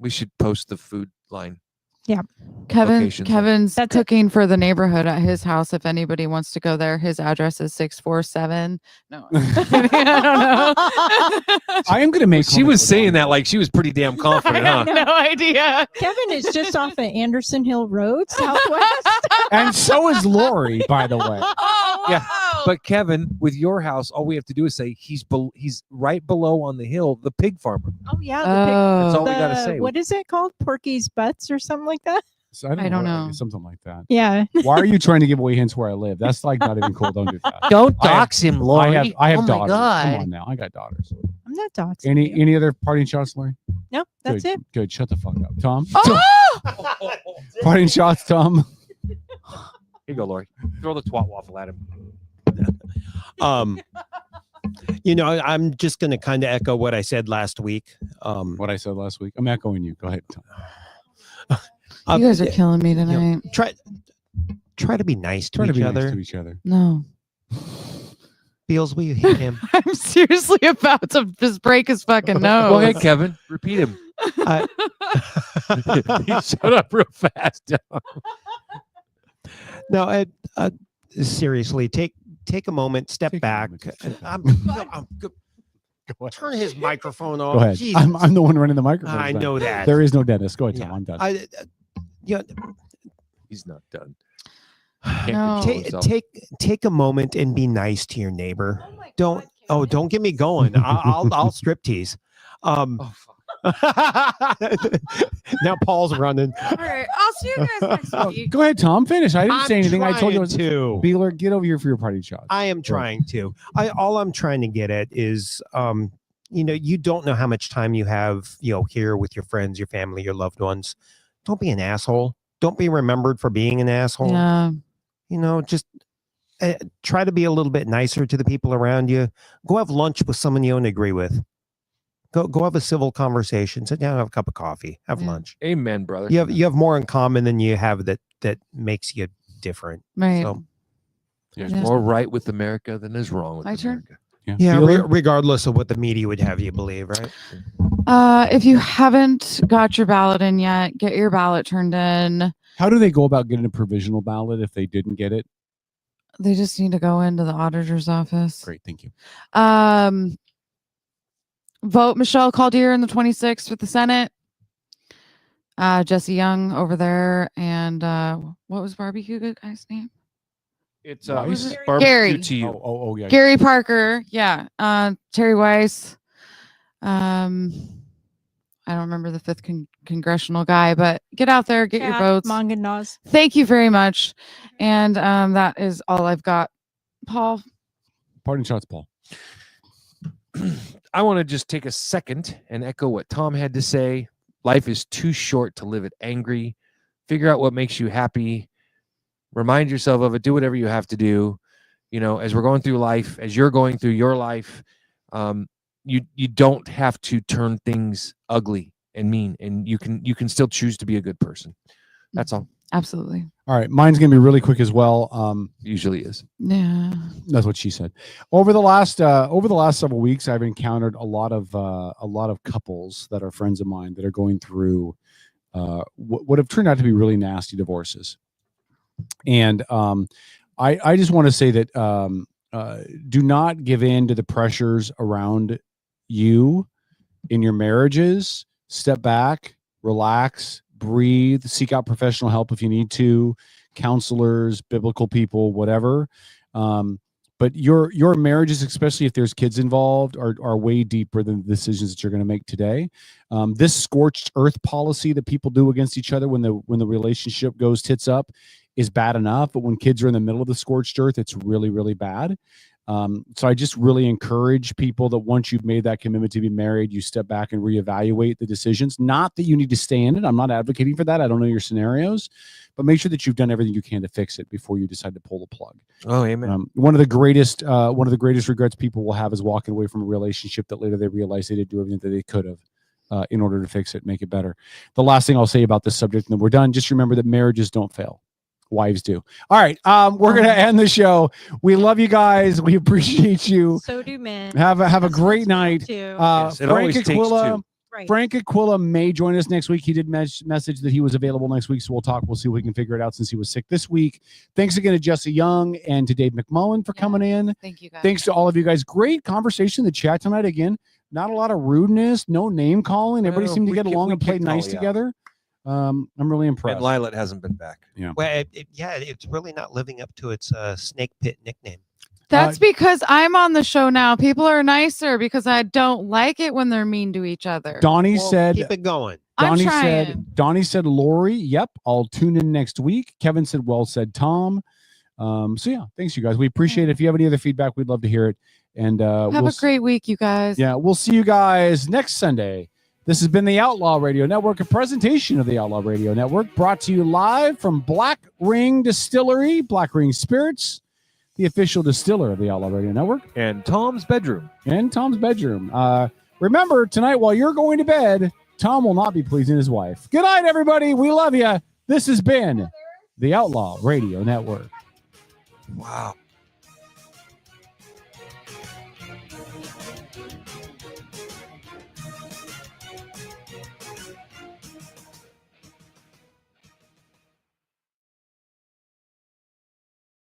We should post the food line. Locations. Kevin's That's it. cooking for the neighborhood at his house. If anybody wants to go there, his address is 647. No, I don't know. I am going to make. She was saying that like she was pretty damn confident, huh? no idea. Kevin is just off of Anderson Hill Road, Southwest. And so is Lori, by the way. Oh, Yeah, wow. But Kevin, with your house, all we have to do is say he's right below on the hill, the pig farmer. Oh yeah, That's all we gotta the- say. What is it called? Porky's Butts or something like that? So I don't what- know. Something like that. Yeah. Why are you trying to give away hints where I live? That's like not even cool. Don't do that. Don't I have- dox him, Lori. I have oh daughters. my God. Come on now. I got daughters. I'm not doxing. Any other parting shots, Lori? No, that's good, it. Good. Shut the fuck up. Tom? Oh! Parting shots, Tom. Here you go, Lori. Throw the twat waffle at him. You know, I'm just going to kind of echo what I said last week. What I said last week. I'm echoing you. Go ahead, Tom. You guys are killing me you know, tonight. try to be nice to Try each to be other. nice to each other. No. Beals, will you hit him? I'm seriously about to just break his fucking nose. Go ahead, Kevin. Repeat him. Shut up real fast. No, seriously, take a moment, step back. Turn his microphone off. Go ahead. Jesus. I'm the one running the microphone. I know that. There is no Dennis. Go ahead, Tom. I'm done. He's not done. No. Take a moment and be nice to your neighbor. Don't get me going. I'll strip tease. Now Paul's running. All right. I'll see you guys next week. Go ahead, Tom. Finish. I didn't say anything. I told you to. Beeler, get over here for your party shot. I am trying to. All I'm trying to get at is, you don't know how much time you have, here with your friends, your family, your loved ones. Don't be an asshole. Don't be remembered for being an asshole. Yeah. Just try to be a little bit nicer to the people around you. Go have lunch with someone you don't agree with. Go have a civil conversation. Sit down, have a cup of coffee, have lunch. Amen, brother. You have more in common than you have that makes you different. Right. So, There's more right with America than is wrong with My turn. America. yeah, regardless of what the media would have you believe, right? If you haven't got your ballot in yet, get your ballot turned in. How do they go about getting a provisional ballot if they didn't get it? They just need to go into the auditor's office. Great, thank you. Vote Michelle Caldier in the 26th for the Senate. Jesse Young over there, and what was barbecue good guy's name? It's Weiss? barbecue Gary. to you. Oh, yeah. Gary Parker, yeah. Terry Weiss. I don't remember the 5th congressional guy, but get out there, get your votes. Manganaz. Thank you very much. And that is all I've got. Paul. Parting shots, Paul. I want to just take a second and echo what Tom had to say. Life is too short to live it angry. Figure out what makes you happy. Remind yourself of it. Do whatever you have to do. As we're going through life, as you're going through your life, you don't have to turn things ugly and mean, and you can still choose to be a good person. That's all. Absolutely. All right, mine's gonna be really quick as well. Usually is. Yeah. That's what she said. Over the last several weeks, I've encountered a lot of couples that are friends of mine that are going through what have turned out to be really nasty divorces. And I just want to say that do not give in to the pressures around you in your marriages. Step back, relax, breathe, seek out professional help if you need to, counselors, biblical people, whatever. But your marriages, especially if there's kids involved, are way deeper than the decisions that you're going to make today. This scorched earth policy that people do against each other when the relationship goes tits up is bad enough, but when kids are in the middle of the scorched earth, it's really, really bad. So I just really encourage people that once you've made that commitment to be married, you step back and reevaluate the decisions. Not that you need to stay in it. I'm not advocating for that. I don't know your scenarios, but make sure that you've done everything you can to fix it before you decide to pull the plug. Oh, amen. One of the greatest regrets people will have is walking away from a relationship that later they realize they didn't do everything that they could have in order to fix it, make it better. The last thing I'll say about this subject, and then we're done. Just remember that marriages don't fail. Wives do. All right. We're going to end the show. We love you guys. We appreciate you. So do men. Have a great night. Yes, it Frank always takes Aquila. two. Right. Frank Aquila may join us next week. He did message that he was available next week, so we'll talk. We'll see if we can figure it out since he was sick this week. Thanks again to Jesse Young and to Dave McMullen for coming in. Thank you, guys. Thanks to all of you guys. Great conversation in the chat tonight. Again, not a lot of rudeness, no name calling. Everybody seemed to get along and play nice together. I'm really impressed. And Lilat hasn't been back. Yeah. Well, it's really not living up to its snake pit nickname. That's because I'm on the show now. People are nicer because I don't like it when they're mean to each other. Donnie said, keep it going. Donnie said, Lori, yep, I'll tune in next week. Kevin said, well said, Tom. So yeah, thanks you guys. We appreciate it. If you have any other feedback, we'd love to hear it. And have a great week, you guys. Yeah, we'll see you guys next Sunday. This has been the Outlaw Radio Network, a presentation of the Outlaw Radio Network, brought to you live from Black Ring Distillery, Black Ring Spirits. the official distiller of the Outlaw Radio Network. And Tom's bedroom. Remember, tonight while you're going to bed, Tom will not be pleasing his wife. Good night, everybody. We love you. This has been the Outlaw Radio Network. Wow.